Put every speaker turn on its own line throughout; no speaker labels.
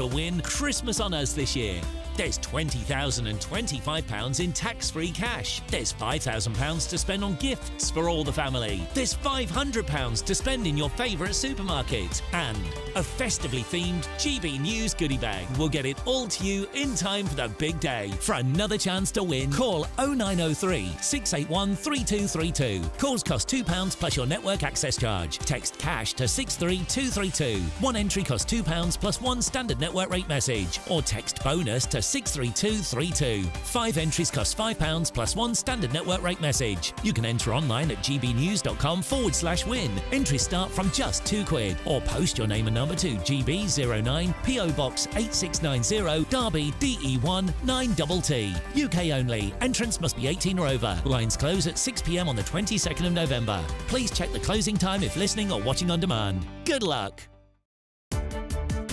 to win Christmas on us this year. There's £20,025 in tax-free cash. There's £5,000 to spend on gifts for all the family. There's £500 to spend in your favourite supermarket. And a festively themed GB News goodie bag. We'll get it all to you in time for the big day. For another chance to win, call 0903 681 3232. Calls cost £2 plus your network access charge. Text cash to 63232. One entry costs £2 plus one standard network rate message. Or text bonus to 63232. 5 entries cost £5 plus one standard network rate message. You can enter online at gbnews.com/win. Entries start from just £2 or post your name and number to GB09 PO Box 8690 Derby DE1 9TT. UK only. Entrance must be 18 or over. Lines close at 6 p.m. on the 22nd of November. Please check the closing time if listening or watching on demand. Good luck.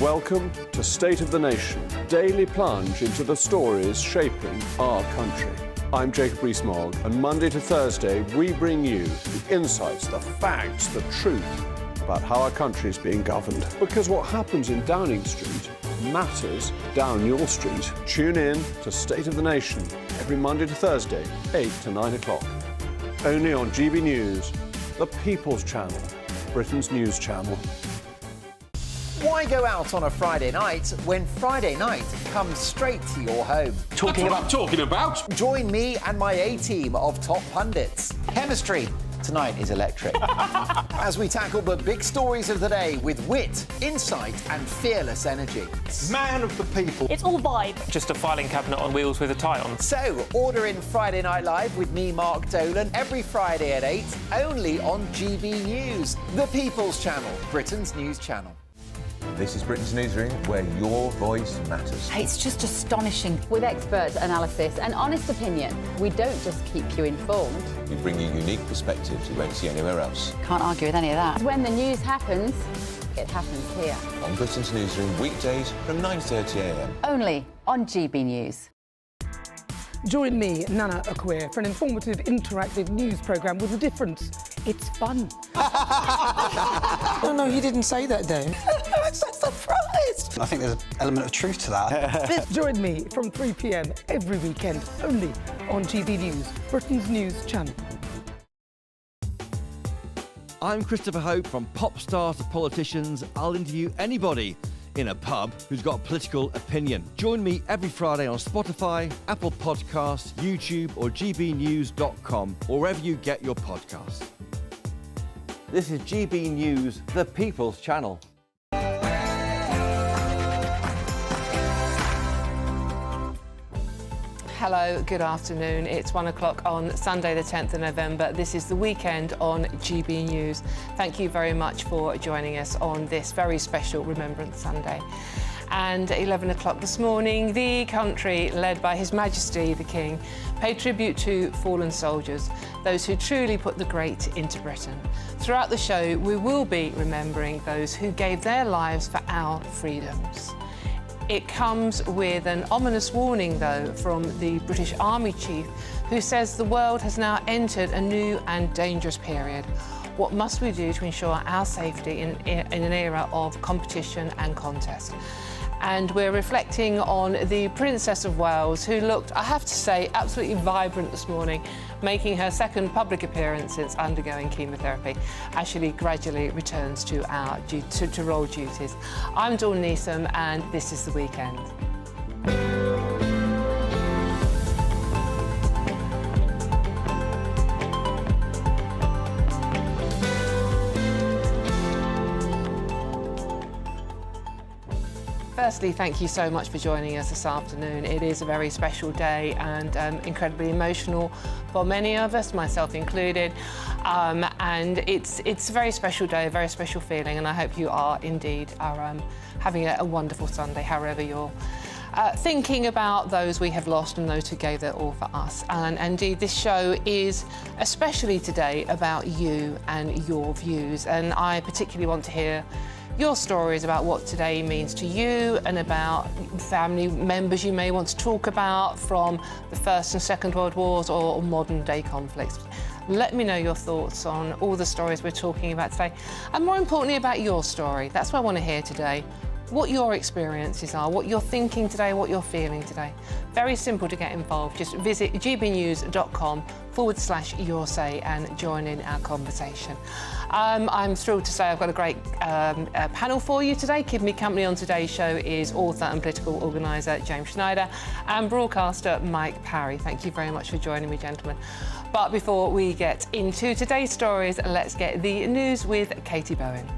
Welcome to State of the Nation, daily plunge into the stories shaping our country. I'm Jacob Rees-Mogg, and Monday to Thursday we bring you the insights, the facts, the truth about how our country is being governed. Because what happens in Downing Street matters down your street. Tune in to State of the Nation every Monday to Thursday, 8 to 9 o'clock. Only on GB News, the People's Channel, Britain's news channel.
Why go out on a Friday night when Friday night comes straight to your home?
Talking about?
Join me and my A-team of top pundits. Chemistry tonight is electric. As we tackle the big stories of the day with wit, insight and fearless energy.
Man of the people.
It's all vibe.
Just a filing cabinet on wheels with a tie on.
So, order in Friday Night Live with me, Mark Dolan, every Friday at 8, only on GB News, the People's Channel, Britain's news channel.
This is Britain's Newsroom, where your voice matters.
It's just astonishing. With expert analysis and honest opinion, we don't just keep you informed.
We bring you unique perspectives you won't see anywhere else.
Can't argue with any of that. When the news happens, it happens here.
On Britain's Newsroom, weekdays from 9:30 a.m.
Only on GB News.
Join me, Nana Akwe, for an informative, interactive news programme with a difference. It's fun.
No, he didn't say that, though.
I'm so surprised.
I think there's an element of truth to that.
Join me from 3 p.m. every weekend, only on GB News, Britain's news channel.
I'm Christopher Hope. From pop stars to politicians, I'll interview anybody in a pub who's got a political opinion. Join me every Friday on Spotify, Apple Podcasts, YouTube or gbnews.com, or wherever you get your podcasts. This is GB News, the People's Channel.
Hello, good afternoon. It's 1 o'clock on Sunday the 10th of November. This is the weekend on GB News. Thank you very much for joining us on this very special Remembrance Sunday. And at 11 o'clock this morning, the country, led by His Majesty the King, paid tribute to fallen soldiers, those who truly put the great into Britain. Throughout the show, we will be remembering those who gave their lives for our freedoms. It comes with an ominous warning, though, from the British Army Chief, who says the world has now entered a new and dangerous period. What must we do to ensure our safety in an era of competition and contest? And we're reflecting on the Princess of Wales, who looked, I have to say, absolutely vibrant this morning, making her second public appearance since undergoing chemotherapy, as she gradually returns to our to role duties. I'm Dawn Neeson, and this is The Weekend. Firstly, thank you so much for joining us this afternoon. It is a very special day and incredibly emotional for many of us, myself included. And it's a very special day, a very special feeling, and I hope you are indeed having a wonderful Sunday, however you're thinking about those we have lost and those who gave their all for us. And indeed, this show is especially today about you and your views. And I particularly want to hear your stories about what today means to you and about family members you may want to talk about from the First and Second World Wars or modern day conflicts. Let me know your thoughts on all the stories we're talking about today, and more importantly about your story. That's what I want to hear today. what your experiences are, what you're thinking today, what you're feeling today. Very simple to get involved. Just visit gbnews.com/your say and join in our conversation. I'm thrilled to say I've got a great panel for you today. Keeping me company on today's show is author and political organiser James Schneider and broadcaster Mike Parry. Thank you very much for joining me, gentlemen. But before we get into today's stories, let's get the news with Katie Bowen.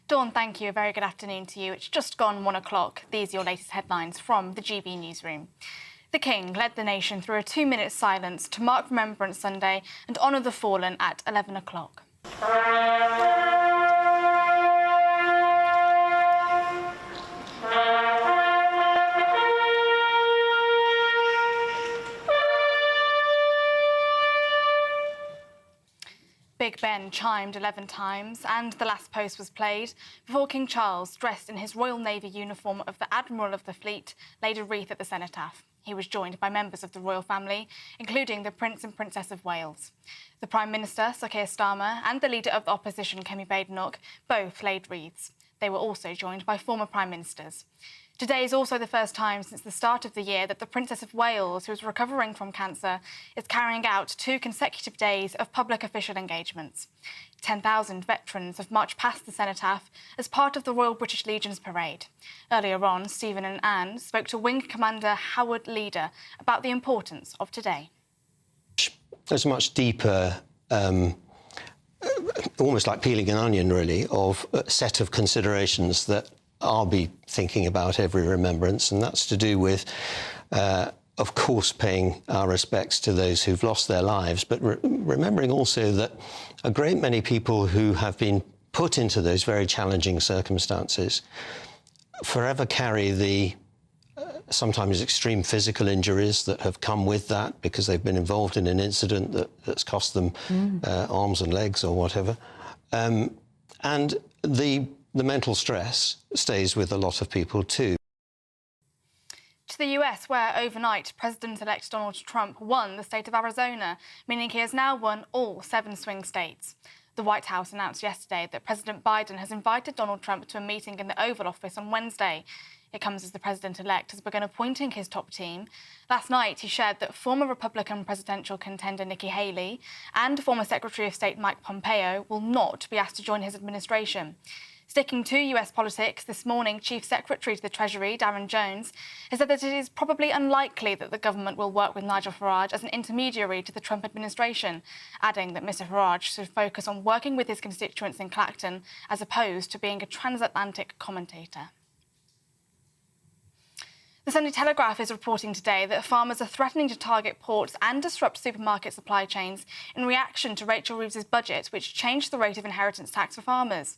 Dawn, thank you. A very good afternoon to you. It's just gone 1 o'clock. These are your latest headlines from the GB newsroom. The King led the nation through a 2-minute silence to mark Remembrance Sunday and honour the fallen at 11 o'clock. Big Ben chimed 11 times and the last post was played before King Charles, dressed in his Royal Navy uniform of the Admiral of the Fleet, laid a wreath at the cenotaph. He was joined by members of the royal family, including the Prince and Princess of Wales. The Prime Minister, Sir Keir Starmer, and the Leader of the Opposition, Kemi Badenoch, both laid wreaths. They were also joined by former Prime Ministers. Today is also the first time since the start of the year that the Princess of Wales, who is recovering from cancer, is carrying out 2 consecutive days of public official engagements. 10,000 veterans have marched past the cenotaph as part of the Royal British Legion's parade. Earlier on, Stephen and Anne spoke to Wing Commander Howard Leader about the importance of today.
There's a much deeper, almost like peeling an onion, really, of a set of considerations that I'll be thinking about every remembrance, and that's to do with, of course, paying our respects to those who've lost their lives, but remembering also that a great many people who have been put into those very challenging circumstances forever carry the sometimes extreme physical injuries that have come with that because they've been involved in an incident that's cost them arms and legs or whatever. And the mental stress stays with a lot of people too.
To the US, where overnight President-elect Donald Trump won the state of Arizona, meaning he has now won all 7 swing states. The White House announced yesterday that President Biden has invited Donald Trump to a meeting in the Oval Office on Wednesday. It comes as the president-elect has begun appointing his top team. Last night, he shared that former Republican presidential contender Nikki Haley and former Secretary of State Mike Pompeo will not be asked to join his administration. Sticking to US politics, this morning, Chief Secretary to the Treasury, Darren Jones, has said that it is probably unlikely that the government will work with Nigel Farage as an intermediary to the Trump administration, adding that Mr Farage should focus on working with his constituents in Clacton as opposed to being a transatlantic commentator. The Sunday Telegraph is reporting today that farmers are threatening to target ports and disrupt supermarket supply chains in reaction to Rachel Reeves's budget, which changed the rate of inheritance tax for farmers.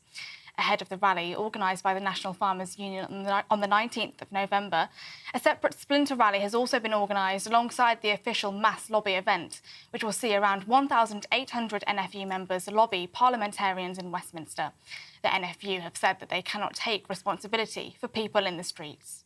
Ahead of the rally organised by the National Farmers Union on the 19th of November, a separate splinter rally has also been organised alongside the official mass lobby event, which will see around 1,800 NFU members lobby parliamentarians in Westminster. The NFU have said that they cannot take responsibility for people in the streets.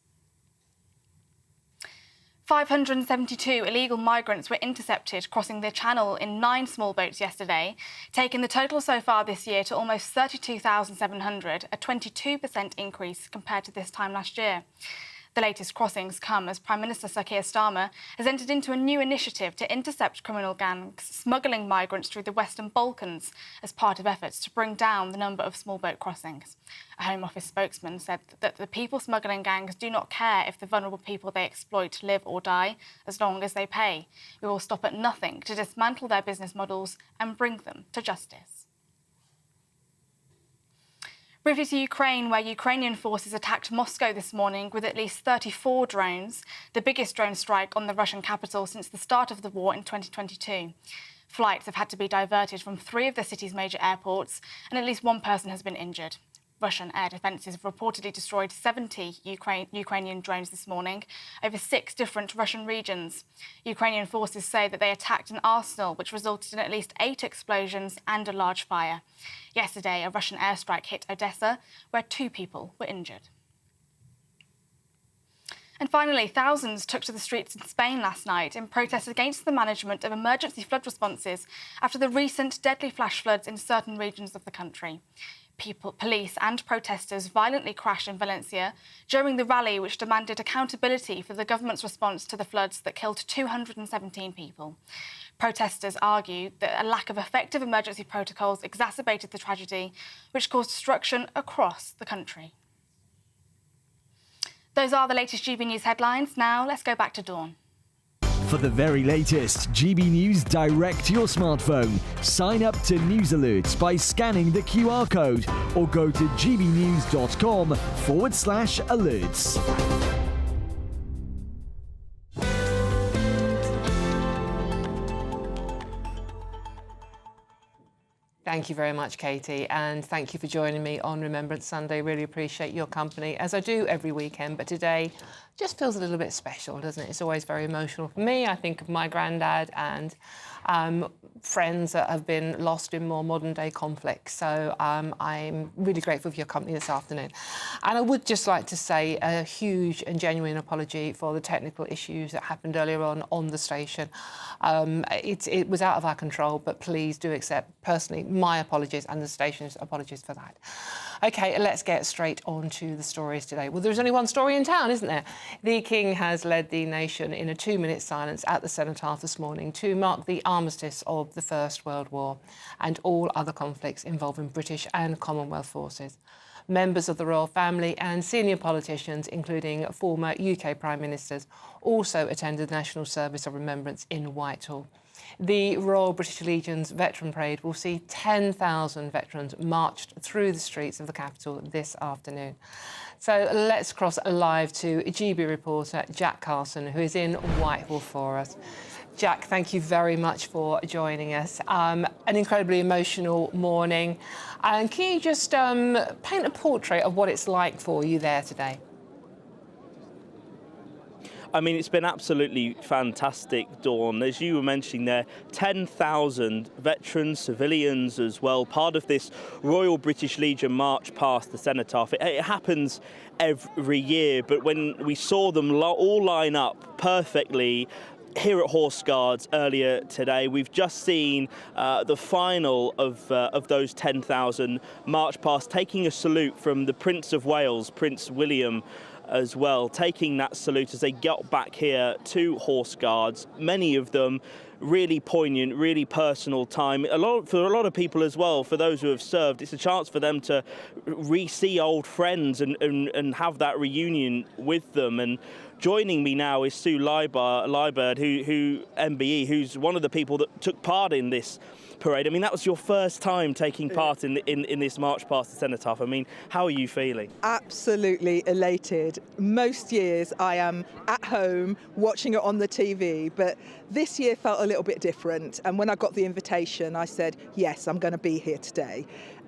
572 illegal migrants were intercepted crossing the Channel in 9 small boats yesterday, taking the total so far this year to almost 32,700, a 22% increase compared to this time last year. The latest crossings come as Prime Minister Sir Keir Starmer has entered into a new initiative to intercept criminal gangs smuggling migrants through the Western Balkans as part of efforts to bring down the number of small boat crossings. A Home Office spokesman said that the people smuggling gangs do not care if the vulnerable people they exploit live or die, as long as they pay. We will stop at nothing to dismantle their business models and bring them to justice. Briefly to Ukraine, where Ukrainian forces attacked Moscow this morning with at least 34 drones, the biggest drone strike on the Russian capital since the start of the war in 2022. Flights have had to be diverted from 3 of the city's major airports, and at least 1 person has been injured. Russian air defences have reportedly destroyed 70 Ukrainian drones this morning over 6 different Russian regions. Ukrainian forces say that they attacked an arsenal, which resulted in at least 8 explosions and a large fire. Yesterday, a Russian airstrike hit Odessa, where 2 people were injured. And finally, thousands took to the streets in Spain last night in protest against the management of emergency flood responses after the recent deadly flash floods in certain regions of the country. Police and protesters violently crashed in Valencia during the rally which demanded accountability for the government's response to the floods that killed 217 people. Protesters argued that a lack of effective emergency protocols exacerbated the tragedy, which caused destruction across the country. Those are the latest GB News headlines. Now let's go back to Dawn.
For the very latest GB News direct to your smartphone, sign up to News Alerts by scanning the QR code or go to gbnews.com/alerts.
Thank you very much, Katie, and thank you for joining me on Remembrance Sunday. Really appreciate your company, as I do every weekend, but today just feels a little bit special, doesn't it? It's always very emotional for me. I think of my granddad and friends that have been lost in more modern-day conflicts. So I'm really grateful for your company this afternoon. And I would just like to say a huge and genuine apology for the technical issues that happened earlier on the station. It was out of our control, but please do accept personally my apologies and the station's apologies for that. OK, let's get straight on to the stories today. Well, there's only one story in town, isn't there? The King has led the nation in a 2-minute silence at the cenotaph this morning to mark the armistice of the First World War and all other conflicts involving British and Commonwealth forces. Members of the royal family and senior politicians, including former UK Prime Ministers, also attended the National Service of Remembrance in Whitehall. The Royal British Legion's Veteran Parade will see 10,000 veterans marched through the streets of the capital this afternoon. So let's cross live to GB reporter Jack Carlson, who is in Whitehall for us. Jack, thank you very much for joining us. An incredibly emotional morning. And can you just paint a portrait of what it's like for you there today?
I mean, it's been absolutely fantastic, Dawn. As you were mentioning there, 10,000 veterans, civilians as well, part of this Royal British Legion march past the cenotaph. It happens every year, but when we saw them all line up perfectly here at Horse Guards earlier today, we've just seen the final of those 10,000 march past, taking a salute from the Prince of Wales, Prince William, as well, taking that salute as they got back here to Horse Guards. Many of them really poignant, really personal time. For a lot of people as well, for those who have served, it's a chance for them to re-see old friends and have that reunion with them. And joining me now is Sue Liebert, who MBE, who's one of the people that took part in this parade. I mean, that was your first time taking part in this march past the cenotaph. I mean, how are you feeling?
Absolutely elated. Most years I am at home watching it on the TV, but this year felt a little bit different. And when I got the invitation, I said, yes, I'm going to be here today.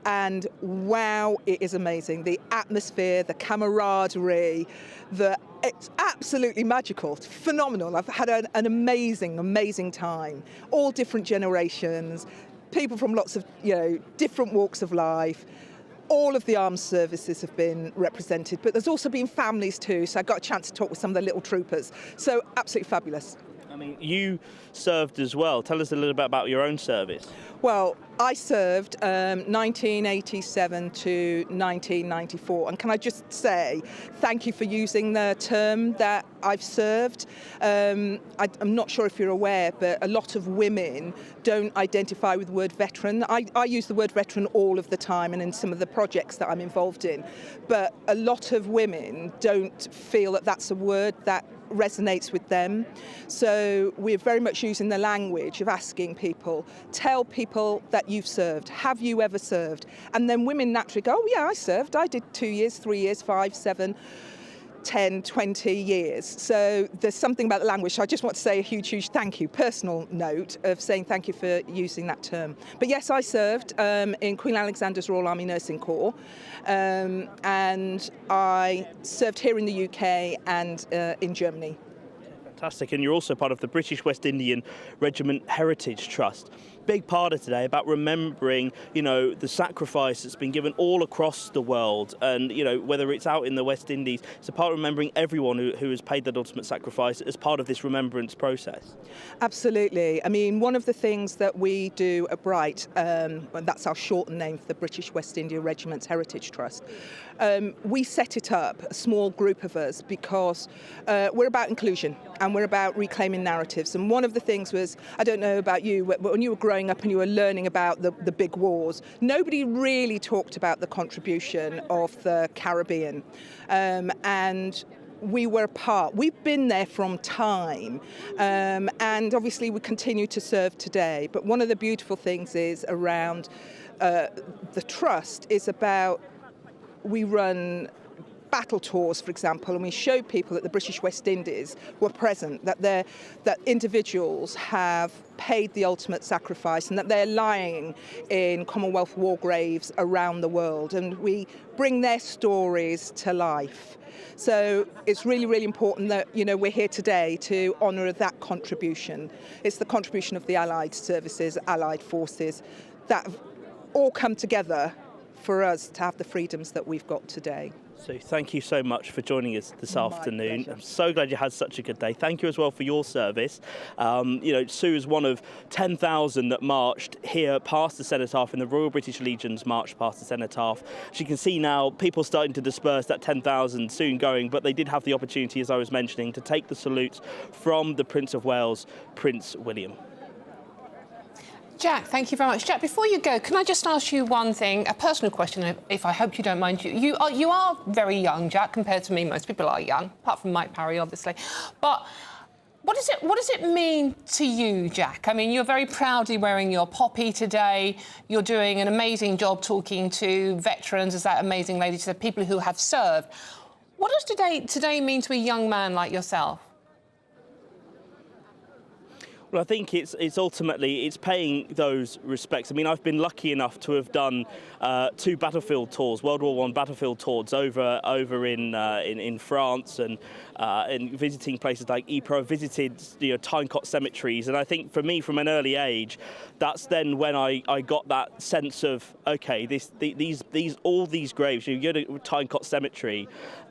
And wow, it is amazing. The atmosphere, the camaraderie, it's absolutely magical, it's phenomenal. I've had an amazing time. All different generations, people from lots of, different walks of life. All of the armed services have been represented, but there's also been families too. So I got a chance to talk with some of the little troopers. So absolutely fabulous.
I mean, you served as well. Tell us a little bit about your own service.
Well, I served 1987 to 1994. And can I just say thank you for using the term that I've served. I'm not sure if you're aware, but a lot of women don't identify with the word veteran. I use the word veteran all of the time and in some of the projects that I'm involved in. But a lot of women don't feel that that's a word that resonates with them. So we're very much using the language of asking people, tell people that you've served. Have you ever served? And then women naturally go, oh yeah, I served. I did 2 years, 3 years, 5, 7, 10, 20 years. So there's something about the language. So I just want to say a huge thank you, personal note of saying thank you for using that term. But yes, I served in Queen Alexander's Royal Army Nursing Corps, and I served here in the UK and in Germany.
Fantastic. And you're also part of the British West Indian Regiment Heritage Trust. big part of today about remembering, you know, the sacrifice that's been given all across the world, and, you know, whether it's out in the West Indies, it's a part of remembering everyone who has paid that ultimate sacrifice as part of this remembrance process.
Absolutely. I mean, one of the things that we do at Bright, and that's our shortened name for the British West India Regiment's Heritage Trust, we set it up, a small group of us, because we're about inclusion and we're about reclaiming narratives. And one of the things was, I don't know about you, when you were growing up and you were learning about the big wars, nobody really talked about the contribution of the Caribbean. And we were part. We've been there from time, and obviously we continue to serve today. But one of the beautiful things is around the trust is about, we run battle tours, for example, and we show people that the British West Indies were present, that individuals have paid the ultimate sacrifice, and that they're lying in Commonwealth war graves around the world, and we bring their stories to life. So it's really, really important that, you know, we're here today to honour that contribution. It's the contribution of the Allied services, Allied forces, that have all come together for us to have the freedoms that we've got today.
So thank you so much for joining us this afternoon. I'm so glad you had such a good day. Thank you as well for your service. You know, Sue is one of 10,000 that marched here past the Cenotaph, in the Royal British Legion's march past the Cenotaph. As you can see now, people starting to disperse, that 10,000 soon going, but they did have the opportunity, as I was mentioning, to take the salute from the Prince of Wales, Prince William.
Jack, thank you very much. Jack, before you go, can I just ask you one thing, a personal question, if I hope you don't mind. You are very young, Jack, compared to me. Most people are young, apart from Mike Parry, obviously. But what does it mean to you, Jack? I mean, you're very proudly wearing your poppy today. You're doing an amazing job talking to veterans, as that amazing lady said, people who have served. What does today mean to a young man like yourself?
Well, I think it's ultimately paying those respects. I mean, I've been lucky enough to have done 2 battlefield tours, World War I battlefield tours over in France, and visiting places like Ypres. I've visited, you know, Tynecott cemeteries, and I think for me, from an early age, that's then when I got that sense of, okay, all these graves. You go to Tynecott cemetery,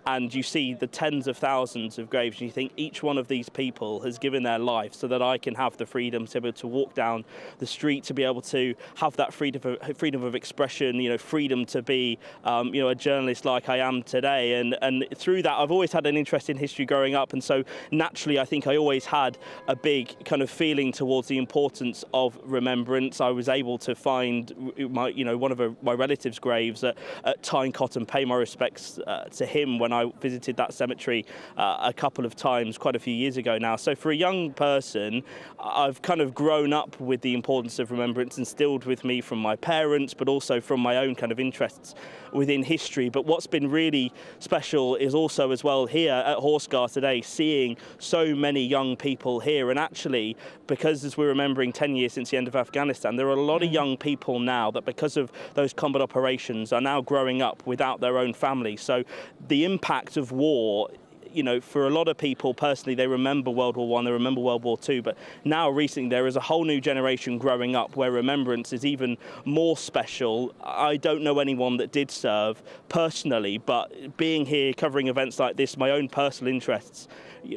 and you see the tens of thousands of graves, and you think each one of these people has given their life so that I can have the freedom to be able to walk down the street, to be able to have that freedom of expression, you know, freedom to be, you know, a journalist like I am today. And through that, I've always had an interest in history growing up, and so naturally, I think I always had a big kind of feeling towards the importance of remembrance. I was able to find one of my relatives' graves at Tynecott and pay my respects to him when I visited that cemetery a couple of times, quite a few years ago now. So for a young person, I've kind of grown up with the importance of remembrance instilled with me from my parents, but also from my own kind of interests within history. But what's been really special is also as well here at Horseguard today, seeing so many young people here. And actually, because as we're remembering 10 years since the end of Afghanistan, there are a lot of young people now that, because of those combat operations, are now growing up without their own family. So the impact of war, you know, for a lot of people personally, they remember World War I, they remember World War II, but now recently there is a whole new generation growing up where remembrance is even more special. I don't know anyone that did serve personally, but being here covering events like this, my own personal interests,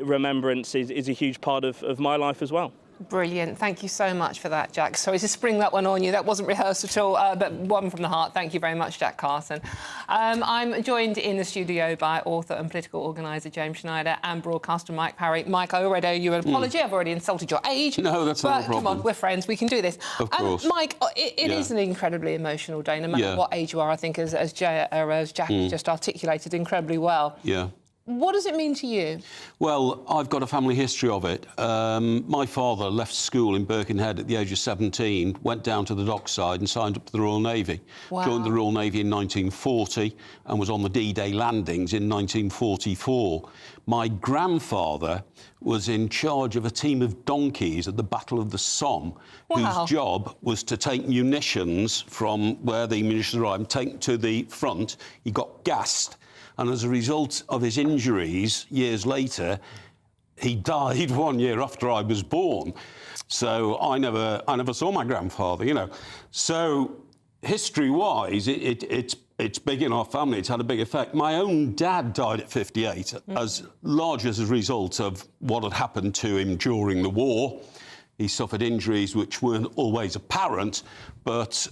remembrance is a huge part of my life as well.
Brilliant. Thank you so much for that, Jack. Sorry to spring that one on you. That wasn't rehearsed at all, but one from the heart. Thank you very much, Jack Carson. I'm joined in the studio by author and political organiser James Schneider and broadcaster Mike Parry. Mike, I already owe you an apology. I've already insulted your age.
No, that's not a problem.
Come on, we're friends. We can do this.
Of course.
Mike, it is an incredibly emotional day, no matter what age you are, I think, as Jack just articulated incredibly well.
Yeah.
What does it mean to you?
Well, I've got a family history of it. My father left school in Birkenhead at the age of 17, went down to the dockside and signed up to the Royal Navy.
Wow.
Joined the Royal Navy in 1940 and was on the D-Day landings in 1944. My grandfather was in charge of a team of donkeys at the Battle of the Somme, whose job was to take munitions from where the munitions arrived and take to the front. He got gassed. And as a result of his injuries, years later, he died 1 year after I was born. So I never saw my grandfather, you know. So history-wise, it's big in our family. It's had a big effect. My own dad died at 58, as large as a result of what had happened to him during the war. He suffered injuries which weren't always apparent, but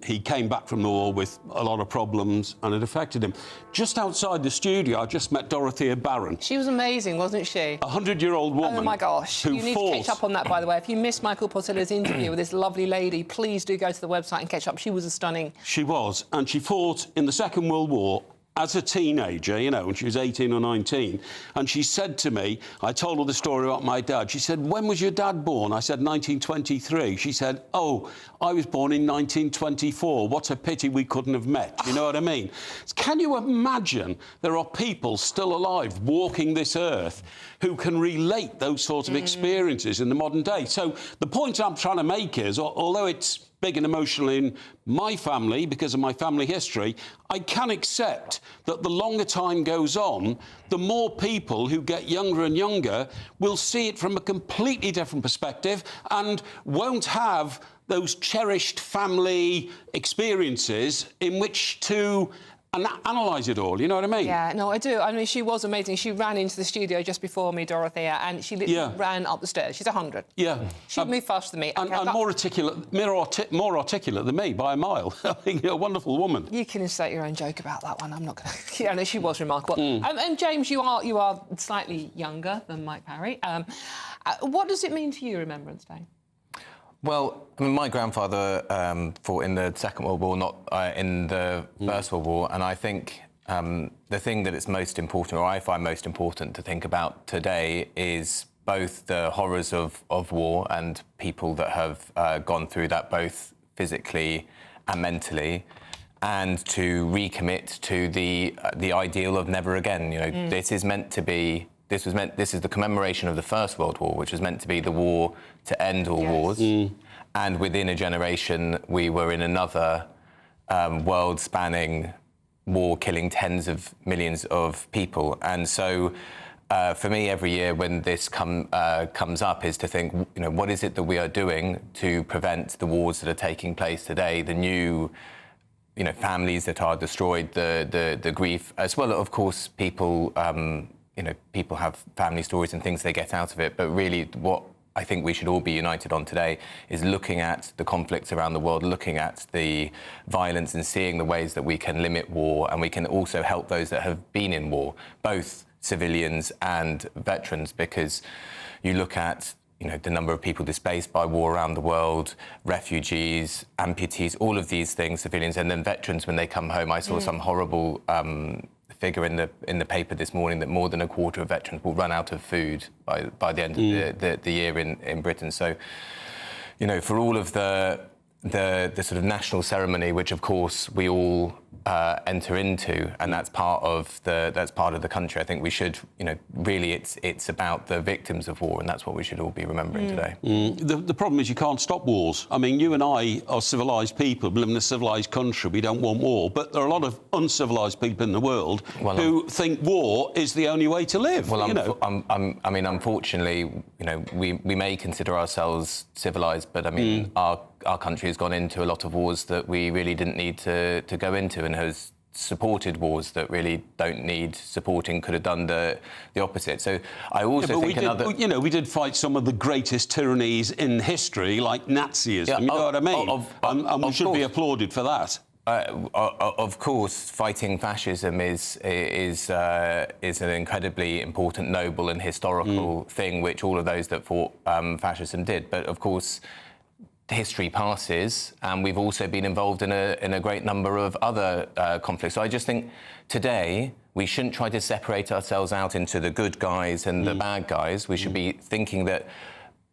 he came back from the war with a lot of problems, and it affected him. Just outside the studio, I just met Dorothea Barron.
She was amazing, wasn't she?
A 100-year-old woman.
Oh, my gosh. You need to catch up on that, by the way. If you missed Michael Portilla's interview with this lovely lady, please do go to the website and catch up. She was stunning.
She was, and she fought in the Second World War as a teenager, you know, when she was 18 or 19, and she said to me, I told her the story about my dad. She said, when was your dad born? I said, 1923. She said, oh, I was born in 1924. What a pity we couldn't have met. You know what I mean? Can you imagine there are people still alive walking this earth who can relate those sorts of experiences in the modern day? So the point I'm trying to make is, although it's big and emotional in my family because of my family history, I can accept that the longer time goes on, the more people who get younger and younger will see it from a completely different perspective and won't have those cherished family experiences in which to analyse it all, you know what I mean?
Yeah, no, I do. I mean, she was amazing. She ran into the studio just before me, Dorothea, and she literally ran up the stairs. She's 100.
Yeah.
She'd move faster than me.
And more articulate than me by a mile. I think you're a wonderful woman.
You can insert your own joke about that one. I'm not going to... Yeah, no, she was remarkable. And James, you are slightly younger than Mike Parry. What does it mean to you, Remembrance Day?
Well, I mean, my grandfather fought in the Second World War, not in the First World War, and I think the thing that it's most important, or I find most important to think about today, is both the horrors of war and people that have gone through that, both physically and mentally, and to recommit to the ideal of never again. You know, this is meant to be. This is the commemoration of the First World War, which was meant to be the war to end all wars. And within a generation, we were in another world-spanning war, killing tens of millions of people. And so, for me, every year when this comes up, is to think, you know, what is it that we are doing to prevent the wars that are taking place today, the new, you know, families that are destroyed, the grief, as well, of course, people. You know, people have family stories and things they get out of it, but really what I think we should all be united on today is looking at the conflicts around the world, looking at the violence and seeing the ways that we can limit war, and we can also help those that have been in war, both civilians and veterans, because you look at, you know, the number of people displaced by war around the world, refugees, amputees, all of these things, civilians, and then veterans when they come home. I saw some horrible figure in the paper this morning that more than a quarter of veterans will run out of food by the end of the year in Britain. So, you know, for all of the sort of national ceremony, which of course we all enter into, and that's part of the country. I think we should, you know, really it's about the victims of war, and that's what we should all be remembering today.
The problem is you can't stop wars. I mean, you and I are civilised people, we live in a civilised country, we don't want war, but there are a lot of uncivilised people in the world who think war is the only way to live.
Well,
you know?
I mean, unfortunately, you know, we may consider ourselves civilised, but I mean, our country has gone into a lot of wars that we really didn't need to go into, and has supported wars that really don't need supporting, could have done the opposite. So I also think
we did fight some of the greatest tyrannies in history, like Nazism, you know what I mean? And we should be applauded for that.
Of course, fighting fascism is an incredibly important, noble and historical thing, which all of those that fought fascism did. But of course, history passes, and we've also been involved in a great number of other conflicts. So I just think today we shouldn't try to separate ourselves out into the good guys and the bad guys. We should be thinking that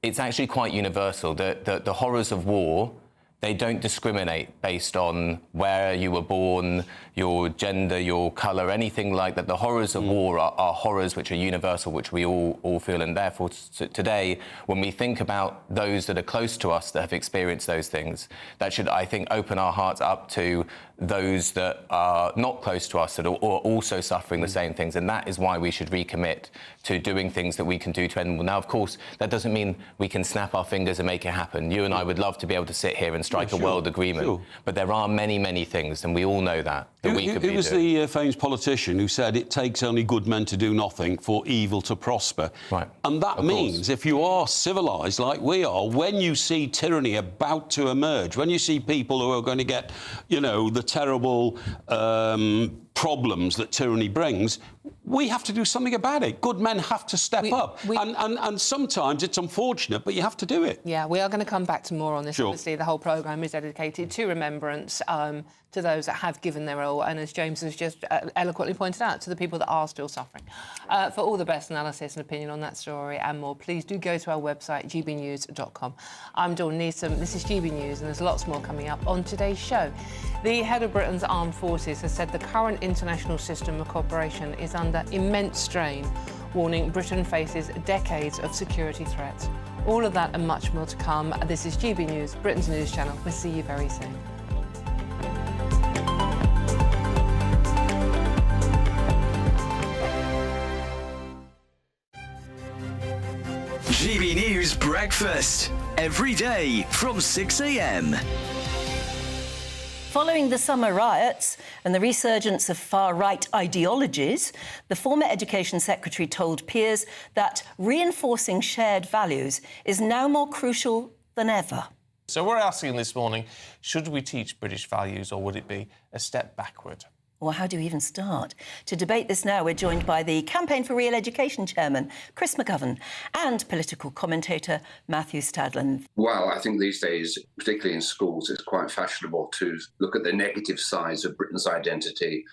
it's actually quite universal, that the horrors of war they don't discriminate based on where you were born, your gender, your colour, anything like that. The horrors of war are horrors which are universal, which we all feel. And therefore, today, when we think about those that are close to us that have experienced those things, that should, I think, open our hearts up to those that are not close to us that are also suffering the same things. And that is why we should recommit to doing things that we can do to end them. Now, of course, that doesn't mean we can snap our fingers and make it happen. You and I would love to be able to sit here and strike a world agreement. But there are many, many things, and we all know that we could be doing.
Who was the famous politician who said it takes only good men to do nothing for evil to prosper?
Right.
And that means if you are civilised like we are, when you see tyranny about to emerge, when you see people who are going to get, you know, the terrible problems that tyranny brings, we have to do something about it. Good men have to step up. And sometimes it's unfortunate, but you have to do it.
Yeah, we are going to come back to more on this.
Sure.
Obviously, the whole programme is dedicated to remembrance, to those that have given their all, and as James has just eloquently pointed out, to the people that are still suffering. For all the best analysis and opinion on that story and more, please do go to our website, gbnews.com. I'm Dawn Neeson, this is GB News, and there's lots more coming up on today's show. The head of Britain's armed forces has said the current international system of cooperation is under immense strain, warning Britain faces decades of security threats. All of that and much more to come. This is GB News, Britain's news channel. We'll see you very soon.
GB News Breakfast, every day from 6 a.m.
Following the summer riots and the resurgence of far-right ideologies, the former Education Secretary told peers that reinforcing shared values is now more crucial than ever.
So we're asking this morning, should we teach British values or would it be a step backward?
Or how do you even start? To debate this now, we're joined by the Campaign for Real Education chairman, Chris McGovern, and political commentator Matthew Stadlen.
Well, I think these days, particularly in schools, it's quite fashionable to look at the negative sides of Britain's identity,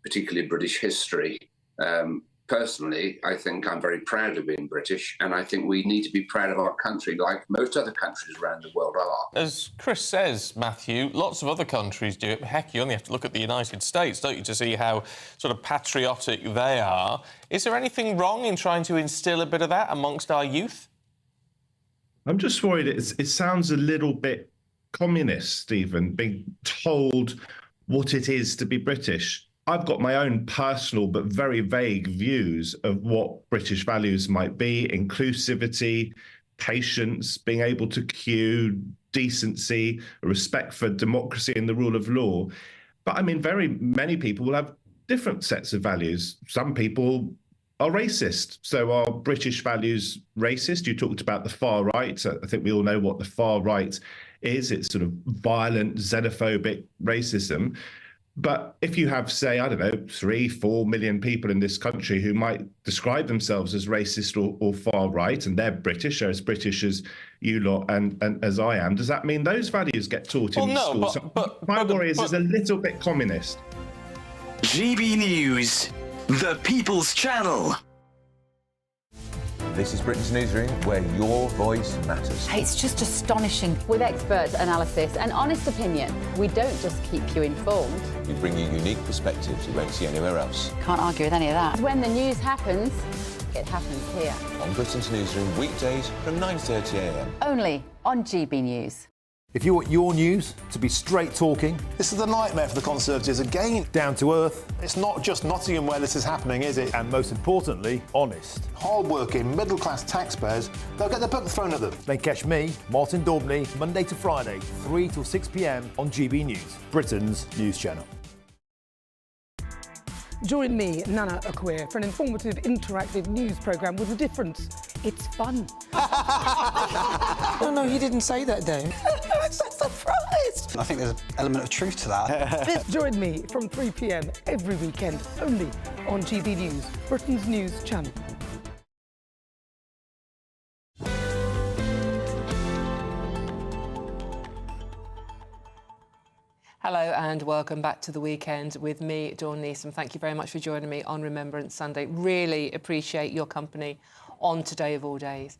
particularly British history. Personally, I think I'm very proud of being British, and I think we need to be proud of our country like most other countries around the world are.
As Chris says, Matthew, lots of other countries do it. Heck, you only have to look at the United States, don't you, to see how sort of patriotic they are. Is there anything wrong in trying to instil a bit of that amongst our youth?
I'm just worried it sounds a little bit communist, Stephen, being told what it is to be British. I've got my own personal but very vague views of what British values might be: inclusivity, patience, being able to queue, decency, respect for democracy and the rule of law. But I mean, very many people will have different sets of values. Some people are racist. So are British values racist? You talked about the far right. I think we all know what the far right is. It's sort of violent, xenophobic racism. But if you have, say, I don't know, 3-4 million people in this country who might describe themselves as racist or far right, and they're British, or as British as you lot and as I am, does that mean those values get taught in schools? My worry is it's a little bit communist.
GB News, the People's Channel.
This is Britain's newsroom, where your voice matters.
It's just astonishing. With expert analysis and honest opinion, we don't just keep you informed.
We bring you unique perspectives you won't see anywhere else.
Can't argue with any of that. When the news happens, it happens here.
On Britain's newsroom, weekdays from 9:30 a.m.
Only on GB News.
If you want your news to be straight talking...
This is a nightmare for the Conservatives again.
Down to earth.
It's not just Nottingham where this is happening, is it?
And most importantly, honest.
Hard-working, middle-class taxpayers, they'll get the book thrown at them.
Then catch me, Martin Daubney, Monday to Friday, 3 till 6 p.m. on GB News, Britain's news channel.
Join me, Nana Akweer, for an informative, interactive news programme with a difference. It's fun.
No, you didn't say that, though.
I'm so surprised.
I think there's an element of truth to that.
Join me from 3 p.m. every weekend, only on GB News, Britain's news channel.
Hello and welcome back to the weekend with me, Dawn Neeson. Thank you very much for joining me on Remembrance Sunday. Really appreciate your company on today of all days.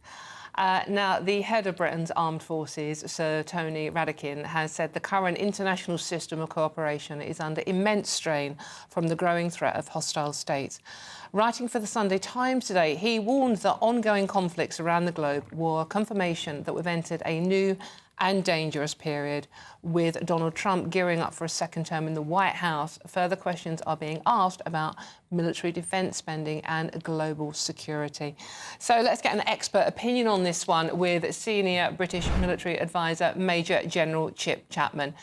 Now, the head of Britain's armed forces, Sir Tony Radakin, has said the current international system of cooperation is under immense strain from the growing threat of hostile states. Writing for the Sunday Times today, he warned that ongoing conflicts around the globe were confirmation that we've entered a new and dangerous period. With Donald Trump gearing up for a second term in the White House, further questions are being asked about military defence spending and global security. So let's get an expert opinion on this one with senior British military advisor Major General Chip Chapman.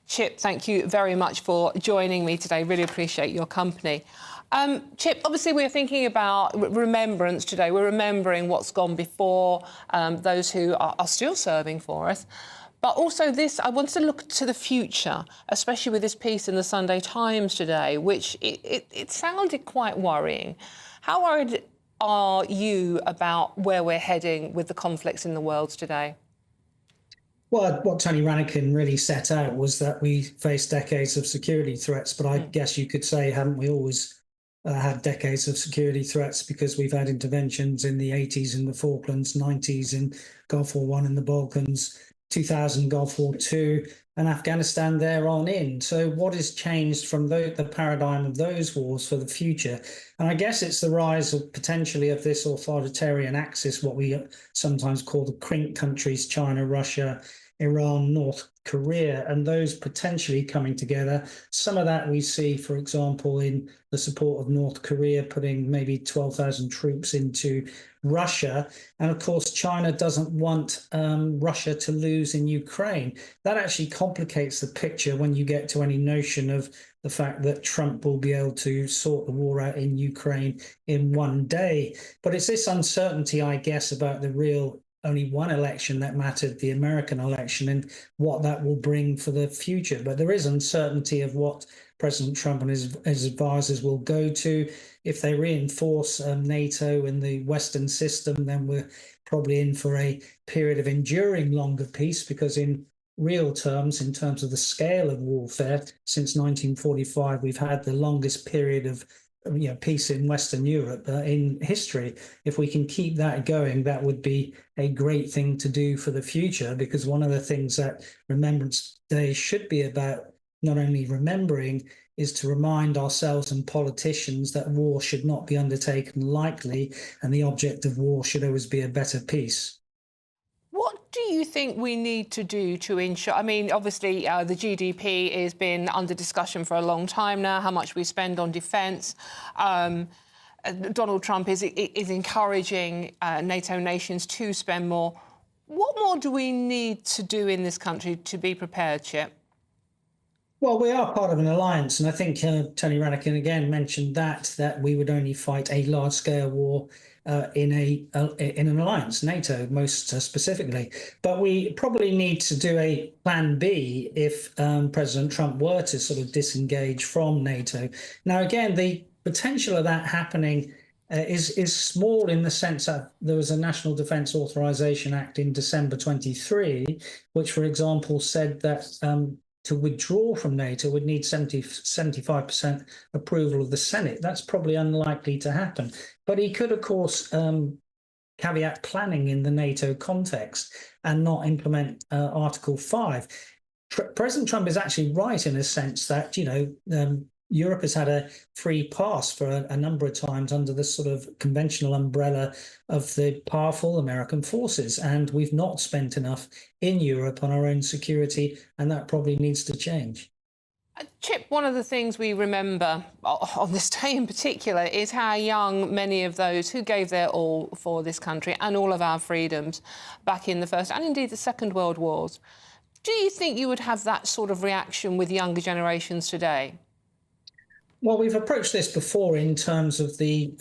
Chip, thank you very much for joining me today. Really appreciate your company. Chip, obviously we're thinking about remembrance today. We're remembering what's gone before, those who are still serving for us. But also this, I want to look to the future, especially with this piece in the Sunday Times today, which it sounded quite worrying. How worried are you about where we're heading with the conflicts in the world today?
Well, what Tony Radakin really set out was that we face decades of security threats, but I guess you could say, haven't we always had decades of security threats, because we've had interventions in the 80s in the Falklands, 90s in Gulf War I in the Balkans, 2000 Gulf War II, and Afghanistan there on in. So what has changed from the paradigm of those wars for the future? And I guess it's the rise of potentially of this authoritarian axis, what we sometimes call the CRINC countries, China, Russia, Iran, North Korea, and those potentially coming together. Some of that we see, for example, in the support of North Korea putting maybe 12,000 troops into Russia. And of course, China doesn't want Russia to lose in Ukraine. That actually complicates the picture when you get to any notion of the fact that Trump will be able to sort the war out in Ukraine in one day. But it's this uncertainty, I guess, about the real only one election that mattered, the American election, and what that will bring for the future. But there is uncertainty of what President Trump and his advisors will go to. If they reinforce NATO and the Western system, then we're probably in for a period of enduring longer peace, because in real terms, in terms of the scale of warfare, since 1945, we've had the longest period of peace in Western Europe in history. If we can keep that going, that would be a great thing to do for the future, because one of the things that Remembrance Day should be about, not only remembering, is to remind ourselves and politicians that war should not be undertaken lightly, and the object of war should always be a better peace.
What do you think we need to do to ensure? I mean, obviously, the GDP has been under discussion for a long time now, how much we spend on defence. Donald Trump is encouraging NATO nations to spend more. What more do we need to do in this country to be prepared, Chip?
Well, we are part of an alliance, and I think Tony Radakin again mentioned that we would only fight a large-scale war in an alliance, NATO most specifically. But we probably need to do a plan B if President Trump were to sort of disengage from NATO. Now, again, the potential of that happening is small, in the sense that there was a National Defence Authorization Act in December 23, which, for example, said that to withdraw from NATO would need 75% approval of the Senate. That's probably unlikely to happen. But he could, of course, caveat planning in the NATO context and not implement Article 5. President Trump is actually right in a sense that, Europe has had a free pass for a number of times under the sort of conventional umbrella of the powerful American forces, and we've not spent enough in Europe on our own security, and that probably needs to change.
Chip, one of the things we remember on this day in particular is how young many of those who gave their all for this country and all of our freedoms back in the First and indeed the Second World Wars. Do you think you would have that sort of reaction with younger generations today?
Well, we've approached this before in terms of the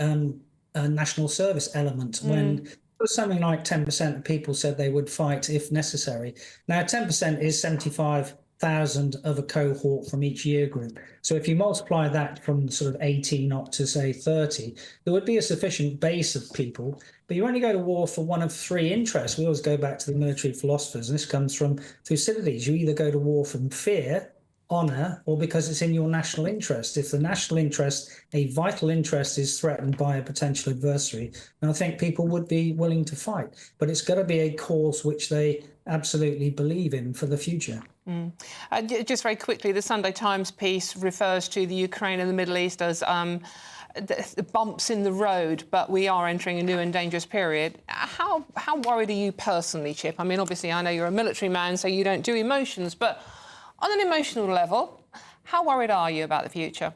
national service element, when something like 10% of people said they would fight if necessary. Now, 10% is 75,000 of a cohort from each year group. So if you multiply that from sort of 18 up to, say, 30, there would be a sufficient base of people. But you only go to war for one of three interests. We always go back to the military philosophers, and this comes from Thucydides. You either go to war from fear, honour or because it's in your national interest. If the national interest, a vital interest, is threatened by a potential adversary, then I think people would be willing to fight. But it's got to be a cause which they absolutely believe in for the future.
Just very quickly, the Sunday Times piece refers to the Ukraine and the Middle East as the bumps in the road, but we are entering a new and dangerous period. How worried are you personally, Chip? I mean, obviously, I know you're a military man, so you don't do emotions, but on an emotional level, how worried are you about the future?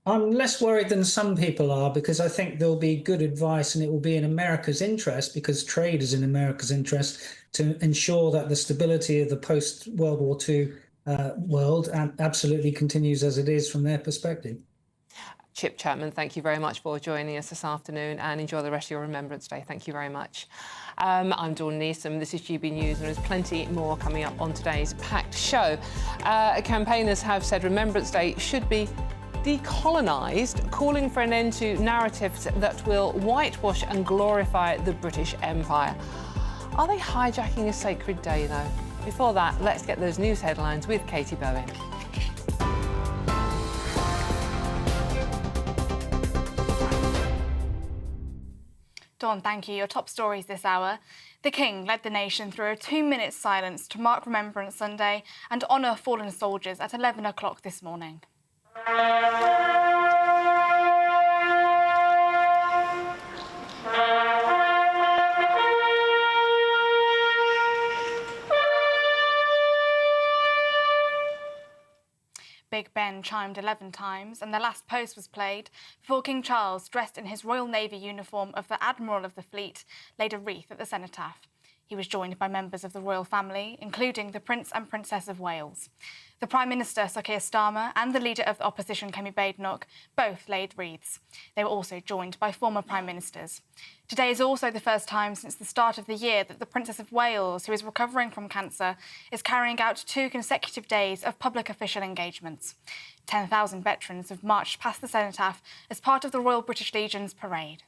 I'm less worried than some people are, because I think there'll be good advice, and it will be in America's interest, because trade is in America's interest, to ensure that the stability of the post-World War II world absolutely continues as it is from their perspective.
Chip Chapman, thank you very much for joining us this afternoon, and enjoy the rest of your Remembrance Day. Thank you very much. I'm Dawn Neeson. This is GB News, and there's plenty more coming up on today's packed show. Campaigners have said Remembrance Day should be decolonised, calling for an end to narratives that will whitewash and glorify the British Empire. Are they hijacking a sacred day, though? Before that, let's get those news headlines with Katie Bowen.
Dawn, thank you. Your top stories this hour. The King led the nation through a 2-minute silence to mark Remembrance Sunday and honour fallen soldiers at 11 o'clock this morning. Big Ben chimed 11 times, and the last post was played before King Charles, dressed in his Royal Navy uniform of the Admiral of the Fleet, laid a wreath at the cenotaph. He was joined by members of the royal family, including the Prince and Princess of Wales. The Prime Minister, Sir Keir Starmer, and the leader of the opposition, Kemi Badenoch, both laid wreaths. They were also joined by former Prime Ministers. Today is also the first time since the start of the year that the Princess of Wales, who is recovering from cancer, is carrying out 2 consecutive days of public official engagements. 10,000 veterans have marched past the cenotaph as part of the Royal British Legion's parade.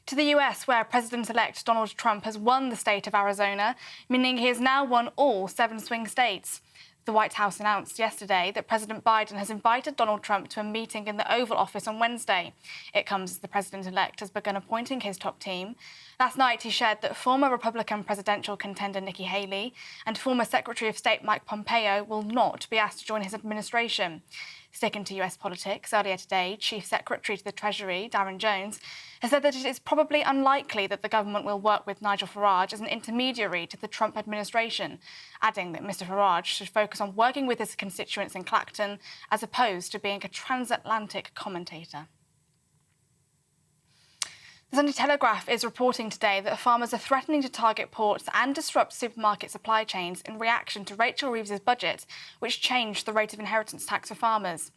To the US, where President-elect Donald Trump has won the state of Arizona, meaning he has now won all 7 swing states. The White House announced yesterday that President Biden has invited Donald Trump to a meeting in the Oval Office on Wednesday. It comes as the president-elect has begun appointing his top team. Last night, he shared that former Republican presidential contender Nikki Haley and former Secretary of State Mike Pompeo will not be asked to join his administration. Sticking to US politics, earlier today, Chief Secretary to the Treasury, Darren Jones, has said that it is probably unlikely that the government will work with Nigel Farage as an intermediary to the Trump administration, adding that Mr Farage should focus on working with his constituents in Clacton as opposed to being a transatlantic commentator. The Sunday Telegraph is reporting today that farmers are threatening to target ports and disrupt supermarket supply chains in reaction to Rachel Reeves's budget, which changed the rate of inheritance tax for farmers.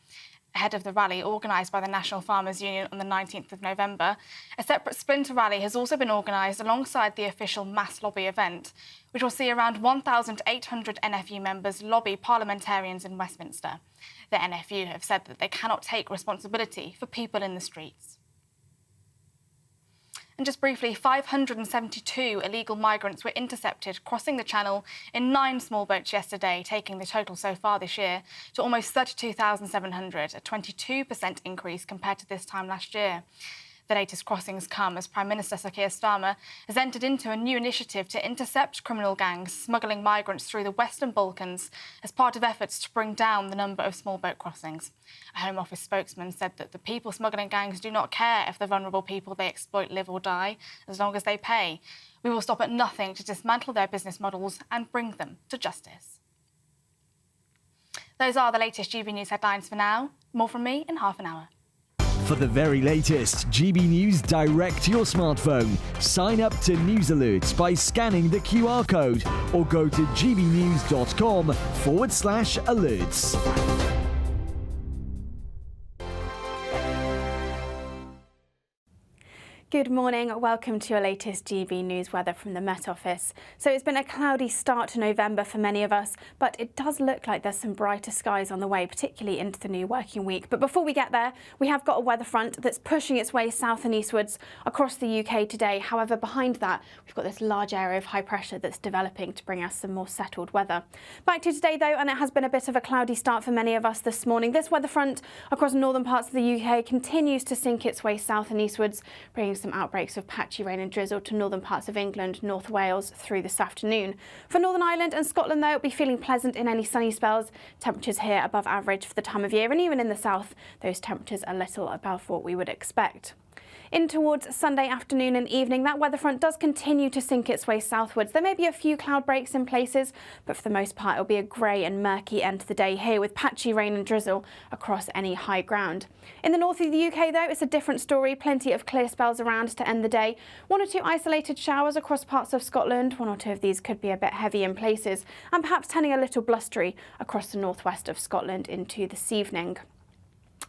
Ahead of the rally organised by the National Farmers Union on the 19th of November, a separate splinter rally has also been organised alongside the official mass lobby event, which will see around 1,800 NFU members lobby parliamentarians in Westminster. The NFU have said that they cannot take responsibility for people in the streets. And just briefly, 572 illegal migrants were intercepted crossing the Channel in 9 small boats yesterday, taking the total so far this year to almost 32,700, a 22% increase compared to this time last year. The latest crossings come as Prime Minister Sir Keir Starmer has entered into a new initiative to intercept criminal gangs smuggling migrants through the Western Balkans as part of efforts to bring down the number of small boat crossings. A Home Office spokesman said that the people smuggling gangs do not care if the vulnerable people they exploit live or die, as long as they pay. We will stop at nothing to dismantle their business models and bring them to justice. Those are the latest GB News headlines for now. More from me in half an hour.
For the very latest GB News direct to your smartphone, sign up to News Alerts by scanning the QR code or go to gbnews.com/alerts.
Good morning. Welcome to your latest GB News weather from the Met Office. So it's been a cloudy start to November for many of us, but it does look like there's some brighter skies on the way, particularly into the new working week. But before we get there, we have got a weather front that's pushing its way south and eastwards across the UK today. However, behind that, we've got this large area of high pressure that's developing to bring us some more settled weather. Back to today, though, and it has been a bit of a cloudy start for many of us this morning. This weather front across northern parts of the UK continues to sink its way south and eastwards, bringing some outbreaks of patchy rain and drizzle to northern parts of England, North Wales through this afternoon. For Northern Ireland and Scotland, though, it'll be feeling pleasant in any sunny spells. Temperatures here above average for the time of year, and even in the south, those temperatures a little above what we would expect. In towards Sunday afternoon and evening, that weather front does continue to sink its way southwards. There may be a few cloud breaks in places, but for the most part it'll be a grey and murky end to the day here, with patchy rain and drizzle across any high ground. In the north of the UK, though, it's a different story. Plenty of clear spells around to end the day. 1 or 2 isolated showers across parts of Scotland. 1 or 2 of these could be a bit heavy in places, and perhaps turning a little blustery across the northwest of Scotland into this evening.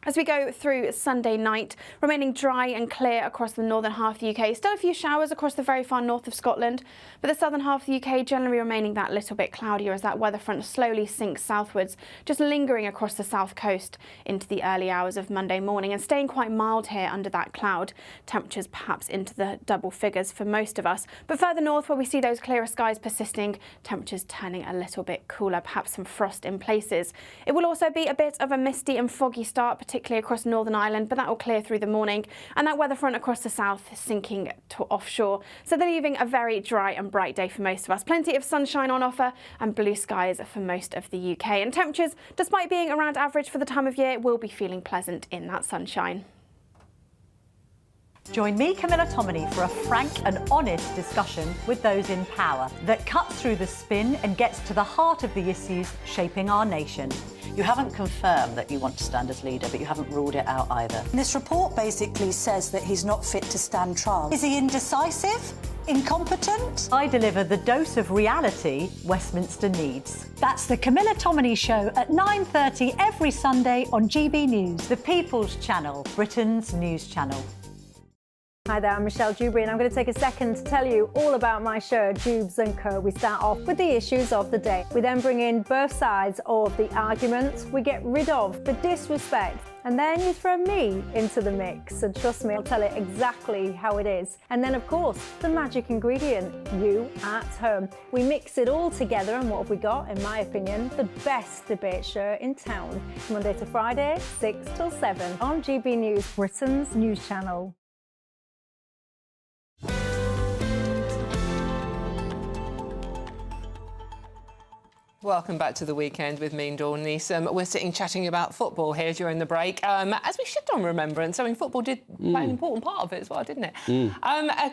As we go through Sunday night, remaining dry and clear across the northern half of the UK. Still a few showers across the very far north of Scotland, but the southern half of the UK generally remaining that little bit cloudier as that weather front slowly sinks southwards, just lingering across the south coast into the early hours of Monday morning and staying quite mild here under that cloud. Temperatures perhaps into the double figures for most of us, but further north where we see those clearer skies persisting, temperatures turning a little bit cooler, perhaps some frost in places. It will also be a bit of a misty and foggy start, particularly across Northern Ireland, but that will clear through the morning, and that weather front across the south sinking to offshore, so they're leaving a very dry and bright day for most of us. Plenty of sunshine on offer and blue skies for most of the UK, and temperatures, despite being around average for the time of year, will be feeling pleasant in that sunshine.
Join me, Camilla Tominey, for a frank and honest discussion with those in power that cuts through the spin and gets to the heart of the issues shaping our nation.
You haven't confirmed that you want to stand as leader, but you haven't ruled it out either.
This report basically says that he's not fit to stand trial. Is he indecisive? Incompetent? I deliver the dose of reality Westminster needs. That's the Camilla Tominey Show at 9:30 every Sunday on GB News, the People's Channel, Britain's news channel.
Hi there, I'm Michelle Dewberry, and I'm going to take a second to tell you all about my show, Dubes & Co. We start off with the issues of the day. We then bring in both sides of the arguments. We get rid of the disrespect, and then you throw me into the mix. And trust me, I'll tell it exactly how it is. And then, of course, the magic ingredient, you at home. We mix it all together, and what have we got? In my opinion, the best debate show in town. Monday to Friday, 6 till 7 on GB News, Britain's news channel.
Welcome back to the weekend with me and Dawn Neeson. We're sitting chatting about football here during the break, as we should on Remembrance. I mean, football did play an important part of it as well, didn't it?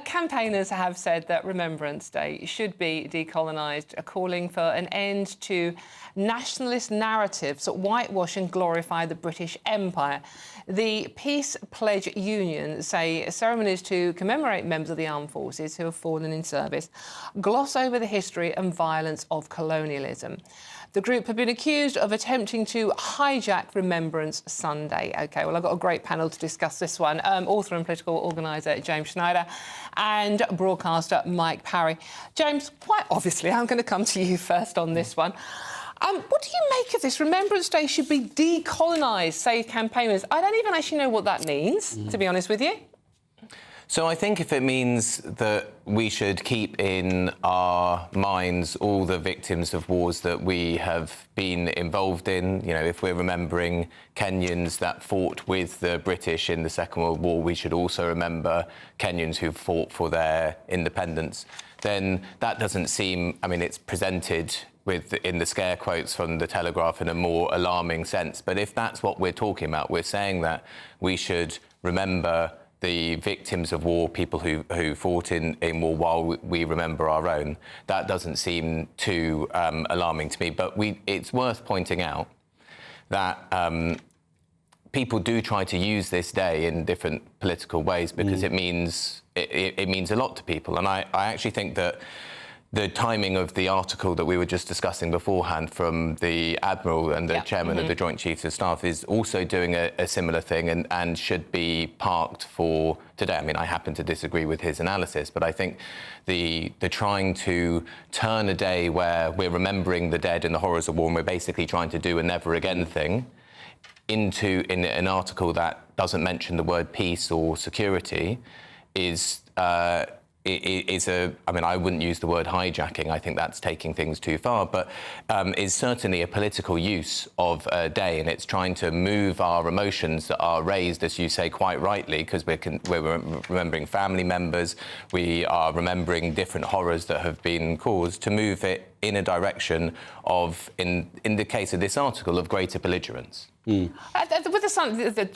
Campaigners have said that Remembrance Day should be decolonised, calling for an end to nationalist narratives that whitewash and glorify the British Empire. The Peace Pledge Union say ceremonies to commemorate members of the armed forces who have fallen in service gloss over the history and violence of colonialism. The group have been accused of attempting to hijack Remembrance Sunday. OK, well, I've got a great panel to discuss this one. Author and political organiser James Schneider and broadcaster Mike Parry. James, quite obviously, I'm going to come to you first on this one. What do you make of this? Remembrance Day should be decolonised, say campaigners. I don't even actually know what that means, to be honest with you.
So I think if it means that we should keep in our minds all the victims of wars that we have been involved in, you know, if we're remembering Kenyans that fought with the British in the Second World War, we should also remember Kenyans who fought for their independence, then that doesn't seem, I mean, it's presented in the scare quotes from the Telegraph in a more alarming sense. But if that's what we're talking about, we're saying that we should remember the victims of war, people who fought in war while we remember our own. That doesn't seem too alarming to me. But it's worth pointing out that people do try to use this day in different political ways because it means a lot to people. And I actually think that the timing of the article that we were just discussing beforehand from the Admiral and the Chairman of the Joint Chiefs of Staff is also doing a similar thing and should be parked for today. I mean, I happen to disagree with his analysis, but I think the trying to turn a day where we're remembering the dead and the horrors of war and we're basically trying to do a never again thing into in an article that doesn't mention the word peace or security is I mean, I wouldn't use the word hijacking. I think that's taking things too far, but is certainly a political use of a day, and it's trying to move our emotions that are raised, as you say quite rightly, because we're remembering family members, we are remembering different horrors that have been caused, to move it in a direction of, in the case of this article, of greater belligerence.
With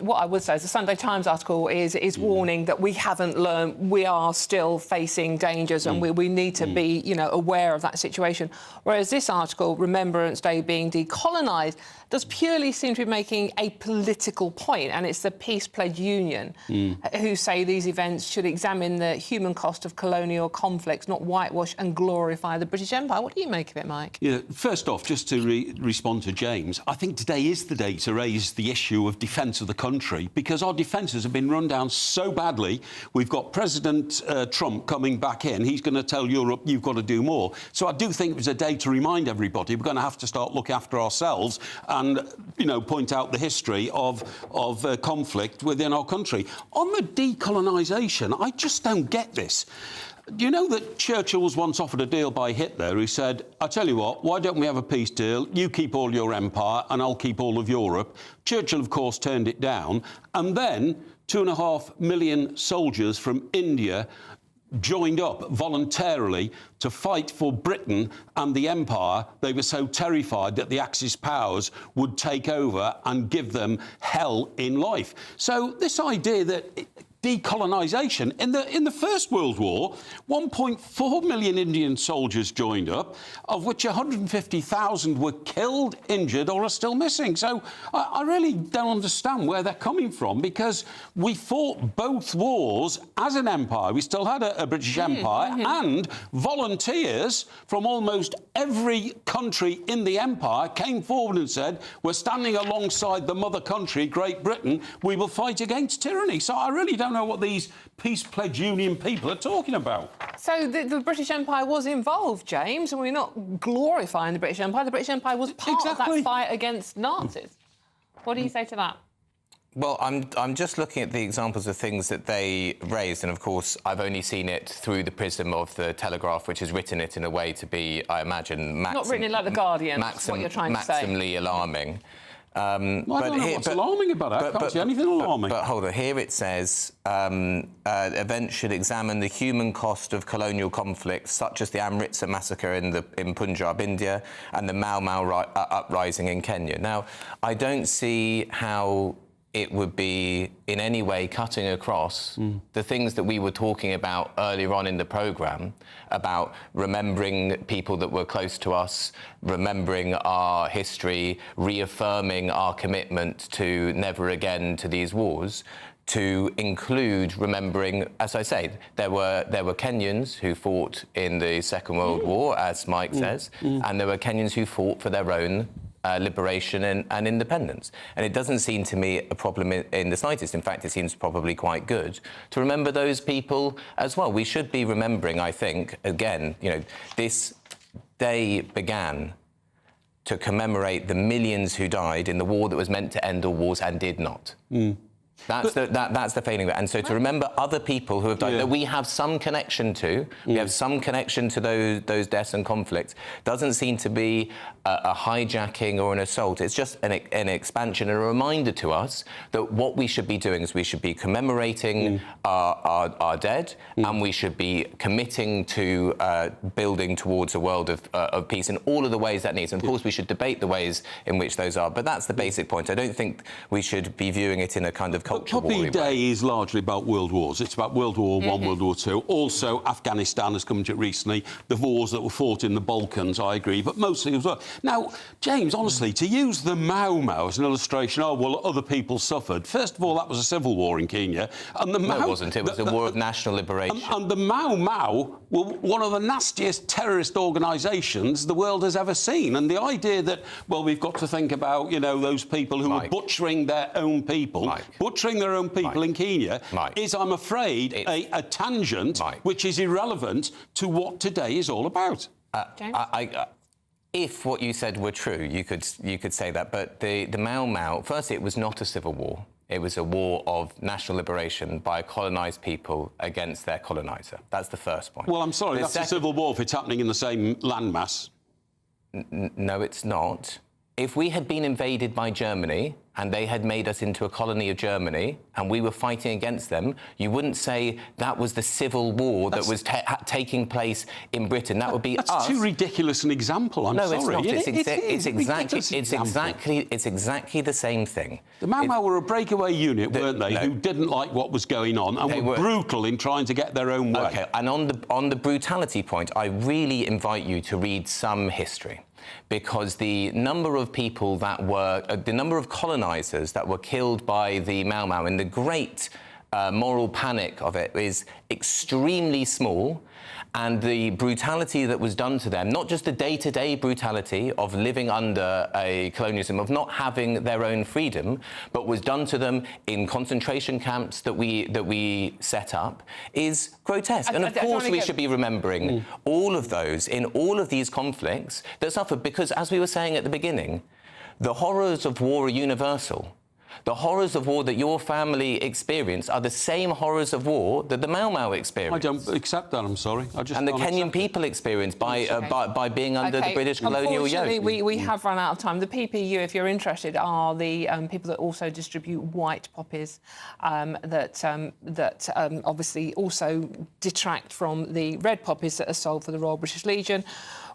what I would say is the Sunday Times article is warning that we haven't learned, we are still facing dangers and we need to be, you know, aware of that situation. Whereas this article, Remembrance Day being decolonised, does purely seem to be making a political point, and it's the Peace Pledge Union who say these events should examine the human cost of colonial conflicts, not whitewash and glorify the British Empire. What do you make of it, Mike?
Yeah, first off, just to respond to James, I think today is the day to raise the issue of defence of the country, because our defences have been run down so badly. We've got President Trump coming back in. He's going to tell Europe, you've got to do more. So I do think it was a day to remind everybody we're going to have to start looking after ourselves and, you know, point out the history of conflict within our country. On the decolonisation, I just don't get this. Do you know that Churchill was once offered a deal by Hitler who said, I tell you what, why don't we have a peace deal? You keep all your empire and I'll keep all of Europe. Churchill, of course, turned it down. And then 2.5 million soldiers from India joined up voluntarily to fight for Britain and the empire. They were so terrified that the Axis powers would take over and give them hell in life. So this idea that decolonisation, in the First World War, 1.4 million Indian soldiers joined up, of which 150,000 were killed, injured, or are still missing. So I really don't understand where they're coming from, because we fought both wars as an empire. We still had a British Empire, and volunteers from almost every country in the empire came forward and said, we're standing alongside the mother country, Great Britain, we will fight against tyranny. So I really don't know what these Peace Pledge Union people are talking about.
So the British Empire was involved, James, and we're not glorifying the British Empire. The British Empire was part of that fight against Nazis. What do you say to that?
Well, I'm just looking at the examples of things that they raised, and of course I've only seen it through the prism of the Telegraph, which has written it in a way to be, I imagine,
not written it like the Guardian. That's what you're trying to say.
Maximally alarming.
Well, I don't know what's alarming about it. I can't see anything alarming.
But hold on, here it says events should examine the human cost of colonial conflicts, such as the Amritsar massacre in Punjab, India, and the Mau Mau uprising in Kenya. Now, I don't see how it would be in any way cutting across the things that we were talking about earlier on in the programme, about remembering people that were close to us, remembering our history, reaffirming our commitment to never again to these wars, to include remembering, as I say, there were Kenyans who fought in the Second World War, as Mike says, and there were Kenyans who fought for their own liberation and independence. And it doesn't seem to me a problem in the slightest. In fact, it seems probably quite good to remember those people as well. We should be remembering, I think, again, you know, this day began to commemorate the millions who died in the war that was meant to end all wars and did not. That's the failing of it. And so to remember other people who have died, that we have some connection to, we have some connection to those deaths and conflicts, doesn't seem to be a hijacking or an assault. It's just an expansion and a reminder to us that what we should be doing is we should be commemorating our dead, and we should be committing to building towards a world of peace in all of the ways that needs. And of course, we should debate the ways in which those are, but that's the basic point. I don't think we should be viewing it in a kind of culture war.
Poppy Day is largely about world wars. It's about World War I, World War II. Also, Afghanistan has come to it recently. The wars that were fought in the Balkans, I agree, but mostly as well. Now, James, honestly, to use the Mau Mau as an illustration, oh, well, other people suffered. First of all, that was a civil war in Kenya. And the
No, it wasn't. It was a war of national liberation.
And the Mau Mau were one of the nastiest terrorist organisations the world has ever seen. And the idea that, well, we've got to think about, you know, those people who are butchering their own people, in Kenya, is, I'm afraid, a tangent which is irrelevant to what today is all about.
James?
If what you said were true, you could say that. But the Mau Mau, firstly, it was not a civil war. It was a war of national liberation by colonised people against their coloniser. That's the first point.
Well, I'm sorry, that's a civil war if it's happening in the same landmass.
No, it's not. If we had been invaded by Germany and they had made us into a colony of Germany and we were fighting against them, you wouldn't say that was the civil war that was taking place in Britain. That would be us.
That's too ridiculous an example. I'm sorry.
No, it's not.
It's
exactly the same thing.
The Mau Mau were a breakaway unit, weren't they, who didn't like what was going on and were brutal in trying to get their own way.
OK, and on the brutality point, I really invite you to read some history, because the number of people that were, the number of colonisers that were killed by the Mau Mau and the great moral panic of it is extremely small. And the brutality that was done to them, not just the day-to-day brutality of living under a colonialism, of not having their own freedom, but was done to them in concentration camps that we set up, is grotesque. And of course we should be remembering all of those in all of these conflicts that suffered, because, as we were saying at the beginning, the horrors of war are universal. The horrors of war that your family experienced are the same horrors of war that the Mau Mau experienced.
I don't accept that, I'm sorry.
And the Kenyan people experienced by being under the British colonial yoke.
Unfortunately, we have run out of time. The PPU, if you're interested, are the people that also distribute white poppies that obviously also detract from the red poppies that are sold for the Royal British Legion,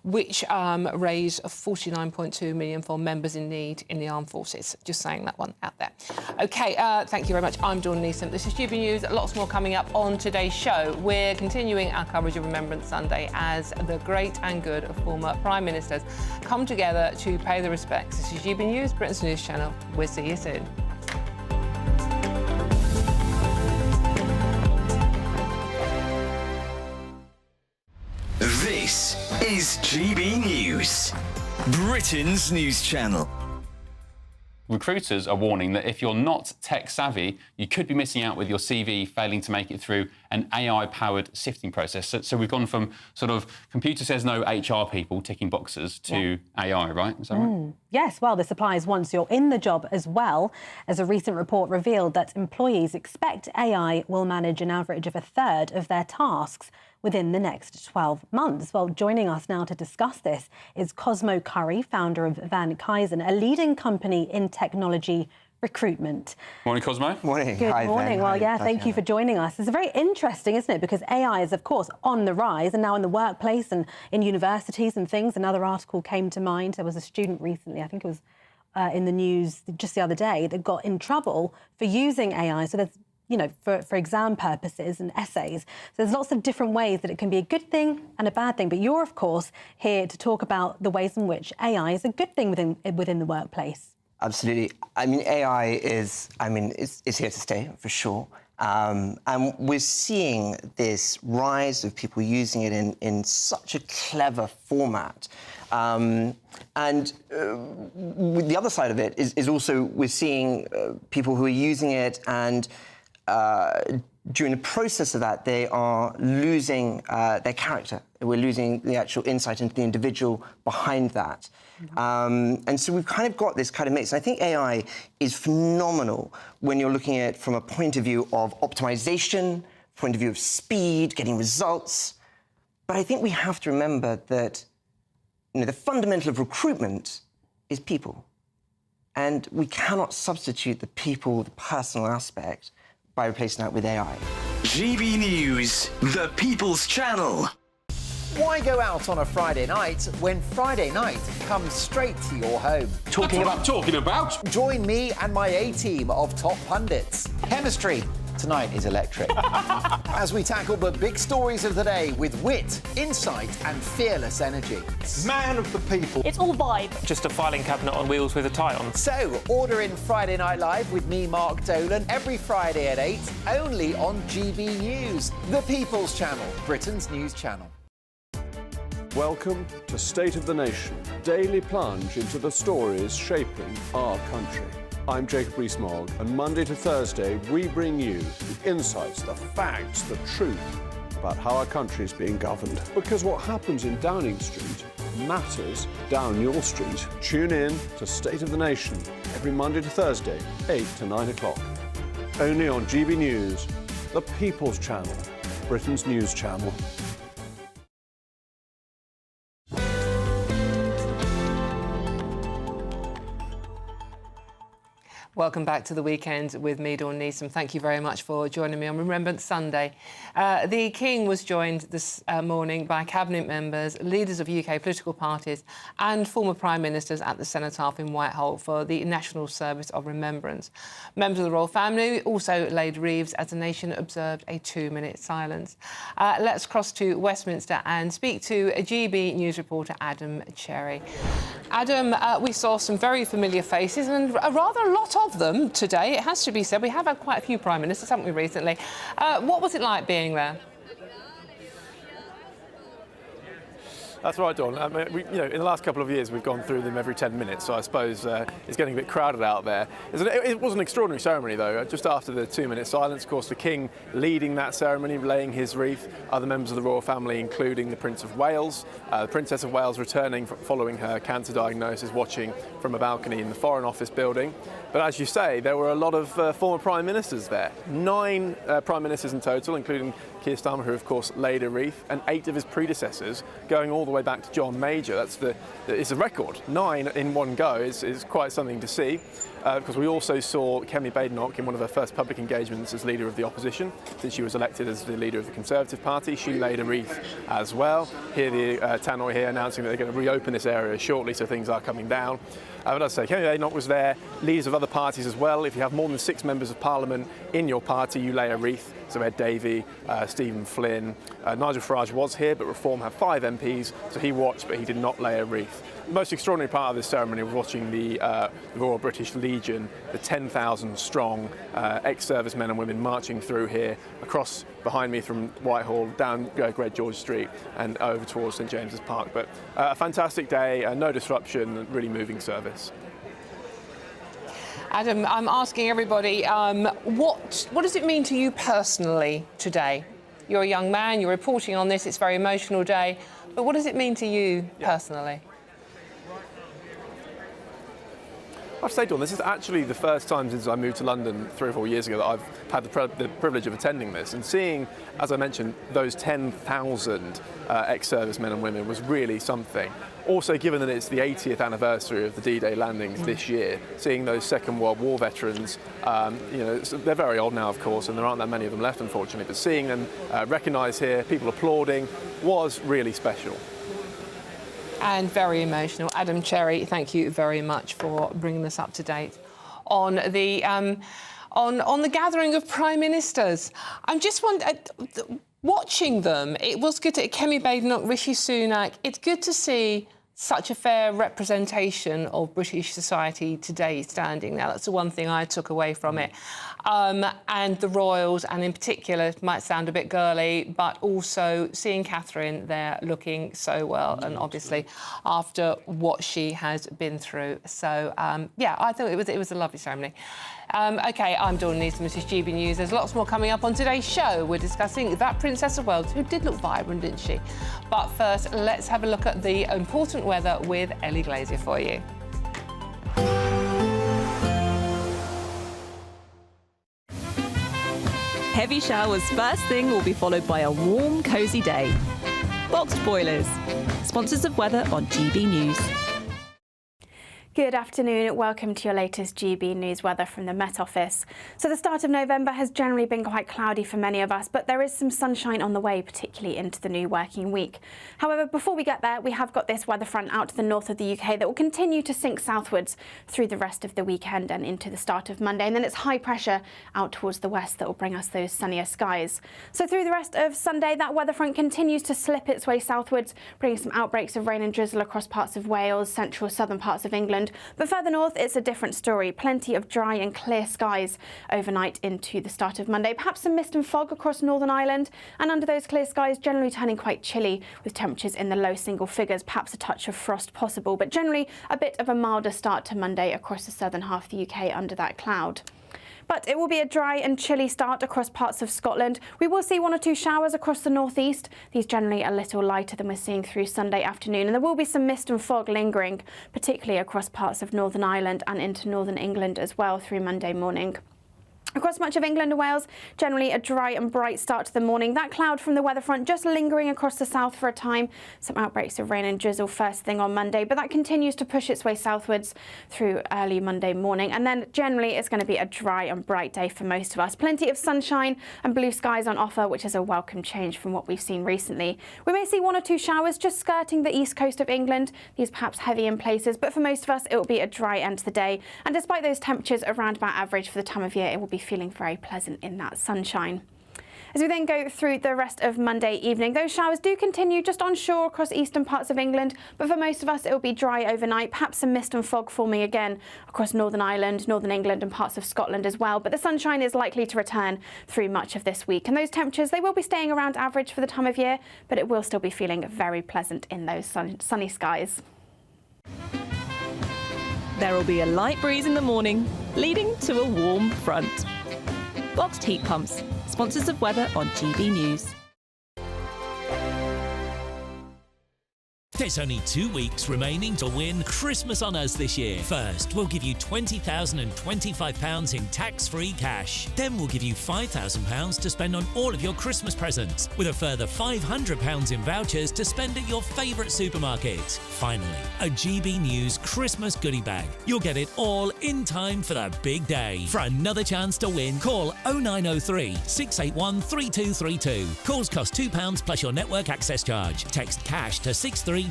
which raise $49.2 million for members in need in the armed forces. Just saying that one out there. OK, thank you very much. I'm Dawn Neeson. This is GB News. Lots more coming up on today's show. We're continuing our coverage of Remembrance Sunday as the great and good former Prime Ministers come together to pay their respects. This is GB News, Britain's news channel. We'll see you soon.
This is GB News, Britain's news channel.
Recruiters are warning that if you're not tech-savvy, you could be missing out with your CV failing to make it through an AI-powered sifting process. So we've gone from sort of computer says no HR people ticking boxes to AI, right? Is that right?
Yes, well, this applies once you're in the job as well, as a recent report revealed that employees expect AI will manage an average of a third of their tasks within the next 12 months. Well, joining us now to discuss this is Cosmo Curry, founder of Van Kuysen, a leading company in technology recruitment.
Morning, Cosmo.
Morning.
Good morning. Well, yeah, thank you for joining us. It's very interesting, isn't it? Because AI is, of course, on the rise, and now in the workplace and in universities and things. Another article came to mind. There was a student recently, I think it was in the news just the other day, that got in trouble for using AI. So there's, you know, for exam purposes and essays. So there's lots of different ways that it can be a good thing and a bad thing. But you're, of course, here to talk about the ways in which AI is a good thing within the workplace.
Absolutely. I mean, AI is here to stay, for sure. And we're seeing this rise of people using it in such a clever format. And the other side of it is also we're seeing people who are using it, and during the process of that, they are losing their character. We're losing the actual insight into the individual behind that. And so we've kind of got this kind of mix. And I think AI is phenomenal when you're looking at it from a point of view of optimization, point of view of speed, getting results. But I think we have to remember that, you know, the fundamental of recruitment is people. And we cannot substitute the people, the personal aspect, by replacing that with AI.
GB News, the People's Channel.
Why go out on a Friday night when Friday night comes straight to your home?
Talking about.
Join me and my A-team of top pundits. Chemistry tonight is electric. As we tackle the big stories of the day with wit, insight and fearless energy.
Man of the people.
It's all vibe.
Just a filing cabinet on wheels with a tie on.
So, order in Friday Night Live with me, Mark Dolan, every Friday at 8, only on GB News, the People's Channel, Britain's news channel.
Welcome to State of the Nation, daily plunge into the stories shaping our country. I'm Jacob Rees-Mogg, and Monday to Thursday we bring you the insights, the facts, the truth about how our country is being governed. Because what happens in Downing Street matters down your street. Tune in to State of the Nation every Monday to Thursday, 8 to 9 o'clock. Only on GB News, the People's Channel, Britain's news channel.
Welcome back to the weekend with me, Dawn Neeson. Thank you very much for joining me on Remembrance Sunday. The King was joined this morning by cabinet members, leaders of UK political parties and former prime ministers at the Cenotaph in Whitehall for the National Service of Remembrance. Members of the royal family also laid wreaths as the nation observed a 2-minute silence. Let's cross to Westminster and speak to a GB News reporter, Adam Cherry. Adam, we saw some very familiar faces and rather a lot of them today, it has to be said. We have had quite a few prime ministers, haven't we, recently? What was it like being there?
That's right, Dawn. I mean, in the last couple of years, we've gone through them every 10 minutes, so I suppose it's getting a bit crowded out there. It was an extraordinary ceremony, though. Just after the 2-minute silence, of course, the King leading that ceremony, laying his wreath, other members of the royal family, including the Prince of Wales, the Princess of Wales returning following her cancer diagnosis, watching from a balcony in the Foreign Office building. But as you say, there were a lot of former prime ministers there. 9 prime ministers in total, including Keir Starmer, who of course laid a wreath, and 8 of his predecessors, going all the way back to John Major. It's a record. 9 in one go is quite something to see. Because we also saw Kemi Badenoch in one of her first public engagements as leader of the opposition since she was elected as the leader of the Conservative Party. She laid a wreath as well. Here the tannoy here announcing that they're going to reopen this area shortly, so things are coming down. But as I say, Kemi Badenoch was there, leaders of other parties as well. If you have more than 6 members of Parliament in your party, you lay a wreath. So Ed Davey, Stephen Flynn, Nigel Farage was here, but Reform had 5 MPs, so he watched, but he did not lay a wreath. The most extraordinary part of this ceremony was watching the Royal British Legion, the 10,000 strong ex-servicemen and women marching through here, across behind me from Whitehall, down Great George Street and over towards St James's Park. But a fantastic day, no disruption, really moving service.
Adam, I'm asking everybody, what does it mean to you personally today? You're a young man, you're reporting on this, it's a very emotional day, but what does it mean to you personally?
I have to say, Dawn, this is actually the first time since I moved to London 3 or 4 years ago that I've had the privilege of attending this, and seeing, as I mentioned, those 10,000 ex-servicemen and women was really something. Also, given that it's the 80th anniversary of the D-Day landings this year, seeing those Second World War veterans, they're very old now, of course, and there aren't that many of them left, unfortunately, but seeing them recognised here, people applauding, was really special.
And very emotional. Adam Cherry, thank you very much for bringing us up to date on the on the gathering of prime ministers. I'm just watching them. It was good to Kemi Badenoch, Rishi Sunak. It's good to see such a fair representation of British society today standing now. That's the one thing I took away from it. And the royals, and in particular, it might sound a bit girly, but also seeing Catherine there looking so well, and obviously after what she has been through. So, yeah, I thought it was a lovely ceremony. OK, I'm Dawn Neeson, this is GB News. There's lots more coming up on today's show. We're discussing that Princess of Wales, who did look vibrant, didn't she? But first, let's have a look at the important weather with Ellie Glazier for you.
Heavy showers first thing will be followed by a warm, cosy day. Boxed boilers, sponsors of weather on GB News.
Good afternoon. Welcome to your latest GB News weather from the Met Office. So the start of November has generally been quite cloudy for many of us, but there is some sunshine on the way, particularly into the new working week. However, before we get there, we have got this weather front out to the north of the UK that will continue to sink southwards through the rest of the weekend and into the start of Monday. And then it's high pressure out towards the west that will bring us those sunnier skies. So through the rest of Sunday, that weather front continues to slip its way southwards, bringing some outbreaks of rain and drizzle across parts of Wales, central southern parts of England. But further north, it's a different story. Plenty of dry and clear skies overnight into the start of Monday. Perhaps some mist and fog across Northern Ireland. And under those clear skies, generally turning quite chilly with temperatures in the low single figures, perhaps a touch of frost possible. But generally a bit of a milder start to Monday across the southern half of the UK under that cloud. But it will be a dry and chilly start across parts of Scotland. We will see one or two showers across the northeast. These generally a little lighter than we're seeing through Sunday afternoon. And there will be some mist and fog lingering, particularly across parts of Northern Ireland and into northern England as well through Monday morning. Across much of England and Wales, generally a dry and bright start to the morning. That cloud from the weather front just lingering across the south for a time. Some outbreaks of rain and drizzle first thing on Monday, but that continues to push its way southwards through early Monday morning. And then generally it's going to be a dry and bright day for most of us. Plenty of sunshine and blue skies on offer, which is a welcome change from what we've seen recently. We may see one or two showers just skirting the east coast of England. These perhaps heavy in places, but for most of us it will be a dry end to the day. And despite those temperatures around about average for the time of year, it will be feeling very pleasant in that sunshine. As we then go through the rest of Monday evening, those showers do continue just onshore across eastern parts of England, but for most of us it will be dry overnight, perhaps some mist and fog forming again across Northern Ireland, Northern England and parts of Scotland as well. But the sunshine is likely to return through much of this week, and those temperatures, they will be staying around average for the time of year, but it will still be feeling very pleasant in those sunny skies.
There will be a light breeze in the morning, leading to a warm front. Boxed heat pumps, sponsors of weather on GB News.
There's only 2 weeks remaining to win Christmas on us this year. First, we'll give you £20,025 in tax-free cash. Then we'll give you £5,000 to spend on all of your Christmas presents, with a further £500 in vouchers to spend at your favourite supermarket. Finally, a GB News Christmas goodie bag. You'll get it all in time for the big day. For another chance to win, call 0903 681 3232. Calls cost £2 plus your network access charge. Text cash to 63232.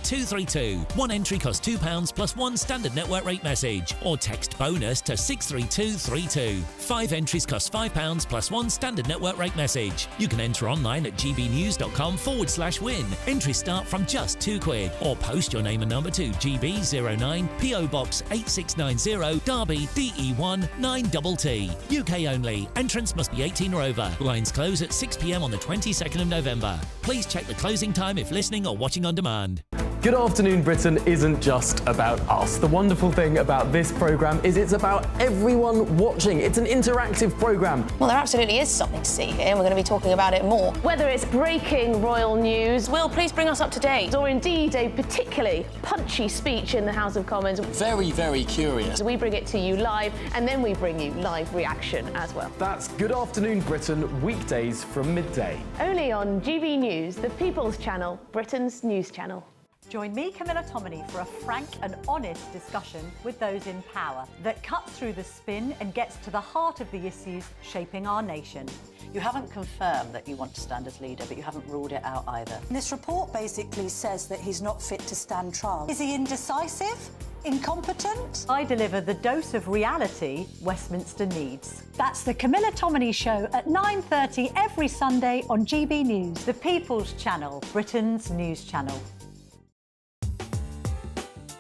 One entry costs £2 plus one standard network rate message, or text bonus to 63232. 5 entries cost £5 plus one standard network rate message. You can enter online at gbnews.com/win. Entries start from just £2, or post your name and number to GB09 PO Box 8690 Derby DE1 9TT. UK only. Entrance must be 18 or over. Lines close at 6 p.m. on the 22nd of November. Please check the closing time if listening or watching on demand.
Good Afternoon Britain isn't just about us. The wonderful thing about this programme is it's about everyone watching. It's an interactive programme.
Well, there absolutely is something to see here, and we're going to be talking about it more. Whether it's breaking royal news, Will, please bring us up to date. Or indeed a particularly punchy speech in the House of Commons.
Very, very curious.
We bring it to you live, and then we bring you live reaction as well.
That's Good Afternoon Britain, weekdays from midday.
Only on GB News, the People's Channel, Britain's news channel.
Join me, Camilla Tominey, for a frank and honest discussion with those in power that cuts through the spin and gets to the heart of the issues shaping our nation.
You haven't confirmed that you want to stand as leader, but you haven't ruled it out either.
This report basically says that he's not fit to stand trial. Is he indecisive? Incompetent? I deliver the dose of reality Westminster needs. That's the Camilla Tominey Show at 9:30 every Sunday on GB News, the People's Channel, Britain's news channel.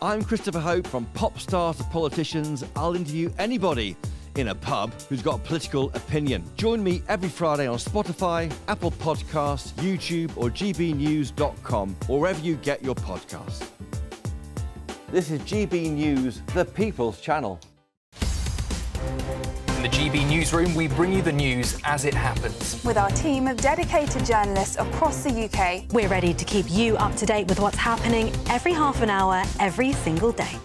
I'm Christopher Hope. From pop stars to politicians, I'll interview anybody in a pub who's got a political opinion. Join me every Friday on Spotify, Apple Podcasts, YouTube or gbnews.com, or wherever you get your podcasts. This is GB News, the People's Channel.
In the GB Newsroom, we bring you the news as it happens.
With our team of dedicated journalists across the UK,
we're ready to keep you up to date with what's happening every half an hour, every single day.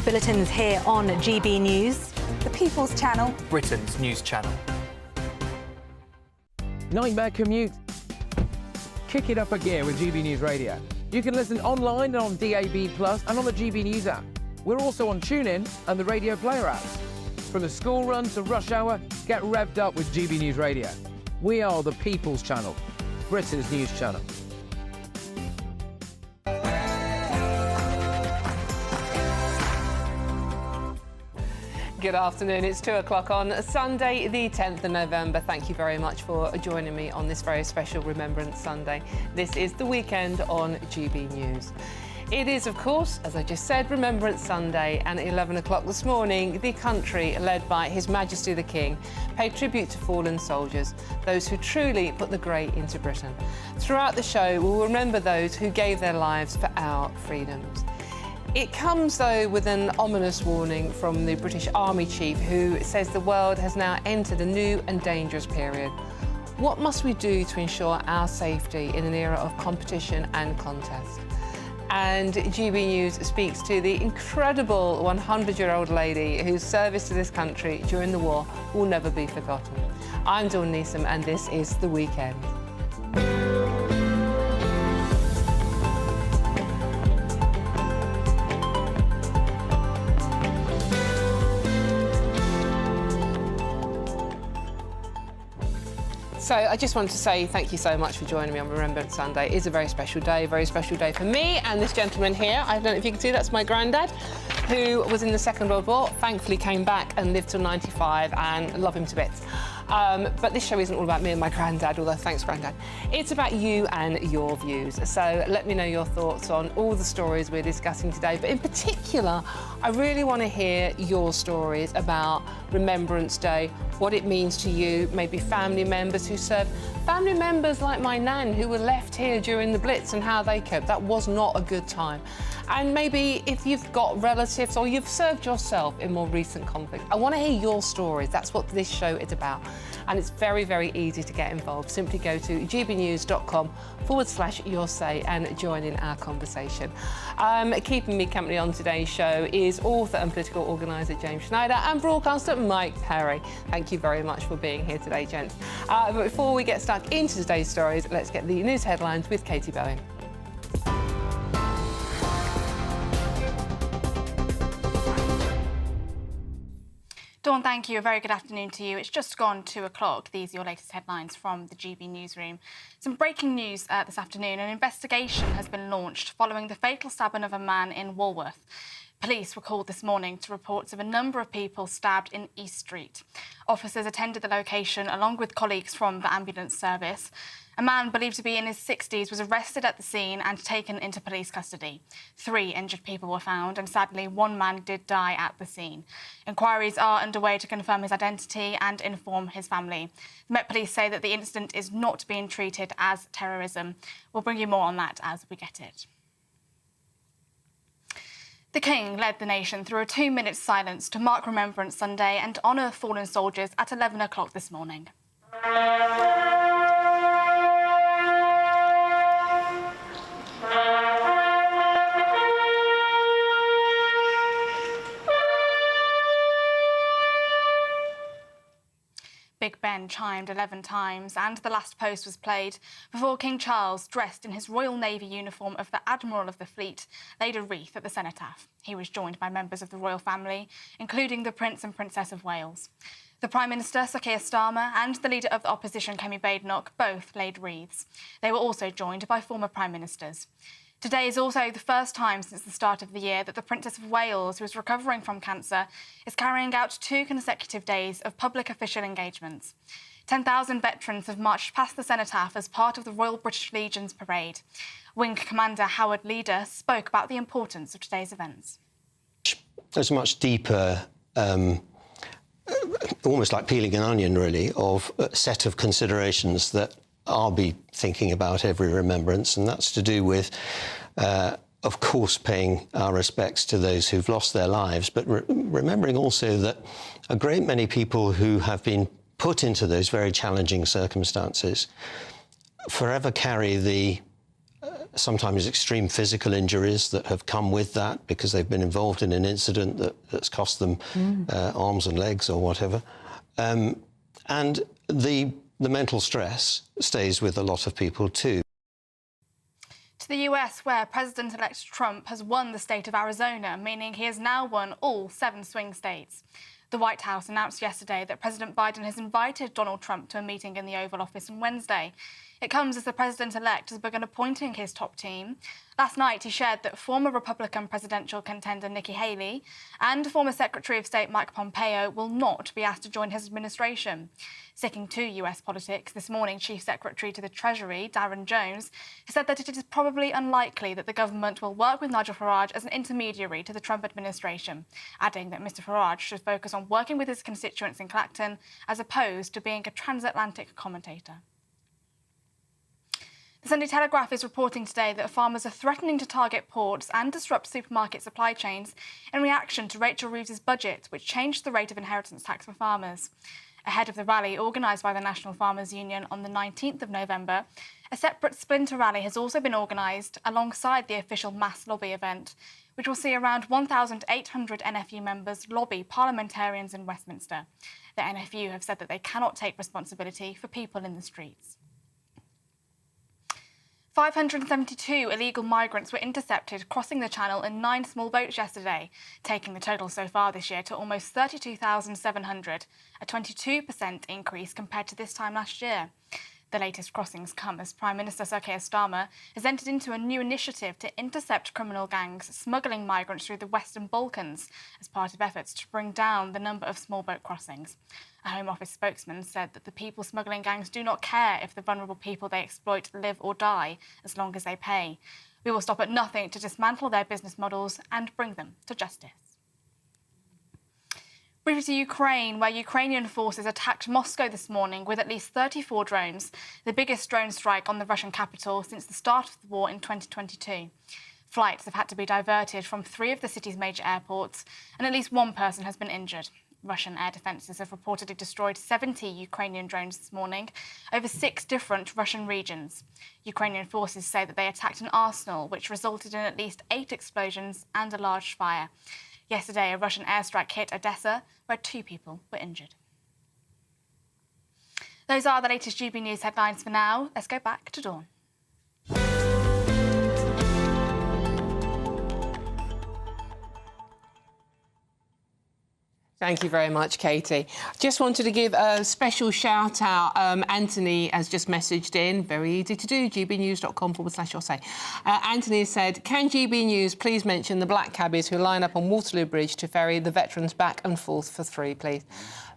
Bulletins here on GB News,
the People's Channel,
Britain's news channel.
Nightmare commute? Kick it up a gear with GB News Radio. You can listen online and on DAB+ and on the GB News app. We're also on TuneIn and the Radio Player apps. From the school run to rush hour, get revved up with GB News Radio. We are the People's Channel, Britain's news channel.
Good afternoon. It's 2 o'clock on Sunday, the 10th of November. Thank you very much for joining me on this very special Remembrance Sunday. This is the weekend on GB News. It is, of course, as I just said, Remembrance Sunday, and at 11 o'clock this morning, the country, led by His Majesty the King, paid tribute to fallen soldiers, those who truly put the grey into Britain. Throughout the show, we'll remember those who gave their lives for our freedoms. It comes, though, with an ominous warning from the British Army Chief, who says the world has now entered a new and dangerous period. What must we do to ensure our safety in an era of competition and contest? And GB News speaks to the incredible 100-year-old lady whose service to this country during the war will never be forgotten. I'm Dawn Neeson, and this is The Weekend. So I just wanted to say thank you so much for joining me on Remembrance Sunday. It is a very special day for me and this gentleman here. I don't know if you can see, that's my granddad, who was in the Second World War, thankfully came back and lived till 95, and love him to bits. But this show isn't all about me and my granddad, although thanks, Grandad. It's about you and your views. So let me know your thoughts on all the stories we're discussing today. But in particular, I really want to hear your stories about Remembrance Day, what it means to you, maybe family members who served, family members like my nan who were left here during the Blitz and how they coped. That was not a good time. And maybe if you've got relatives or you've served yourself in more recent conflict, I want to hear your stories. That's what this show is about. And it's very, very easy to get involved. Simply go to gbnews.com/your say and join in our conversation. Keeping me company on today's show is author and political organiser James Schneider and broadcaster Mike Perry. Thank you very much for being here today, gents. But before we get stuck into today's stories, let's get the news headlines with Katie Bowen.
Dawn, thank you. A very good afternoon to you. It's just gone 2 o'clock. These are your latest headlines from the GB newsroom. Some breaking news this afternoon. An investigation has been launched following the fatal stabbing of a man in Walworth. Police were called this morning to reports of a number of people stabbed in East Street. Officers attended the location along with colleagues from the ambulance service. A man believed to be in his 60s was arrested at the scene and taken into police custody. 3 injured people were found and sadly 1 man did die at the scene. Inquiries are underway to confirm his identity and inform his family. The Met Police say that the incident is not being treated as terrorism. We'll bring you more on that as we get it. The King led the nation through a 2-minute silence to mark Remembrance Sunday and honour fallen soldiers at 11 o'clock this morning. Big Ben chimed 11 times and the last post was played before King Charles, dressed in his Royal Navy uniform of the Admiral of the Fleet, laid a wreath at the cenotaph. He was joined by members of the royal family, including the Prince and Princess of Wales. The Prime Minister, Sir Keir Starmer, and the Leader of the Opposition, Kemi Badenoch, both laid wreaths. They were also joined by former Prime Ministers. Today is also the first time since the start of the year that the Princess of Wales, who is recovering from cancer, is carrying out 2 consecutive days of public official engagements. 10,000 veterans have marched past the cenotaph as part of the Royal British Legion's parade. Wing Commander Howard Leader spoke about the importance of today's events.
There's a much deeper, almost like peeling an onion, really, of a set of considerations that I'll be thinking about every remembrance, and that's to do with, of course, paying our respects to those who've lost their lives, but remembering also that a great many people who have been put into those very challenging circumstances forever carry the sometimes extreme physical injuries that have come with that because they've been involved in an incident that's cost them arms and legs or whatever. And the mental stress stays with a lot of people too.
To the US, where President-elect Trump has won the state of Arizona, meaning he has now won all 7 swing states. The White House announced yesterday that President Biden has invited Donald Trump to a meeting in the Oval Office on Wednesday. It comes as the president-elect has begun appointing his top team. Last night, he shared that former Republican presidential contender Nikki Haley and former Secretary of State Mike Pompeo will not be asked to join his administration. Sticking to US politics, this morning, Chief Secretary to the Treasury, Darren Jones, said that it is probably unlikely that the government will work with Nigel Farage as an intermediary to the Trump administration, adding that Mr Farage should focus on working with his constituents in Clacton as opposed to being a transatlantic commentator. The Sunday Telegraph is reporting today that farmers are threatening to target ports and disrupt supermarket supply chains in reaction to Rachel Reeves's budget, which changed the rate of inheritance tax for farmers. Ahead of the rally organised by the National Farmers Union on the 19th of November, a separate splinter rally has also been organised alongside the official mass lobby event, which will see around 1,800 NFU members lobby parliamentarians in Westminster. The NFU have said that they cannot take responsibility for people in the streets. 572 illegal migrants were intercepted crossing the Channel in 9 small boats yesterday, taking the total so far this year to almost 32,700, a 22% increase compared to this time last year. The latest crossings come as Prime Minister Sir Keir Starmer has entered into a new initiative to intercept criminal gangs smuggling migrants through the Western Balkans as part of efforts to bring down the number of small boat crossings. A Home Office spokesman said that the people smuggling gangs do not care if the vulnerable people they exploit live or die, as long as they pay. We will stop at nothing to dismantle their business models and bring them to justice. Briefly to Ukraine, where Ukrainian forces attacked Moscow this morning with at least 34 drones, the biggest drone strike on the Russian capital since the start of the war in 2022. Flights have had to be diverted from 3 of the city's major airports, and at least 1 person has been injured. Russian air defences have reportedly destroyed 70 Ukrainian drones this morning over 6 different Russian regions. Ukrainian forces say that they attacked an arsenal, which resulted in at least 8 explosions and a large fire. Yesterday, a Russian airstrike hit Odessa, where 2 people were injured. Those are the latest GB News headlines for now. Let's go back to Dawn.
Thank you very much, Katie. Just wanted to give a special shout out. Anthony has just messaged in, very easy to do, gbnews.com/say. Anthony said, can GB News please mention the black cabbies who line up on Waterloo Bridge to ferry the veterans back and forth for free, please?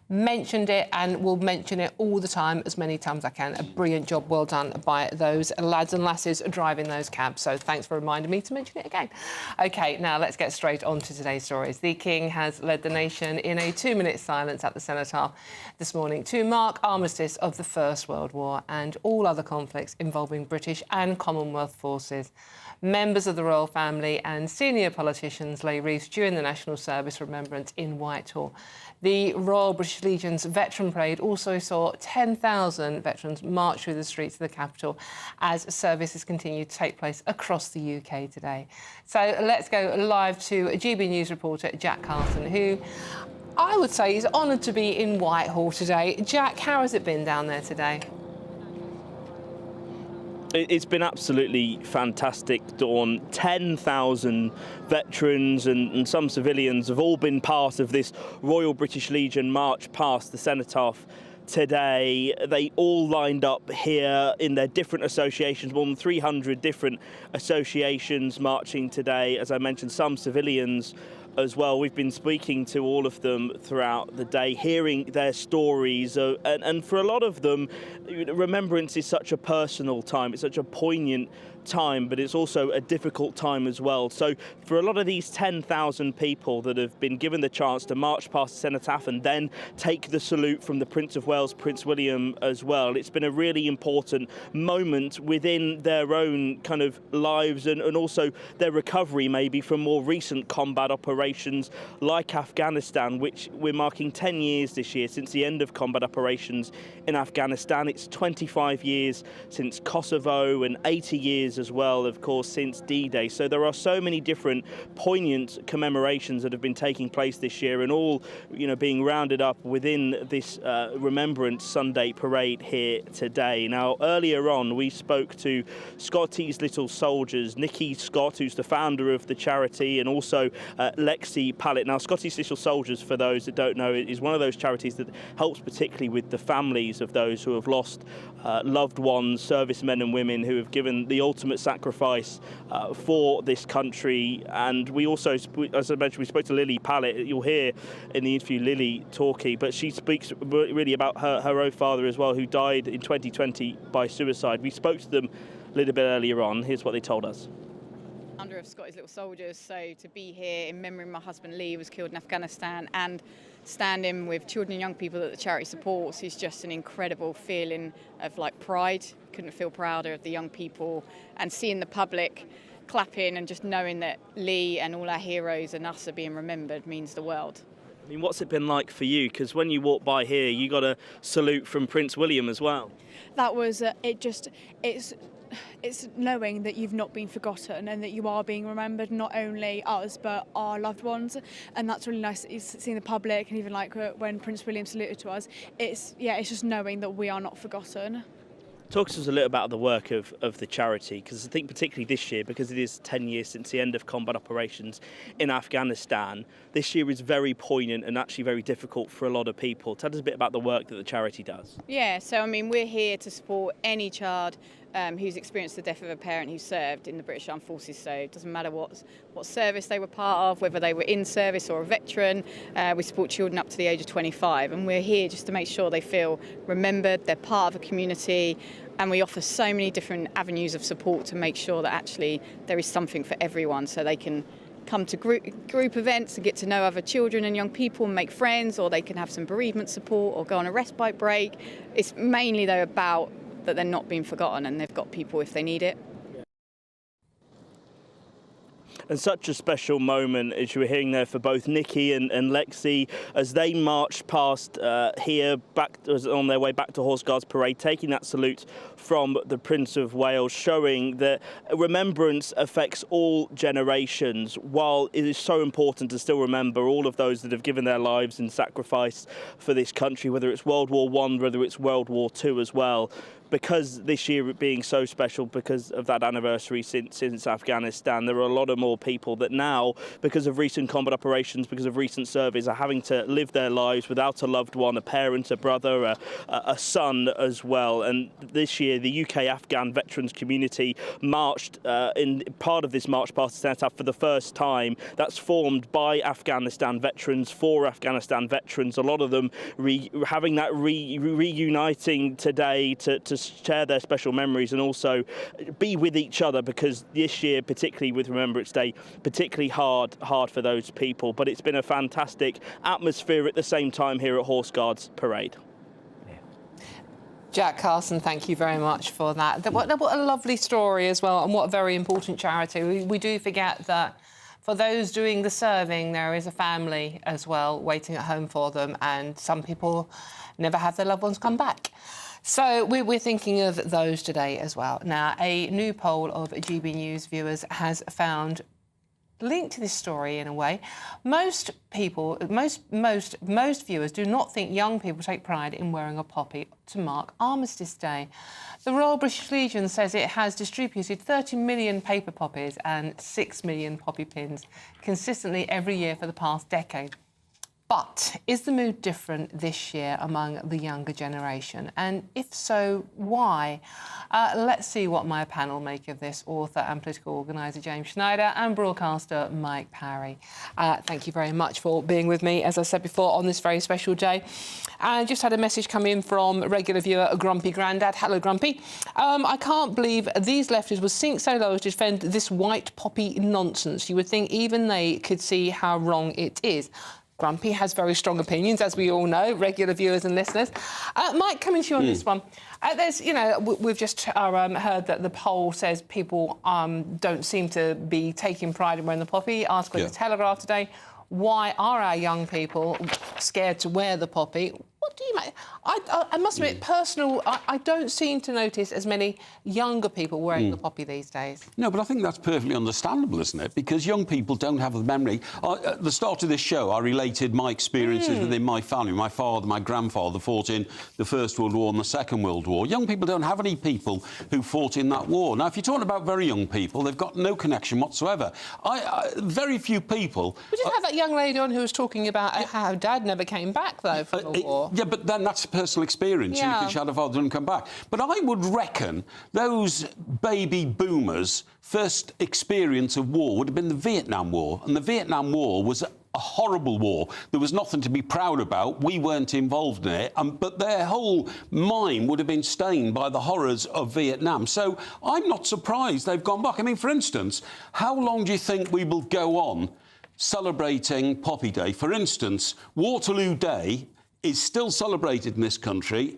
Mentioned it and will mention it all the time, as many times as I can. A brilliant job, well done by those lads and lasses driving those cabs. So thanks for reminding me to mention it again. OK, now let's get straight on to today's stories. The King has led the nation in a 2-minute silence at the cenotaph this morning to mark armistice of the First World War and all other conflicts involving British and Commonwealth forces. Members of the royal family and senior politicians lay wreaths during the National Service Remembrance in Whitehall. The Royal British Legion's Veteran Parade also saw 10,000 veterans march through the streets of the capital as services continue to take place across the UK today. So let's go live to GB News reporter Jack Carlton, who I would say is honoured to be in Whitehall today. Jack, how has it been down there today?
It's been absolutely fantastic, Dawn. 10,000 veterans and some civilians have all been part of this Royal British Legion march past the cenotaph today. They all lined up here in their different associations, more than 300 different associations marching today. As I mentioned, some civilians as well. We've been speaking to all of them throughout the day, hearing their stories, and for a lot of them, remembrance is such a personal time. It's such a poignant time, but it's also a difficult time as well. So for a lot of these 10,000 people that have been given the chance to march past the cenotaph and then take the salute from the Prince of Wales, Prince William as well, it's been a really important moment within their own kind of lives and also their recovery maybe from more recent combat operations like Afghanistan, which we're marking 10 years this year since the end of combat operations in Afghanistan. It's 25 years since Kosovo and 80 years years as well, of course, since D-Day. So there are so many different poignant commemorations that have been taking place this year, and all, being rounded up within this Remembrance Sunday parade here today. Now, earlier on, we spoke to Scotty's Little Soldiers, Nikki Scott, who's the founder of the charity, and also Lexi Pallett. Now, Scotty's Little Soldiers, for those that don't know, is one of those charities that helps particularly with the families of those who have lost loved ones, servicemen and women who have given the ultimate sacrifice for this country. And we also, as I mentioned, we spoke to Lily Pallett. You'll hear in the interview Lily talking, but she speaks really about her own father as well, who died in 2020 by suicide. We spoke to them a little bit earlier on. Here's what they told us.
Founder of Scotty's Little Soldiers, so to be here in memory of my husband Lee, who was killed in Afghanistan, and standing with children and young people that the charity supports is just an incredible feeling of pride. Couldn't feel prouder of the young people, and seeing the public clapping and just knowing that Lee and all our heroes and us are being remembered means the world.
I mean, what's it been like for you? Because when you walk by here, you got a salute from Prince William as well.
That was it's knowing that you've not been forgotten and that you are being remembered, not only us but our loved ones, and that's really nice. Seeing the public, and even when Prince William saluted to us, it's just knowing that we are not forgotten.
Talk to us a little about the work of the charity, because I think particularly this year, because it is 10 years since the end of combat operations in Afghanistan, this year is very poignant and actually very difficult for a lot of people. Tell us a bit about the work that the charity does.
Yeah, so I mean, we're here to support any child who's experienced the death of a parent who served in the British Armed Forces. So it doesn't matter what service they were part of, whether they were in service or a veteran. We support children up to the age of 25, and we're here just to make sure they feel remembered, they're part of a community, and we offer so many different avenues of support to make sure that actually there is something for everyone, so they can come to group events and get to know other children and young people and make friends, or they can have some bereavement support or go on a respite break. It's mainly though about that they're not being forgotten and they've got people if they need it.
And such a special moment, as you were hearing there, for both Nikki and Lexi, as they marched past here, on their way back to Horse Guards Parade, taking that salute from the Prince of Wales, showing that remembrance affects all generations, while it is so important to still remember all of those that have given their lives in sacrifice for this country, whether it's World War I, whether it's World War II as well. Because this year being so special, because of that anniversary since Afghanistan, there are a lot of more people that now, because of recent combat operations, because of recent service, are having to live their lives without a loved one, a parent, a brother, a son as well. And this year, the UK-Afghan veterans community marched, in part of this march past the cenotaph for the first time. That's formed by Afghanistan veterans, for Afghanistan veterans, a lot of them having that reuniting today to share their special memories and also be with each other, because this year, particularly with Remembrance Day, particularly hard for those people. But it's been a fantastic atmosphere at the same time here at Horse Guards Parade.
Jack Carson, thank you very much for that. What a lovely story as well, and what a very important charity. We do forget that for those doing the serving, there is a family as well waiting at home for them, and some people never have their loved ones come back. So we're thinking of those today as well. Now, a new poll of GB News viewers has found, linked to this story in a way, most viewers do not think young people take pride in wearing a poppy to mark Armistice Day. The Royal British Legion says it has distributed 30 million paper poppies and 6 million poppy pins consistently every year for the past decade. But is the mood different this year among the younger generation? And if so, why? Let's see what my panel make of this. Author and political organiser James Schneider and broadcaster Mike Parry. Thank you very much for being with me, as I said before, on this very special day. And just had a message come in from regular viewer Grumpy Grandad. Hello, Grumpy. I can't believe these leftists would sink so low as to defend this white poppy nonsense. You would think even they could see how wrong it is. Grumpy has very strong opinions, as we all know, regular viewers and listeners. Mike, coming to you on this one. We've just heard that the poll says people don't seem to be taking pride in wearing the poppy. Article in the Telegraph today. Why are our young people scared to wear the poppy? What do you make? I must admit, I don't seem to notice as many younger people wearing the poppy these days.
No, but I think that's perfectly understandable, isn't it? Because young people don't have the memory. At the start of this show, I related my experiences within my family. My father, my grandfather fought in the First World War and the Second World War. Young people don't have any people who fought in that war. Now, if you're talking about very young people, they've got no connection whatsoever. Very few people...
We did have that young lady on who was talking about how Dad never came back, though, from the war.
Yeah, but then that's a personal experience.
Yeah.
You can shadow father and come back. But I would reckon those baby boomers' first experience of war would have been the Vietnam War. And the Vietnam War was a horrible war. There was nothing to be proud about. We weren't involved in it. But their whole mind would have been stained by the horrors of Vietnam. So I'm not surprised they've gone back. I mean, for instance, how long do you think we will go on celebrating Poppy Day? For instance, Waterloo Day is still celebrated in this country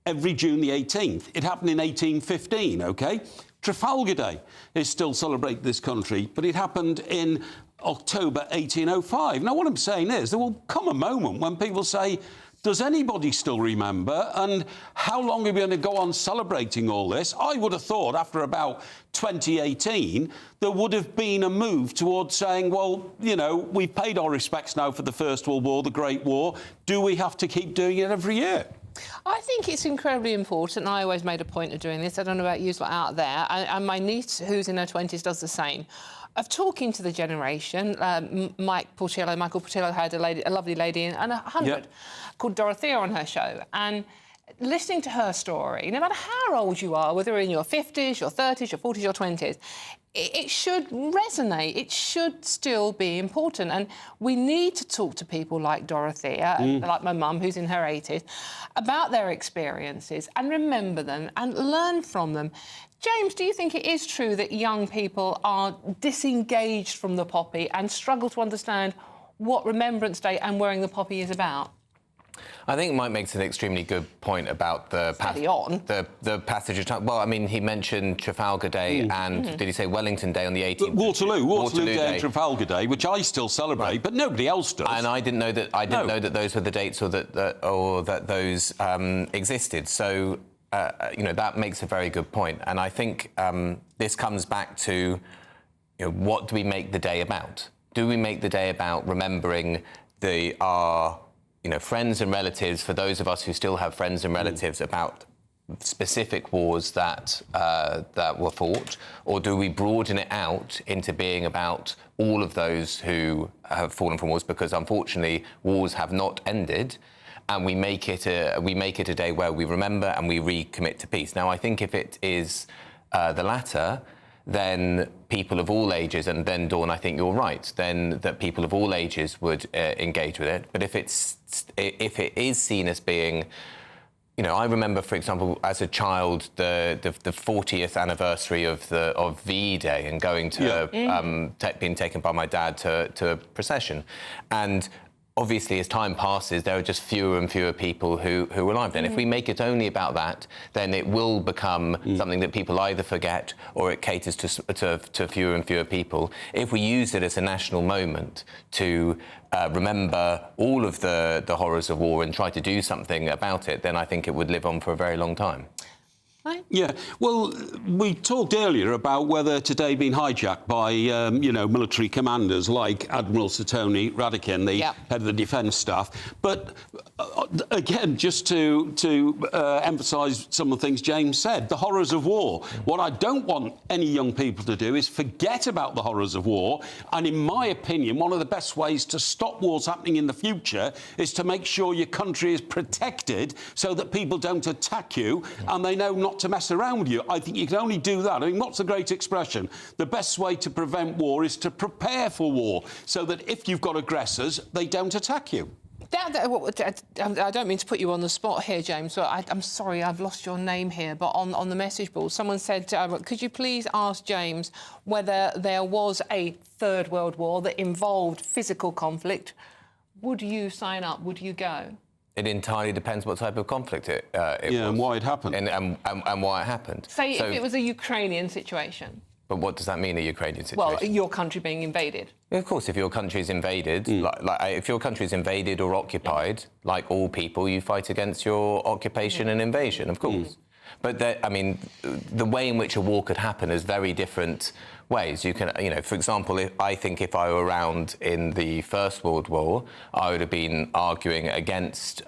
every June the 18th. It happened in 1815, OK? Trafalgar Day is still celebrated in this country, but it happened in October 1805. Now, what I'm saying is there will come a moment when people say, does anybody still remember? And how long are we going to go on celebrating all this? I would have thought after about 2018 there would have been a move towards saying, well, you know, we've paid our respects now for the First World War, the Great War. Do we have to keep doing it every year?
I think it's incredibly important. I always made a point of doing this. I don't know about you lot out there. And my niece, who's in her 20s, does the same. Of talking to the generation, Michael Portillo had a lovely lady in 100 called Dorothea on her show, and listening to her story, no matter how old you are, whether you're in your 50s, your 30s, your 40s, your 20s, it should resonate. It should still be important. And we need to talk to people like Dorothea, and like my mum, who's in her 80s, about their experiences and remember them and learn from them. James, do you think it is true that young people are disengaged from the poppy and struggle to understand what Remembrance Day and wearing the poppy is about?
I think Mike makes an extremely good point about the passage of time. Well, I mean, he mentioned Trafalgar Day and did he say Wellington Day on the 18th?
Waterloo Day and Trafalgar Day, which I still celebrate, but nobody else does.
And I didn't know that. I didn't know that those were the dates or that those existed. So you know, that makes a very good point. And I think this comes back to, you know, what do we make the day about? Do we make the day about remembering our you know, friends and relatives, for those of us who still have friends and relatives, about specific wars that were fought, or do we broaden it out into being about all of those who have fallen from wars? Because unfortunately, wars have not ended, and we make it a day where we remember and we recommit to peace. Now, I think if it is the latter, then people of all ages, and then, Dawn, I think you're right, then that people of all ages would engage with it. But if it is seen as being, you know, I remember, for example, as a child, the 40th anniversary of VE Day and going to being taken by my dad to a procession, and obviously, as time passes, there are just fewer and fewer people who are alive. And if we make it only about that, then it will become something that people either forget or it caters to fewer and fewer people. If we use it as a national moment to remember all of the horrors of war and try to do something about it, then I think it would live on for a very long time.
Yeah, well, we talked earlier about whether today been hijacked by, you know, military commanders like Admiral Sir Tony Radakin, the head of the Defence Staff. But again, just to emphasise some of the things James said, the horrors of war. What I don't want any young people to do is forget about the horrors of war. And in my opinion, one of the best ways to stop wars happening in the future is to make sure your country is protected so that people don't attack you and they know not to mess around with you. I think you can only do that. I mean, what's the great expression? The best way to prevent war is to prepare for war, so that if you've got aggressors, they don't attack you.
I don't mean to put you on the spot here, James, but I'm sorry, I've lost your name here, but on the message board, someone said, could you please ask James whether there was a Third World War that involved physical conflict? Would you sign up? Would you go?
It entirely depends what type of conflict it was.
And why it happened.
And why it happened.
Say if it was a Ukrainian situation.
But what does that mean, a Ukrainian situation?
Well, your country being invaded.
Of course, if your country is invaded, if your country is invaded or occupied, like all people, you fight against your occupation and invasion, of course. But the way in which a war could happen is very different ways. You can, for example, I think if I were around in the First World War, I would have been arguing against,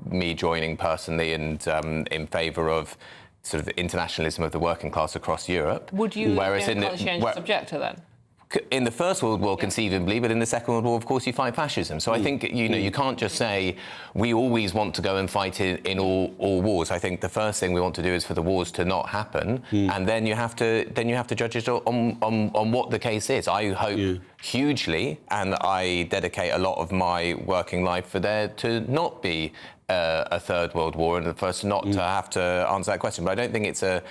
me joining personally and in favour of sort of internationalism of the working class across Europe.
Would you be a conscientious objector then?
In the First World War, conceivably, but in the Second World War, of course, you fight fascism. So I think, you can't just say we always want to go and fight in all wars. I think the first thing we want to do is for the wars to not happen, and then you have to judge it on what the case is. I hope hugely, and I dedicate a lot of my working life for there to not be a third world war and for us not to have to answer that question. But I don't think it's a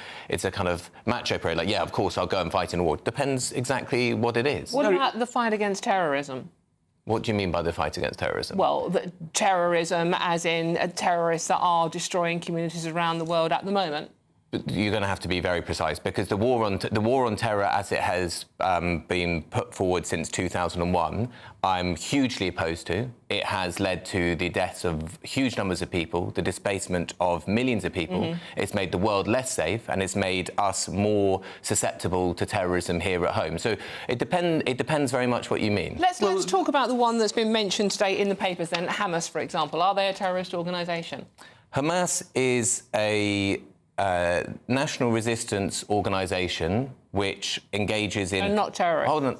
kind of macho parade, like, yeah, of course, I'll go and fight in a war. Depends exactly what it is.
What about the fight against terrorism?
What do you mean by the fight against terrorism?
Well, terrorism as in terrorists that are destroying communities around the world at the moment.
You're going to have to be very precise, because the war on terror, as it has been put forward since 2001, I'm hugely opposed to. It has led to the deaths of huge numbers of people, the displacement of millions of people. It's made the world less safe, and it's made us more susceptible to terrorism here at home. So it depends very much what you mean.
Let's talk about the one that's been mentioned today in the papers then, Hamas, for example. Are they a terrorist organisation?
Hamas is a national resistance organisation which engages in...
And not terrorists.
Hold on.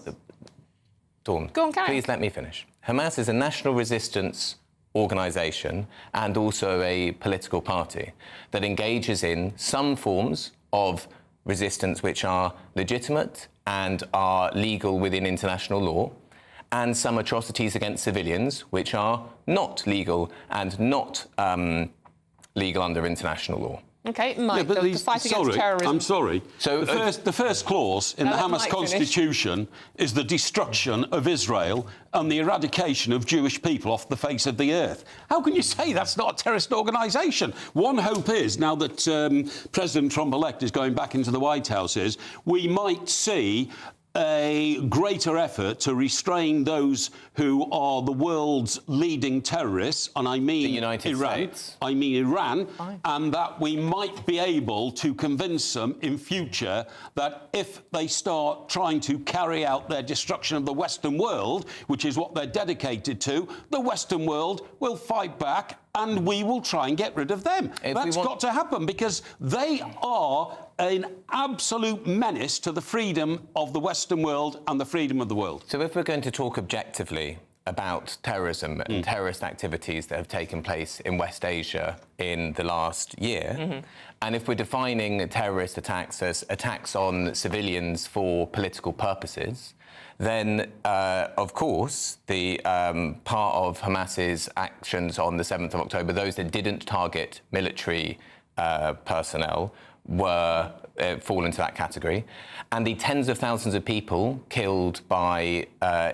Dawn,
go on,
please let me finish. Hamas is a national resistance organisation and also a political party that engages in some forms of resistance which are legitimate and are legal within international law, and some atrocities against civilians which are not legal and not legal under international law.
OK, Mike, the fight against terrorism...
I'm sorry. So the first clause in the Hamas constitution is the destruction of Israel and the eradication of Jewish people off the face of the earth. How can you say that's not a terrorist organisation? One hope is, now that President Trump-elect is going back into the White House, is we might see a greater effort to restrain those who are the world's leading terrorists, and I mean
the United
Iran.
States.
I mean Iran, and that we might be able to convince them in future that if they start trying to carry out their destruction of the Western world, which is what they're dedicated to, the Western world will fight back and we will try and get rid of them. That's got to happen, because they are an absolute menace to the freedom of the Western world and the freedom of the world.
So if we're going to talk objectively about terrorism and terrorist activities that have taken place in West Asia in the last year, and if we're defining terrorist attacks as attacks on civilians for political purposes, then, of course, the part of Hamas's actions on the 7th of October, those that didn't target military personnel, were fall into that category. And the tens of thousands of people killed by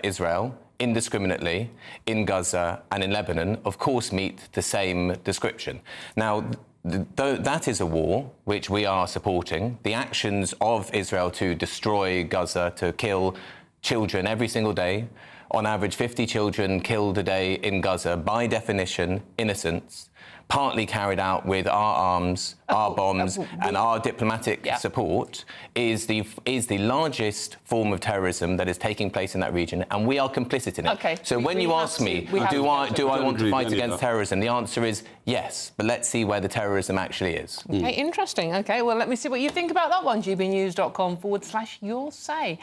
Israel indiscriminately in Gaza and in Lebanon, of course, meet the same description. Now, that is a war which we are supporting. The actions of Israel to destroy Gaza, to kill children every single day, on average 50 children killed a day in Gaza, by definition, innocents, partly carried out with our arms, our bombs, and our diplomatic support, is the largest form of terrorism that is taking place in that region, and we are complicit in it.
Okay.
So when you ask me, do I want to fight against terrorism, the answer is yes, but let's see where the terrorism actually is.
OK, interesting. OK, well, let me see what you think about that one, gbnews.com/your say.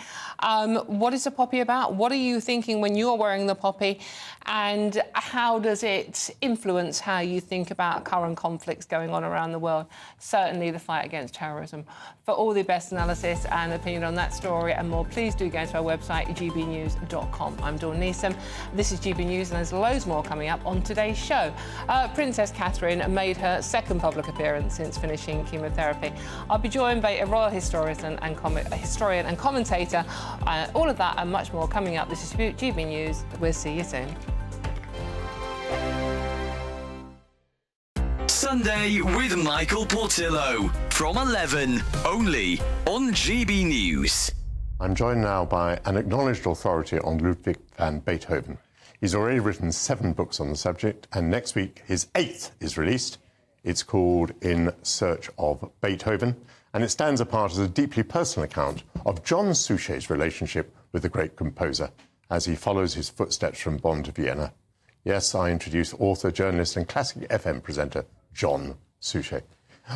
What is the poppy about? What are you thinking when you're wearing the poppy? And how does it influence how you think about current conflicts going on around the world? Certainly the fight against terrorism. For all the best analysis and opinion on that story and more, please do go to our website, gbnews.com. I'm Dawn Neeson. This is GB News, and there's loads more coming up on today's show. Princess Catherine made her second public appearance since finishing chemotherapy. I'll be joined by a royal historian and commentator. All of that and much more coming up. This is GB News. We'll see you soon.
Sunday with Michael Portillo from 11, only on GB News.
I'm joined now by an acknowledged authority on Ludwig van Beethoven. He's already written 7 books on the subject, and next week his 8th is released. It's called In Search of Beethoven, and it stands apart as a deeply personal account of John Suchet's relationship with the great composer as he follows his footsteps from Bonn to Vienna. Yes, I introduce author, journalist and classic FM presenter John Suchet.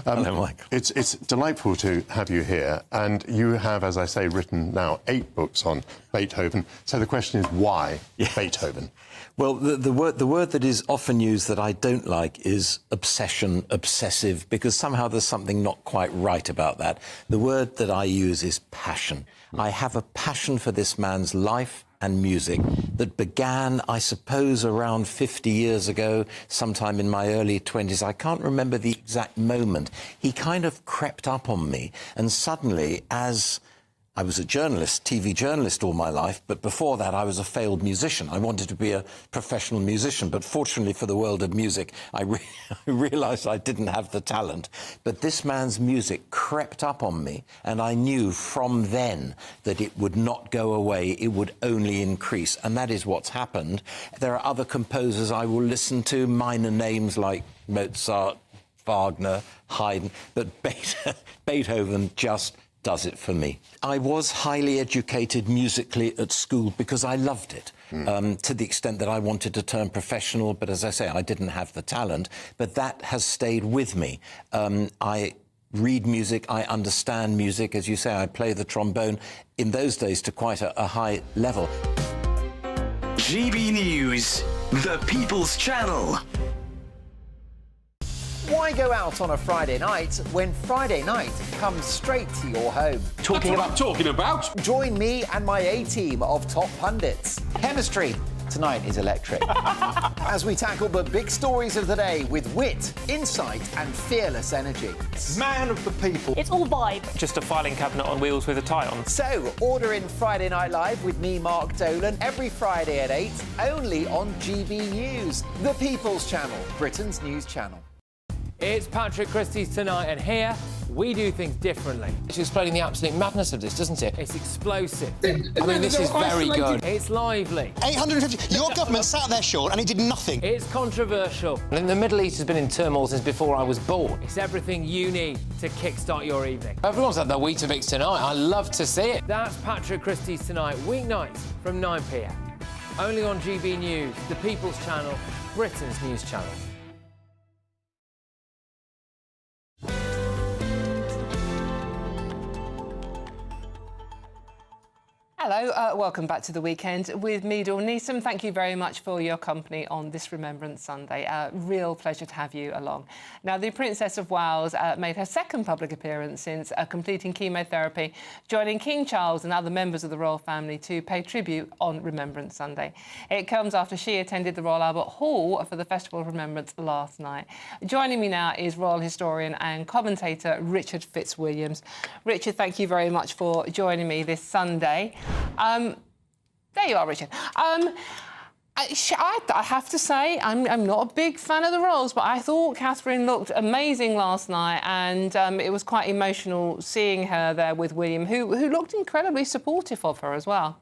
Hello, Michael.
It's delightful to have you here, and you have, as I say, written now 8 books on Beethoven. So the question is, why Beethoven?
Well, the word that is often used that I don't like is obsession, obsessive, because somehow there's something not quite right about that. The word that I use is passion. I have a passion for this man's life and music that began, I suppose, around 50 years ago, sometime in my early 20s. I can't remember the exact moment. He kind of crept up on me, and suddenly, as I was a journalist, TV journalist all my life, but before that I was a failed musician. I wanted to be a professional musician, but fortunately for the world of music, I realised I didn't have the talent. But this man's music crept up on me, and I knew from then that it would not go away, it would only increase, and that is what's happened. There are other composers I will listen to, minor names like Mozart, Wagner, Haydn, but Beethoven just does it for me. I was highly educated musically at school because I loved it, to the extent that I wanted to turn professional, but as I say, I didn't have the talent, but that has stayed with me. I read music, I understand music, as you say, I play the trombone, in those days to quite a high level.
GB News, the People's Channel.
Why go out on a Friday night when Friday night comes straight to your home?
Talking about.
Join me and my A-team of top pundits. Chemistry tonight is electric. As we tackle the big stories of the day with wit, insight and fearless energy.
Man of the people.
It's all vibe.
Just a filing cabinet on wheels with a tie on.
So, order in Friday Night Live with me, Mark Dolan, every Friday at 8, only on GB News, the People's Channel, Britain's news channel.
It's Patrick Christie's Tonight, and here we do things differently.
It's explaining the absolute madness of this, doesn't it?
It's explosive.
I mean, this is very good.
It's lively.
850. Your government sat there short and it did nothing.
It's controversial.
And the Middle East has been in turmoil since before I was born.
It's everything you need to kickstart your evening.
Everyone's had their Weetabix tonight. I love to see it.
That's Patrick Christie's Tonight, weeknights from 9 p.m. Only on GB News, the People's Channel, Britain's news channel.
Hello, welcome back to The Weekend with me, Dawn Neeson. Thank you very much for your company on this Remembrance Sunday. Real pleasure to have you along. Now, the Princess of Wales made her second public appearance since completing chemotherapy, joining King Charles and other members of the royal family to pay tribute on Remembrance Sunday. It comes after she attended the Royal Albert Hall for the Festival of Remembrance last night. Joining me now is royal historian and commentator Richard Fitzwilliams. Richard, thank you very much for joining me this Sunday. There you are, Richard. I have to say, I'm not a big fan of the royals, but I thought Catherine looked amazing last night, and it was quite emotional seeing her there with William, who looked incredibly supportive of her as well.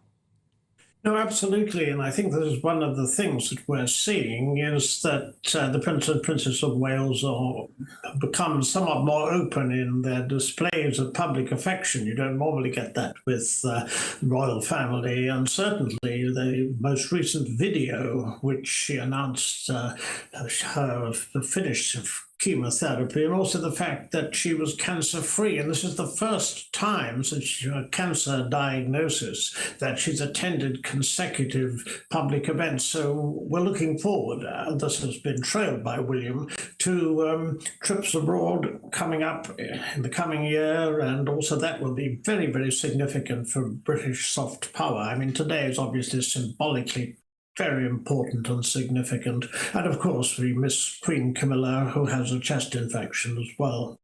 No, absolutely, and I think this is one of the things that we're seeing is that the Prince and Princess of Wales have become somewhat more open in their displays of public affection. You don't normally get that with the royal family, and certainly the most recent video, which she announced her finish of chemotherapy, and also the fact that she was cancer-free. And this is the first time since her cancer diagnosis that she's attended consecutive public events. So we're looking forward, this has been trailed by William, to trips abroad coming up in the coming year, and also that will be very, very significant for British soft power. I mean, today is obviously symbolically very important and significant. And of course, we miss Queen Camilla, who has a chest infection as well.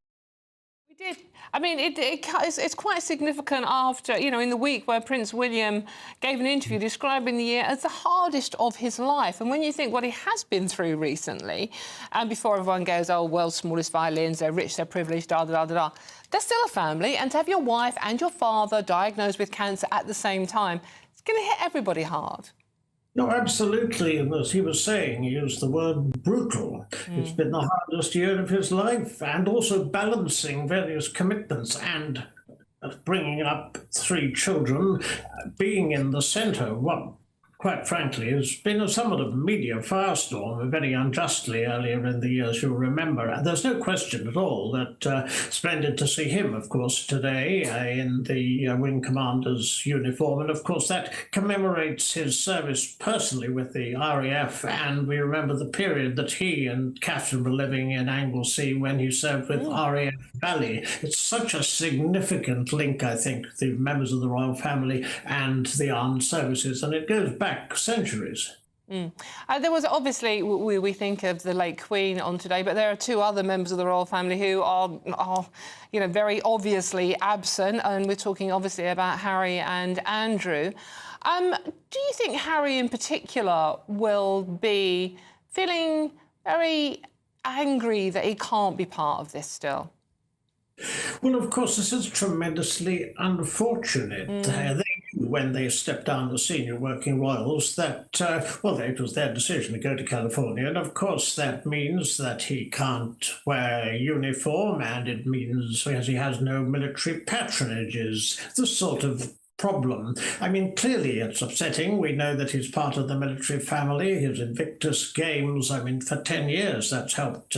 We did. I mean, it's quite significant after, you know, in the week where Prince William gave an interview describing the year as the hardest of his life. And when you think what he has been through recently, and before everyone goes, oh, world's smallest violins, they're rich, they're privileged, da-da-da-da-da, they're still a family. And to have your wife and your father diagnosed with cancer at the same time, it's going to hit everybody hard.
No, absolutely. And as he was saying, he used the word brutal. It's been the hardest year of his life, and also balancing various commitments and bringing up 3 children, being in the centre. What, quite frankly, has been somewhat of a media firestorm, very unjustly earlier in the year, as you'll remember. And there's no question at all that splendid to see him, of course, today in the Wing Commander's uniform. And, of course, that commemorates his service personally with the RAF. And we remember the period that he and Catherine were living in Anglesey when he served with RAF Valley. It's such a significant link, I think, the members of the royal family and the armed services. And it goes back centuries.
There was obviously, we think of the late Queen on today, but there are 2 other members of the royal family who are you know, very obviously absent, and we're talking obviously about Harry and Andrew. Do you think Harry in particular will be feeling very angry that he can't be part of this still?
Well, of course, this is tremendously unfortunate. They knew when they stepped down the senior working royals that, well, it was their decision to go to California. And, of course, that means that he can't wear a uniform, and it means as he has no military patronages, the sort of problem. I mean, clearly it's upsetting. We know that he's part of the military family. His Invictus Games, I mean, for 10 years, that's helped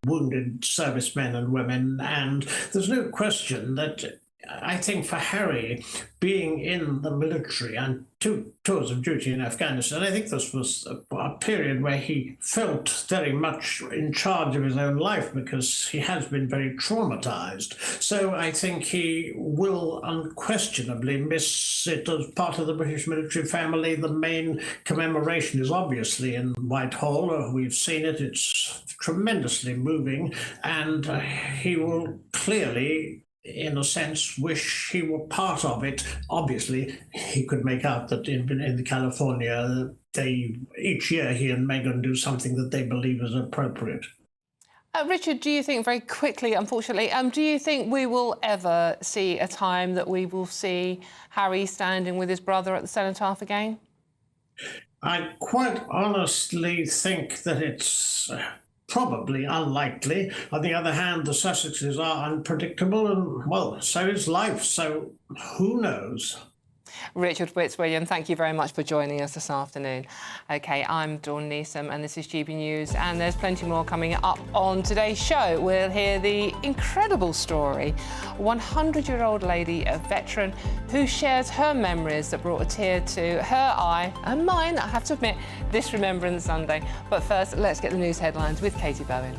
wounded servicemen and women. And there's no question that I think for Harry, being in the military and 2 tours of duty in Afghanistan, I think this was a period where he felt very much in charge of his own life because he has been very traumatized. So I think he will unquestionably miss it as part of the British military family. The main commemoration is obviously in Whitehall. We've seen it. It's tremendously moving, and he will clearly, in a sense, wish he were part of it. Obviously, he could make out that in California, each year he and Meghan do something that they believe is appropriate.
Richard, do you think, very quickly, unfortunately, do you think we will ever see a time that we will see Harry standing with his brother at the cenotaph again?
I quite honestly think that it's probably unlikely. On the other hand, the Sussexes are unpredictable, and, well, so is life, so who knows?
Richard Fitzwilliam, thank you very much for joining us this afternoon. OK, I'm Dawn Neeson, and this is GB News, and there's plenty more coming up on today's show. We'll hear the incredible story, a 100-year-old lady, a veteran, who shares her memories that brought a tear to her eye, and mine, I have to admit, this Remembrance Sunday. But first, let's get the news headlines with Katie Bowen.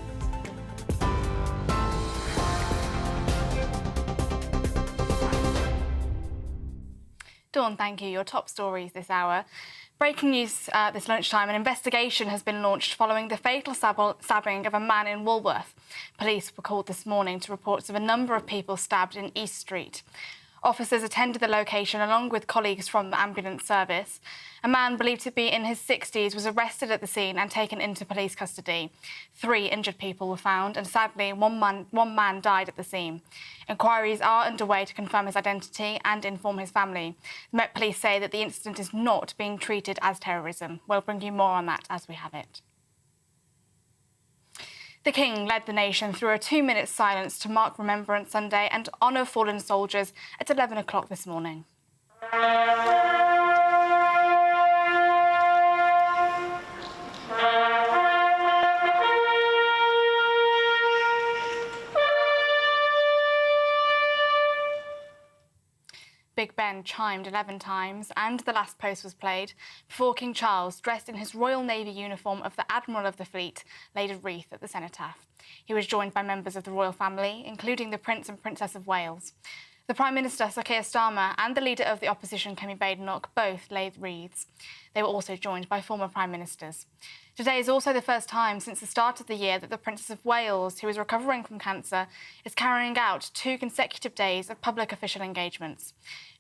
Dawn, thank you. Your top stories this hour. Breaking news this lunchtime, an investigation has been launched following the fatal stabbing of a man in Woolworth. Police were called this morning to reports of a number of people stabbed in East Street. Officers attended the location along with colleagues from the ambulance service. A man believed to be in his 60s was arrested at the scene and taken into police custody. 3 injured people were found, and sadly, one man died at the scene. Inquiries are underway to confirm his identity and inform his family. The Met Police say that the incident is not being treated as terrorism. We'll bring you more on that as we have it. The King led the nation through a 2-minute silence to mark Remembrance Sunday and honour fallen soldiers at 11 o'clock this morning. Big Ben chimed 11 times and the last post was played before King Charles, dressed in his Royal Navy uniform of the Admiral of the Fleet, laid a wreath at the cenotaph. He was joined by members of the royal family, including the Prince and Princess of Wales. The Prime Minister, Sir Keir Starmer, and the leader of the opposition, Kemi Badenoch, both laid wreaths. They were also joined by former Prime Ministers. Today is also the first time since the start of the year that the Princess of Wales, who is recovering from cancer, is carrying out 2 consecutive days of public official engagements.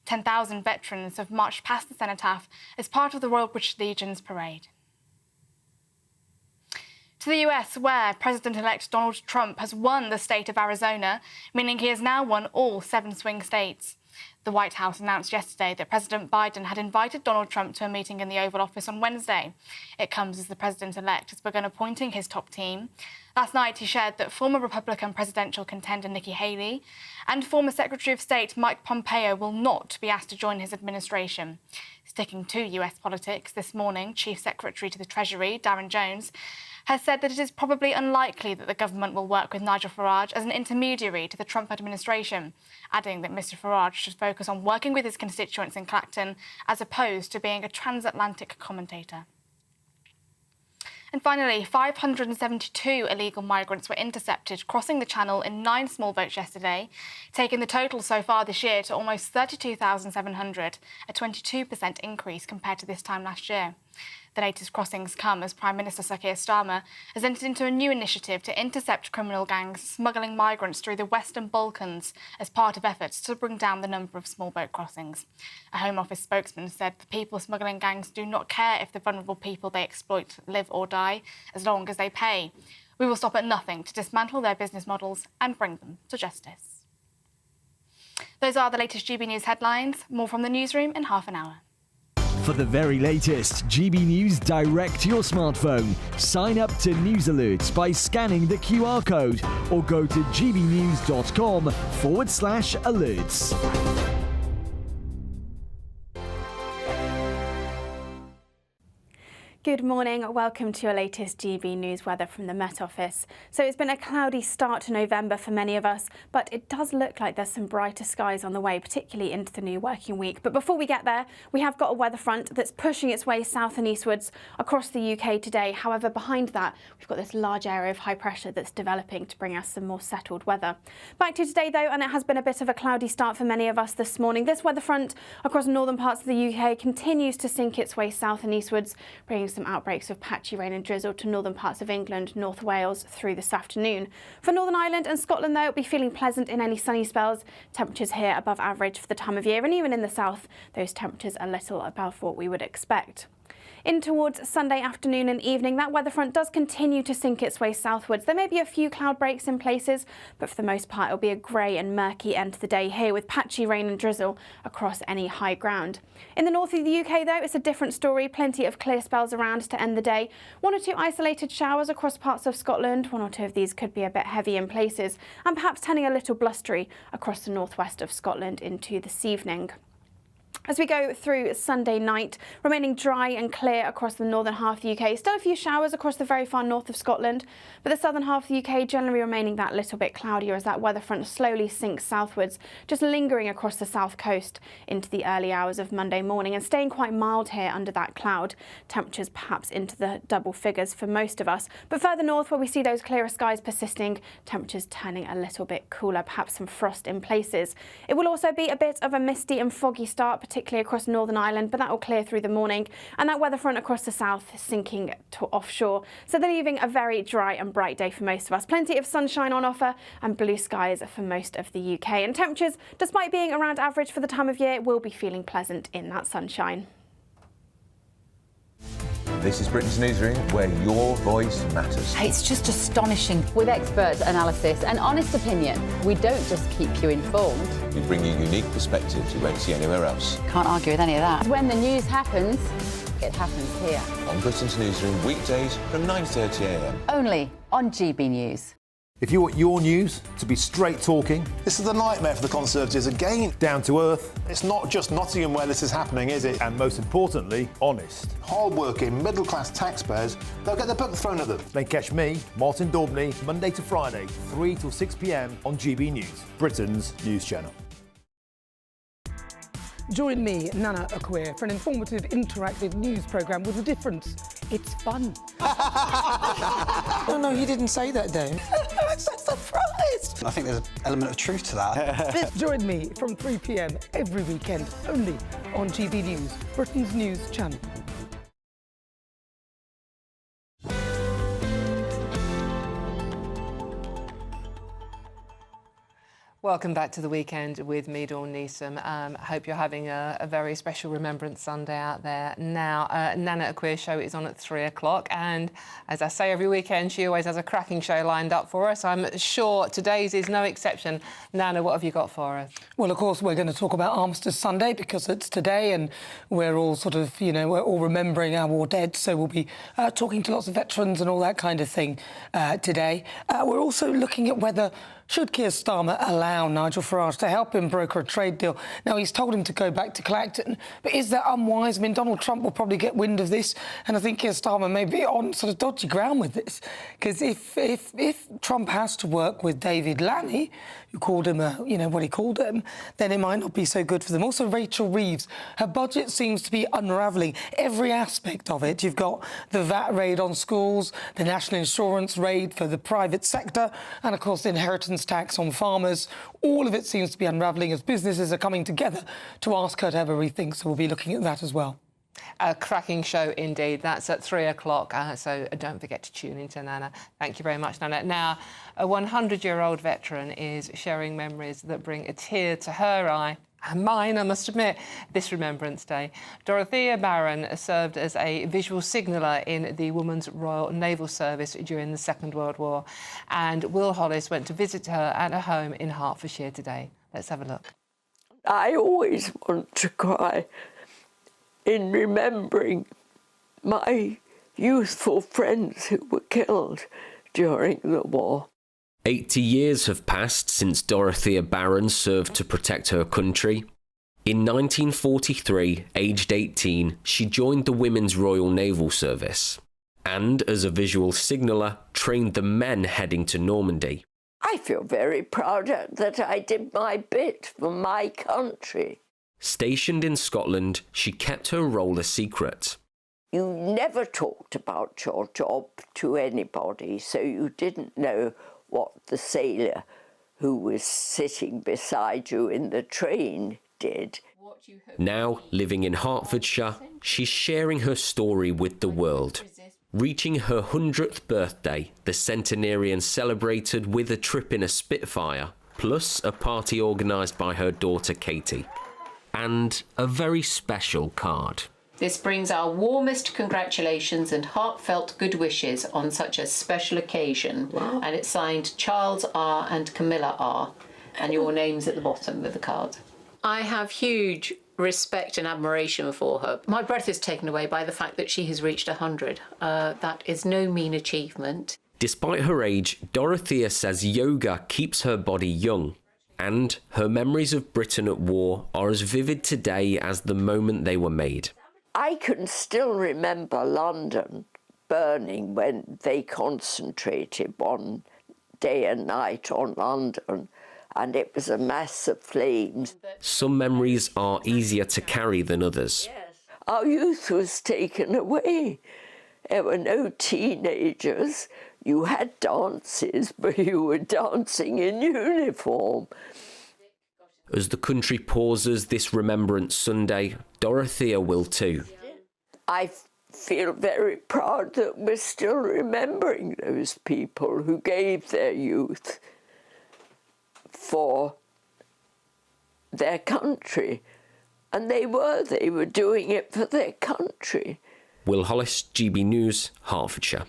10,000 veterans have marched past the cenotaph as part of the Royal British Legion's parade. To the US, where President-elect Donald Trump has won the state of Arizona, meaning he has now won all 7 swing states. The White House announced yesterday that President Biden had invited Donald Trump to a meeting in the Oval Office on Wednesday. It comes as the president-elect has begun appointing his top team. Last night, he shared that former Republican presidential contender Nikki Haley and former Secretary of State Mike Pompeo will not be asked to join his administration. Sticking to US politics, this morning, Chief Secretary to the Treasury, Darren Jones, has said that it is probably unlikely that the government will work with Nigel Farage as an intermediary to the Trump administration, adding that Mr Farage should focus on working with his constituents in Clacton as opposed to being a transatlantic commentator. And finally, 572 illegal migrants were intercepted crossing the Channel in 9 small boats yesterday, taking the total so far this year to almost 32,700, a 22% increase compared to this time last year. The latest crossings come as Prime Minister Sir Keir Starmer has entered into a new initiative to intercept criminal gangs smuggling migrants through the Western Balkans as part of efforts to bring down the number of small boat crossings. A Home Office spokesman said the people smuggling gangs do not care if the vulnerable people they exploit live or die, as long as they pay. We will stop at nothing to dismantle their business models and bring them to justice. Those are the latest GB News headlines. More from the newsroom in half an hour.
For the very latest GB News direct to your smartphone, sign up to News Alerts by scanning the QR code or go to gbnews.com/alerts.
Good morning, welcome to your latest GB News weather from the Met Office. So it's been a cloudy start to November for many of us, but it does look like there's some brighter skies on the way, particularly into the new working week. But before we get there, we have got a weather front that's pushing its way south and eastwards across the UK today. However, behind that, we've got this large area of high pressure that's developing to bring us some more settled weather. Back to today though, and it has been a bit of a cloudy start for many of us this morning. This weather front across northern parts of the UK continues to sink its way south and eastwards, bringing some outbreaks of patchy rain and drizzle to northern parts of England, North Wales through this afternoon. For Northern Ireland and Scotland though, it'll be feeling pleasant in any sunny spells. Temperatures here above average for the time of year, and even in the south, those temperatures a little above what we would expect. In towards Sunday afternoon and evening, that weather front does continue to sink its way southwards. There may be a few cloud breaks in places, but for the most part, it'll be a grey and murky end to the day here with patchy rain and drizzle across any high ground. In the north of the UK, though, it's a different story. Plenty of clear spells around to end the day. 1 or 2 isolated showers across parts of Scotland. 1 or 2 of these could be a bit heavy in places, and perhaps turning a little blustery across the northwest of Scotland into this evening. As we go through Sunday night, remaining dry and clear across the northern half of the UK. Still a few showers across the very far north of Scotland, but the southern half of the UK generally remaining that little bit cloudier as that weather front slowly sinks southwards, just lingering across the south coast into the early hours of Monday morning and staying quite mild here under that cloud. Temperatures perhaps into the double figures for most of us, but further north where we see those clearer skies persisting, temperatures turning a little bit cooler, perhaps some frost in places. It will also be a bit of a misty and foggy start, particularly across Northern Ireland, but that will clear through the morning, and that weather front across the south sinking to offshore. So they're leaving a very dry and bright day for most of us. Plenty of sunshine on offer and blue skies for most of the UK. And temperatures, despite being around average for the time of year, will be feeling pleasant in that sunshine.
This is Britain's Newsroom, where your voice matters.
It's just astonishing. With expert analysis and honest opinion, we don't just keep you informed.
We bring you unique perspectives you won't see anywhere else.
Can't argue with any of that. When the news happens, it happens here.
On Britain's Newsroom, weekdays from 9:30 a.m.
Only on GB News.
If you want your news to be straight talking...
This is the nightmare for the Conservatives again.
Down to earth.
It's not just Nottingham where this is happening, is it?
And most importantly, honest.
Hard-working, middle-class taxpayers, they'll get their book thrown at them.
Then catch me, Martin Daubney, Monday to Friday, 3 till 6 p.m. on GB News, Britain's news channel.
Join me, Nana Akwir, for an informative, interactive news programme with a difference
It's fun. No, you didn't say that, Dave. I'm so surprised.
I think there's an element of truth to that.
Join me from 3 p.m. every weekend, only on GB News, Britain's news channel.
Welcome back to the weekend with me, Dawn Neeson. I hope you're having a very special Remembrance Sunday out there. Now, Nana, A Queer Show is on at 3 o'clock, and as I say every weekend, she always has a cracking show lined up for us. I'm sure today's is no exception. Nana, what have you got for us?
Well, of course, we're going to talk about Armistice Sunday because it's today and we're all sort of, you know, we're all remembering our war dead. So we'll be talking to lots of veterans and all that kind of thing today. We're also looking at whether should Keir Starmer allow Nigel Farage to help him broker a trade deal? Now, he's told him to go back to Clacton, but is that unwise? I mean, Donald Trump will probably get wind of this, and I think Keir Starmer may be on sort of dodgy ground with this, because if Trump has to work with David Lammy, who called him what he called him, then it might not be so good for them. Also, Rachel Reeves, her budget seems to be unravelling every aspect of it. You've got the VAT raid on schools, the national insurance raid for the private sector, and of course the inheritance tax on farmers. All of it seems to be unravelling as businesses are coming together to ask her to have a rethink, so we'll be looking at that as well.
A cracking show indeed. That's at 3 o'clock, so don't forget to tune into Nana. Thank you very much, Nana. Now, a 100-year-old veteran is sharing memories that bring a tear to her eye, and mine, I must admit, this Remembrance Day. Dorothea Barron served as a visual signaller in the Women's Royal Naval Service during the Second World War, and Will Hollis went to visit her at her home in Hertfordshire today. Let's have a look.
I always want to cry in remembering my youthful friends who were killed during the war.
80 years have passed since Dorothea Barron served to protect her country. In 1943, aged 18, she joined the Women's Royal Naval Service and, as a visual signaller, trained the men heading to Normandy.
I feel very proud that I did my bit for my country.
Stationed in Scotland, she kept her role a secret.
You never talked about your job to anybody, so you didn't know what the sailor who was sitting beside you in the train did.
Now, living in Hertfordshire, she's sharing her story with the world. Reaching her 100th birthday, the centenarian celebrated with a trip in a Spitfire, plus a party organised by her daughter Katie. And a very special card.
This brings our warmest congratulations and heartfelt good wishes on such a special occasion. Wow. And it's signed Charles R. and Camilla R. And your name's at the bottom of the card. I have huge respect and admiration for her. My breath is taken away by the fact that she has reached 100. That is no mean achievement.
Despite her age, Dorothea says yoga keeps her body young. And her memories of Britain at war are as vivid today as the moment they were made.
I can still remember London burning when they concentrated one day and night on London, and it was a mass of flames.
Some memories are easier to carry than others.
Yes. Our youth was taken away. There were no teenagers. You had dances, but you were dancing in uniform.
As the country pauses this Remembrance Sunday, Dorothea will too.
I feel very proud that we're still remembering those people who gave their youth for their country. And they were doing it for their country.
Will Hollis, GB News, Hertfordshire.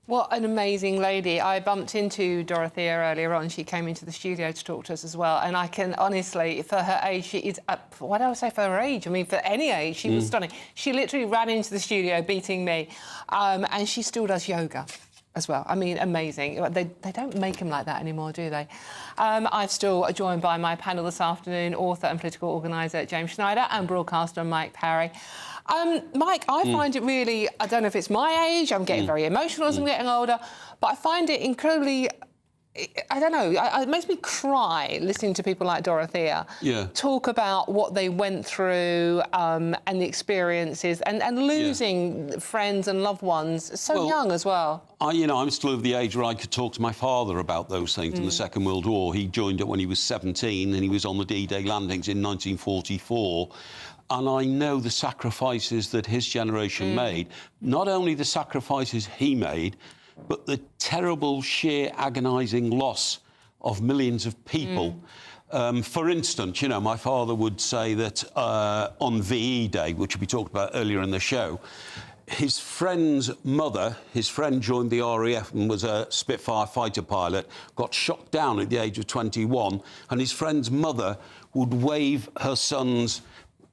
What an amazing lady. I bumped into Dorothea earlier on. She came into the studio to talk to us as well. And I can honestly, for her age, she is up. Why do I say for her age? I mean, for any age, she was stunning. She literally ran into the studio beating me. And she still does yoga as well. I mean, amazing. They don't make them like that anymore, do they? I'm still joined by my panel this afternoon, author and political organiser James Schneider and broadcaster Mike Parry. Mike, I find it really, I don't know if it's my age, I'm getting very emotional as I'm getting older, but I find it incredibly I don't know, it makes me cry listening to people like Dorothea talk about what they went through and the experiences and losing friends and loved ones so young as well.
I'm still of the age where I could talk to my father about those things in the Second World War. He joined it when he was 17 and he was on the D-Day landings in 1944. And I know the sacrifices that his generation made, not only the sacrifices he made, but the terrible, sheer, agonising loss of millions of people. For instance, my father would say that on VE Day, which we talked about earlier in the show, his friend's mother, his friend joined the RAF and was a Spitfire fighter pilot, got shot down at the age of 21, and his friend's mother would wave her son's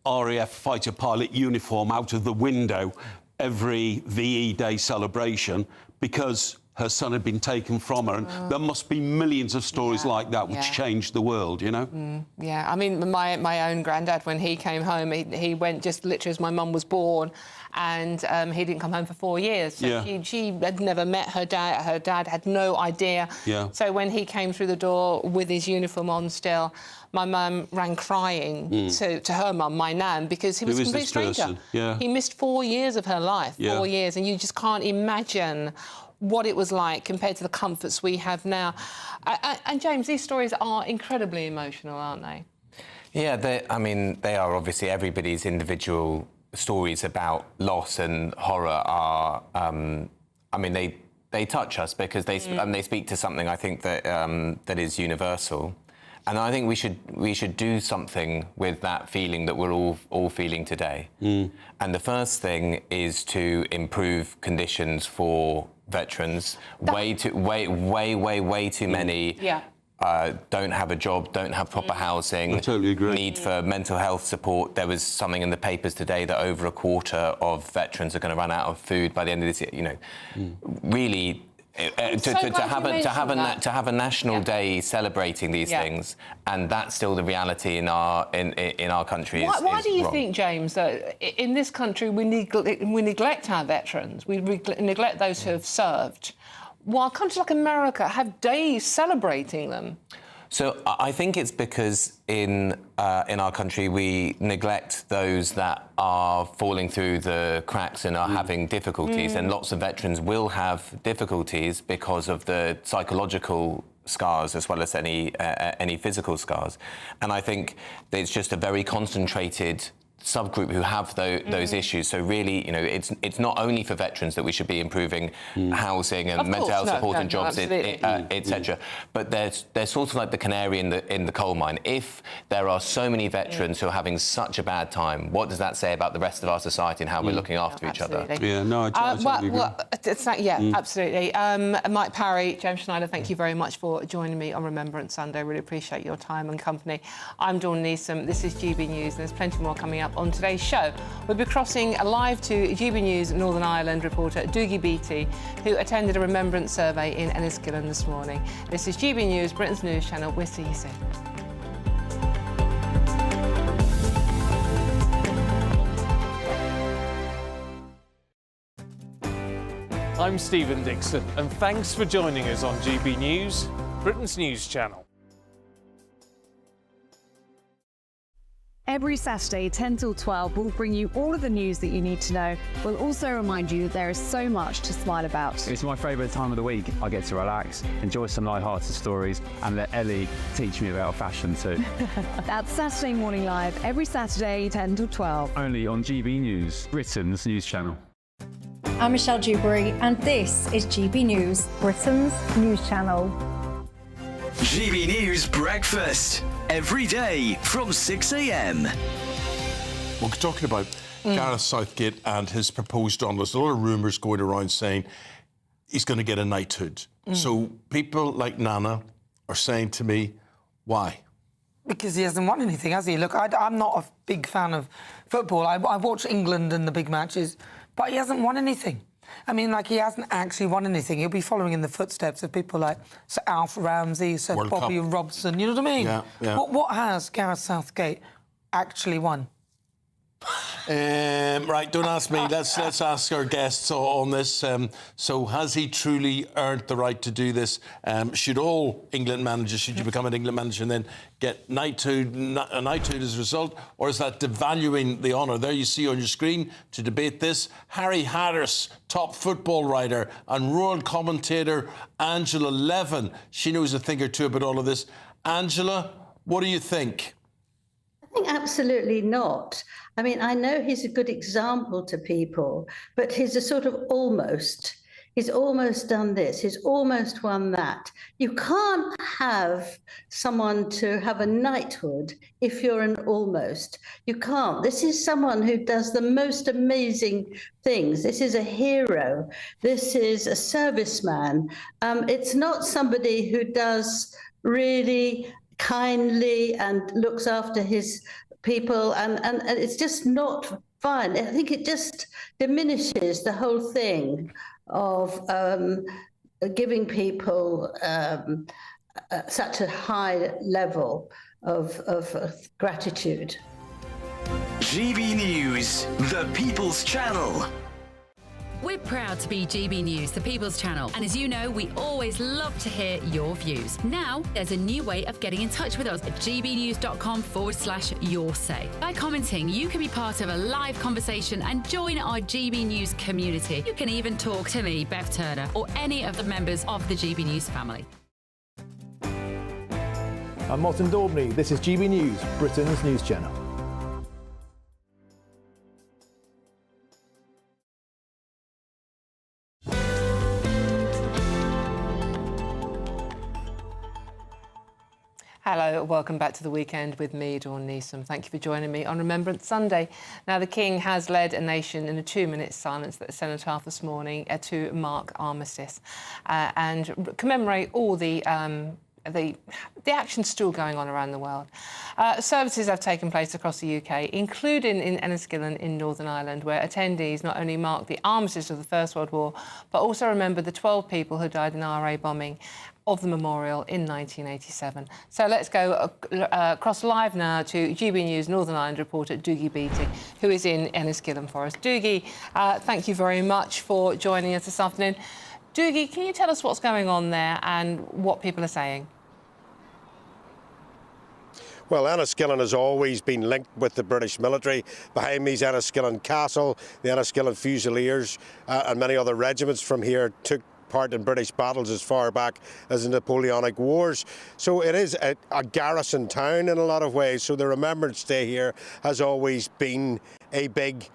RAF fighter pilot uniform out of the window every VE Day celebration because her son had been taken from her. And there must be millions of stories like that which changed the world,
Yeah, I mean, my own granddad, when he came home, he went just literally as my mum was born, and he didn't come home for 4 years. So she had never met her dad. Her dad had no idea. So when he came through the door with his uniform on still, my mum ran crying to her mum, my nan, because he was a complete stranger. He missed 4 years of her life, 4 years, and you just can't imagine what it was like compared to the comforts we have now. And James, these stories are incredibly emotional, aren't they?
Yeah, they are obviously everybody's individual stories about loss and horror are, they touch us because they speak to something I think that that is universal. And I think we should do something with that feeling that we're all feeling today. And the first thing is to improve conditions for veterans. Way too many don't have a job, don't have proper housing.
I totally agree.
Need for mental health support. There was something in the papers today that over a quarter of veterans are going to run out of food by the end of this year. Really. To have a national day celebrating these things, and that's still the reality in our country.
Why do you
wrong.
think, James, that in this country we neglect our veterans, we neglect those who have served, while countries like America have days celebrating them?
So I think it's because in our country we neglect those that are falling through the cracks and are having difficulties, and lots of veterans will have difficulties because of the psychological scars as well as any physical scars. And I think it's just a very concentrated subgroup who have those issues. So really, it's not only for veterans that we should be improving housing and mental health support and jobs, etc. But they're sort of like the canary in the coal mine. If there are so many veterans who are having such a bad time, what does that say about the rest of our society and how we're looking after each other?
Yeah, no, I totally agree.
Absolutely. Mike Parry, James Schneider, thank you very much for joining me on Remembrance Sunday. Really appreciate your time and company. I'm Dawn Neeson. This is GB News, and there's plenty more coming up on today's show. We'll be crossing live to GB News Northern Ireland reporter Dougie Beattie, who attended a remembrance survey in Enniskillen this morning. This is GB News, Britain's news channel. We'll see you soon.
I'm Stephen Dixon, and thanks for joining us on GB News, Britain's news channel.
Every Saturday, 10 till 12, we'll bring you all of the news that you need to know. We'll also remind you that there is so much to smile about.
It's my favourite time of the week. I get to relax, enjoy some light-hearted stories, and let Ellie teach me about fashion too.
That's Saturday Morning Live, every Saturday, 10 till 12.
Only on GB News, Britain's news channel.
I'm Michelle Dewberry, and this is GB News, Britain's news channel.
GB News Breakfast, every day from 6 a.m.
We're talking about Gareth Southgate and his proposed Donald. There's a lot of rumours going around saying he's going to get a knighthood. So people like Nana are saying to me, why?
Because he hasn't won anything, has he? Look, I'm not a big fan of football. I watch England and the big matches, but he hasn't won anything. I mean, he hasn't actually won anything. He'll be following in the footsteps of people like Sir Alf Ramsey, Sir Bobby Robson, you know what I mean?
Yeah.
What has Gareth Southgate actually won?
Right, don't ask me. Let's ask our guests on this. So, has he truly earned the right to do this? Should all England managers, should you become an England manager and then get a knighthood as a result, or is that devaluing the honour? There you see on your screen to debate this, Harry Harris, top football writer, and royal commentator Angela Levin. She knows a thing or two about all of this. Angela, what do you think?
I think absolutely not. I mean, I know he's a good example to people, but he's a sort of almost. He's almost done this. He's almost won that. You can't have someone to have a knighthood if you're an almost. You can't. This is someone who does the most amazing things. This is a hero. This is a serviceman. It's not somebody who does really kindly and looks after his people, and it's just not fun. I think it just diminishes the whole thing of giving people such a high level of gratitude.
GB News, the People's Channel.
We're proud to be GB News, the People's Channel. And as you know, we always love to hear your views. Now, there's a new way of getting in touch with us at gbnews.com/yoursay. By commenting, you can be part of a live conversation and join our GB News community. You can even talk to me, Bev Turner, or any of the members of the GB News family.
I'm Martin Daubney. This is GB News, Britain's news channel.
Hello, welcome back to the weekend with me, Dawn Neeson. Thank you for joining me on Remembrance Sunday. Now, the King has led a nation in a 2-minute silence at the Cenotaph this morning to mark armistice and commemorate all the actions still going on around the world. Services have taken place across the UK, including in Enniskillen in Northern Ireland, where attendees not only marked the armistice of the First World War, but also remembered the 12 people who died in IRA bombing of the memorial in 1987. So let's go across live now to GB News Northern Ireland reporter Doogie Beattie, who is in Enniskillen for us. Doogie, thank you very much for joining us this afternoon. Doogie, can you tell us what's going on there and what people are saying?
Well, Enniskillen has always been linked with the British military. Behind me is Enniskillen Castle, the Enniskillen Fusiliers and many other regiments from here took part in British battles as far back as the Napoleonic Wars. So it is a garrison town in a lot of ways. So the Remembrance Day here has always been a big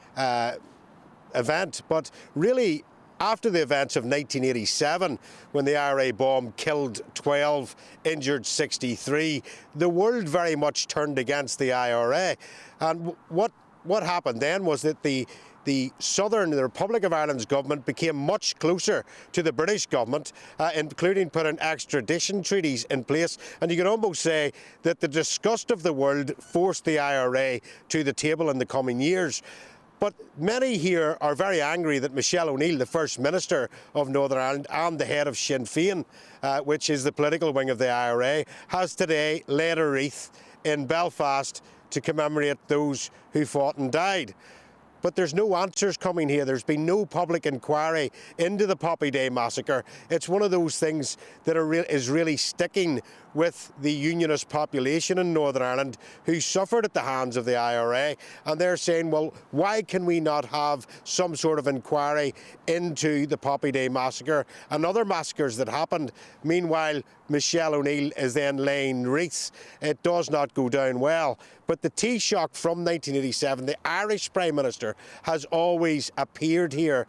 event. But really, after the events of 1987, when the IRA bomb killed 12, injured 63, the world very much turned against the IRA. And what happened then was that the Republic of Ireland's government became much closer to the British government, including putting extradition treaties in place. And you can almost say that the disgust of the world forced the IRA to the table in the coming years. But many here are very angry that Michelle O'Neill, the First Minister of Northern Ireland and the head of Sinn Féin, which is the political wing of the IRA, has today laid a wreath in Belfast to commemorate those who fought and died. But there's no answers coming here. There's been no public inquiry into the Poppy Day massacre. It's one of those things that is really sticking with the unionist population in Northern Ireland who suffered at the hands of the IRA. And they're saying, well, why can we not have some sort of inquiry into the Poppy Day massacre and other massacres that happened? Meanwhile, Michelle O'Neill is then laying wreaths. It does not go down well. But the Taoiseach from 1987, the Irish Prime Minister, has always appeared here.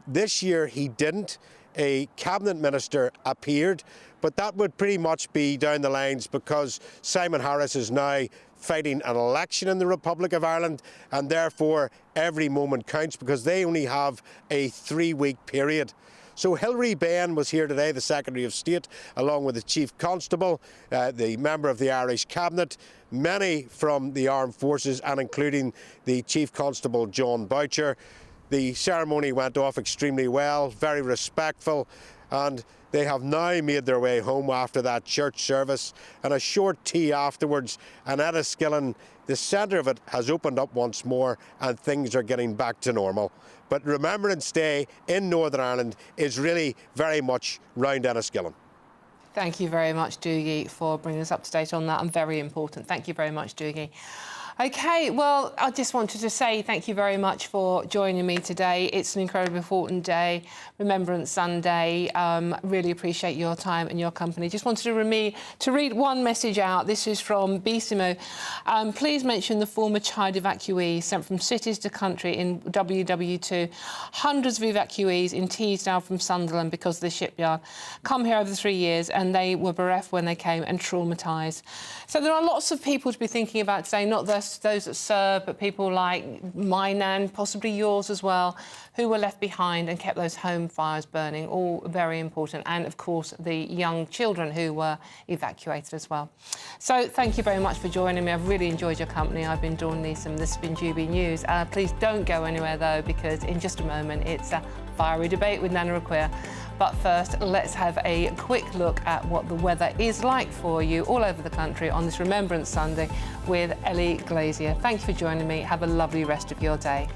This year he didn't. A cabinet minister appeared, but that would pretty much be down the lines because Simon Harris is now fighting an election in the Republic of Ireland, and therefore every moment counts because they only have a 3-week period. So Hilary Benn was here today, the Secretary of State, along with the Chief Constable, the member of the Irish Cabinet, many from the armed forces, and including the Chief Constable John Boucher. The ceremony went off extremely well, very respectful, and they have now made their way home after that church service and a short tea afterwards. And Enniskillen, the centre of it, has opened up once more and things are getting back to normal. But Remembrance Day in Northern Ireland is really very much round Enniskillen.
Thank you very much, Doogie, for bringing us up to date on that, and very important. Thank you very much, Doogie. OK, well, I just wanted to say thank you very much for joining me today. It's an incredibly important day, Remembrance Sunday. Really appreciate your time and your company. Just wanted to read one message out. This is from Bissimo. Please mention the former child evacuees sent from cities to country in WW2. Hundreds of evacuees in Teesdale from Sunderland because of the shipyard. Come here over 3 years and they were bereft when they came and traumatised. So there are lots of people to be thinking about today, not those that serve, but people like my nan, possibly yours as well, who were left behind and kept those home fires burning, all very important. And, of course, the young children who were evacuated as well. So thank you very much for joining me. I've really enjoyed your company. I've been Dawn Neeson. This has been GB News. Please don't go anywhere, though, because in just a moment it's a fiery debate with Nana Raquia. But first, let's have a quick look at what the weather is like for you all over the country on this Remembrance Sunday with Ellie Glazier. Thank you for joining me. Have a lovely rest of your day.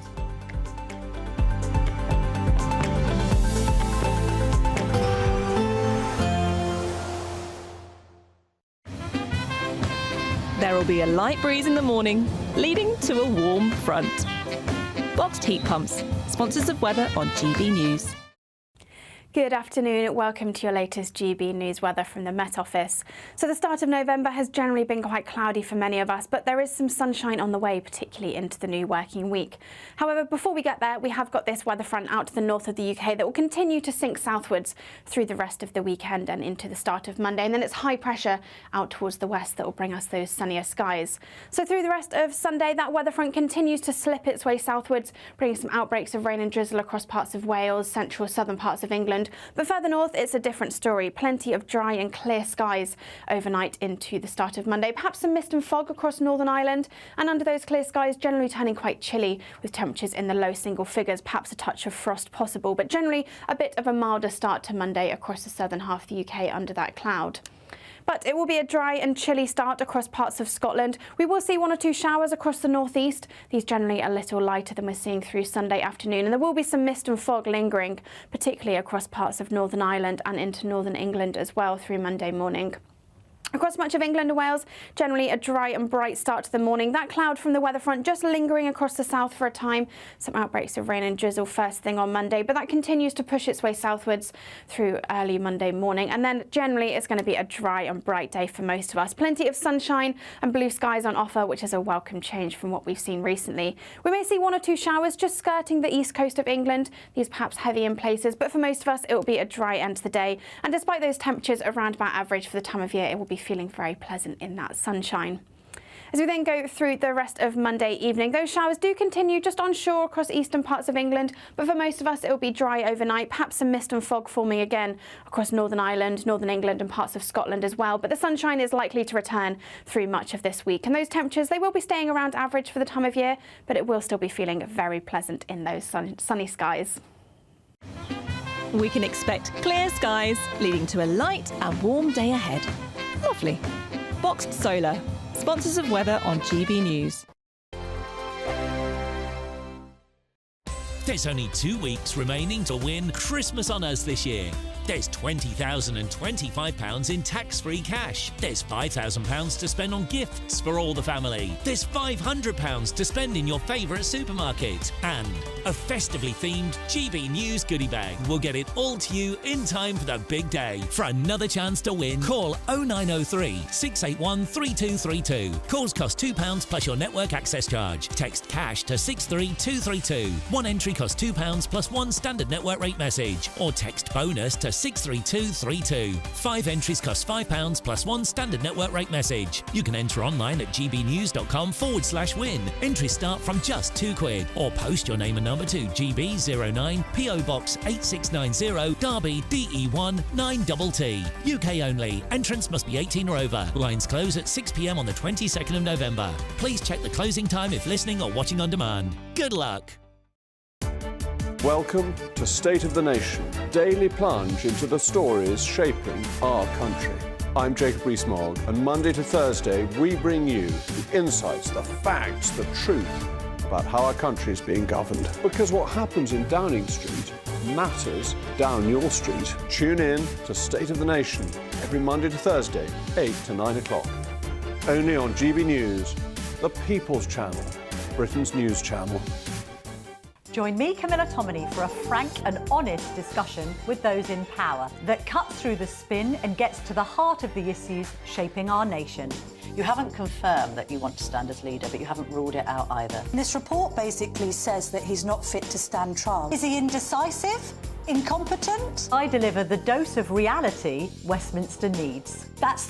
There will be a light breeze in the morning, leading to a warm front. Boxed heat pumps, sponsors of weather on GB News.
Good afternoon. Welcome to your latest GB News weather from the Met Office. So the start of November has generally been quite cloudy for many of us, but there is some sunshine on the way, particularly into the new working week. However, before we get there, we have got this weather front out to the north of the UK that will continue to sink southwards through the rest of the weekend and into the start of Monday. And then it's high pressure out towards the west that will bring us those sunnier skies. So through the rest of Sunday, that weather front continues to slip its way southwards, bringing some outbreaks of rain and drizzle across parts of Wales, central southern parts of England. But further north, it's a different story. Plenty of dry and clear skies overnight into the start of Monday. Perhaps some mist and fog across Northern Ireland. And under those clear skies, generally turning quite chilly with temperatures in the low single figures. Perhaps a touch of frost possible, but generally a bit of a milder start to Monday across the southern half of the UK under that cloud. But it will be a dry and chilly start across parts of Scotland. We will see 1 or 2 showers across the northeast. These generally a little lighter than we're seeing through Sunday afternoon. And there will be some mist and fog lingering, particularly across parts of Northern Ireland and into northern England as well through Monday morning. Across much of England and Wales, generally a dry and bright start to the morning. That cloud from the weather front just lingering across the south for a time. Some outbreaks of rain and drizzle first thing on Monday, but that continues to push its way southwards through early Monday morning. And then generally it's going to be a dry and bright day for most of us. Plenty of sunshine and blue skies on offer, which is a welcome change from what we've seen recently. We may see 1 or 2 showers just skirting the east coast of England. These perhaps heavy in places, but for most of us it will be a dry end to the day. And despite those temperatures around about average for the time of year, it will be feeling very pleasant in that sunshine. As we then go through the rest of Monday evening, those showers do continue just onshore across eastern parts of England, but for most of us it will be dry overnight, perhaps some mist and fog forming again across Northern Ireland, Northern England and parts of Scotland as well. But the sunshine is likely to return through much of this week, and those temperatures, they will be staying around average for the time of year, but it will still be feeling very pleasant in those sunny skies.
We can expect clear skies, leading to a light and warm day ahead. Lovely. Boxed Solar, sponsors of weather on GB News.
There's only 2 weeks remaining to win Christmas on Us this year. There's £20,025 in tax-free cash. There's £5,000 to spend on gifts for all the family. There's £500 to spend in your favourite supermarket. And a festively themed GB News goodie bag. We'll get it all to you in time for the big day. For another chance to win, call 0903 681 3232. Calls cost £2 plus your network access charge. Text cash to 63232. One entry costs £2 plus 1 standard network rate message. Or text bonus to 63232. 5 entries cost £5 plus 1 standard network rate message. You can enter online at gbnews.com/win. Entries start from just £2 or post your name and number to GB09 PO Box 8690 Derby DE1 9TT. UK only. Entrance must be 18 or over. Lines close at 6 p.m. on the 22nd of November. Please check the closing time if listening or watching on demand. Good luck.
Welcome to State of the Nation, daily plunge into the stories shaping our country. I'm Jacob Rees-Mogg, and Monday to Thursday we bring you the insights, the facts, the truth about how our country is being governed. Because what happens in Downing Street matters down your street. Tune in to State of the Nation every Monday to Thursday, 8 to 9 o'clock. Only on GB News, the People's Channel, Britain's news channel.
Join me, Camilla Tominey, for a frank and honest discussion with those in power that cuts through the spin and gets to the heart of the issues shaping our nation.
You haven't confirmed that you want to stand as leader, but you haven't ruled it out either.
This report basically says that he's not fit to stand trial. Is he indecisive? Incompetent?
I deliver the dose of reality Westminster needs.
That's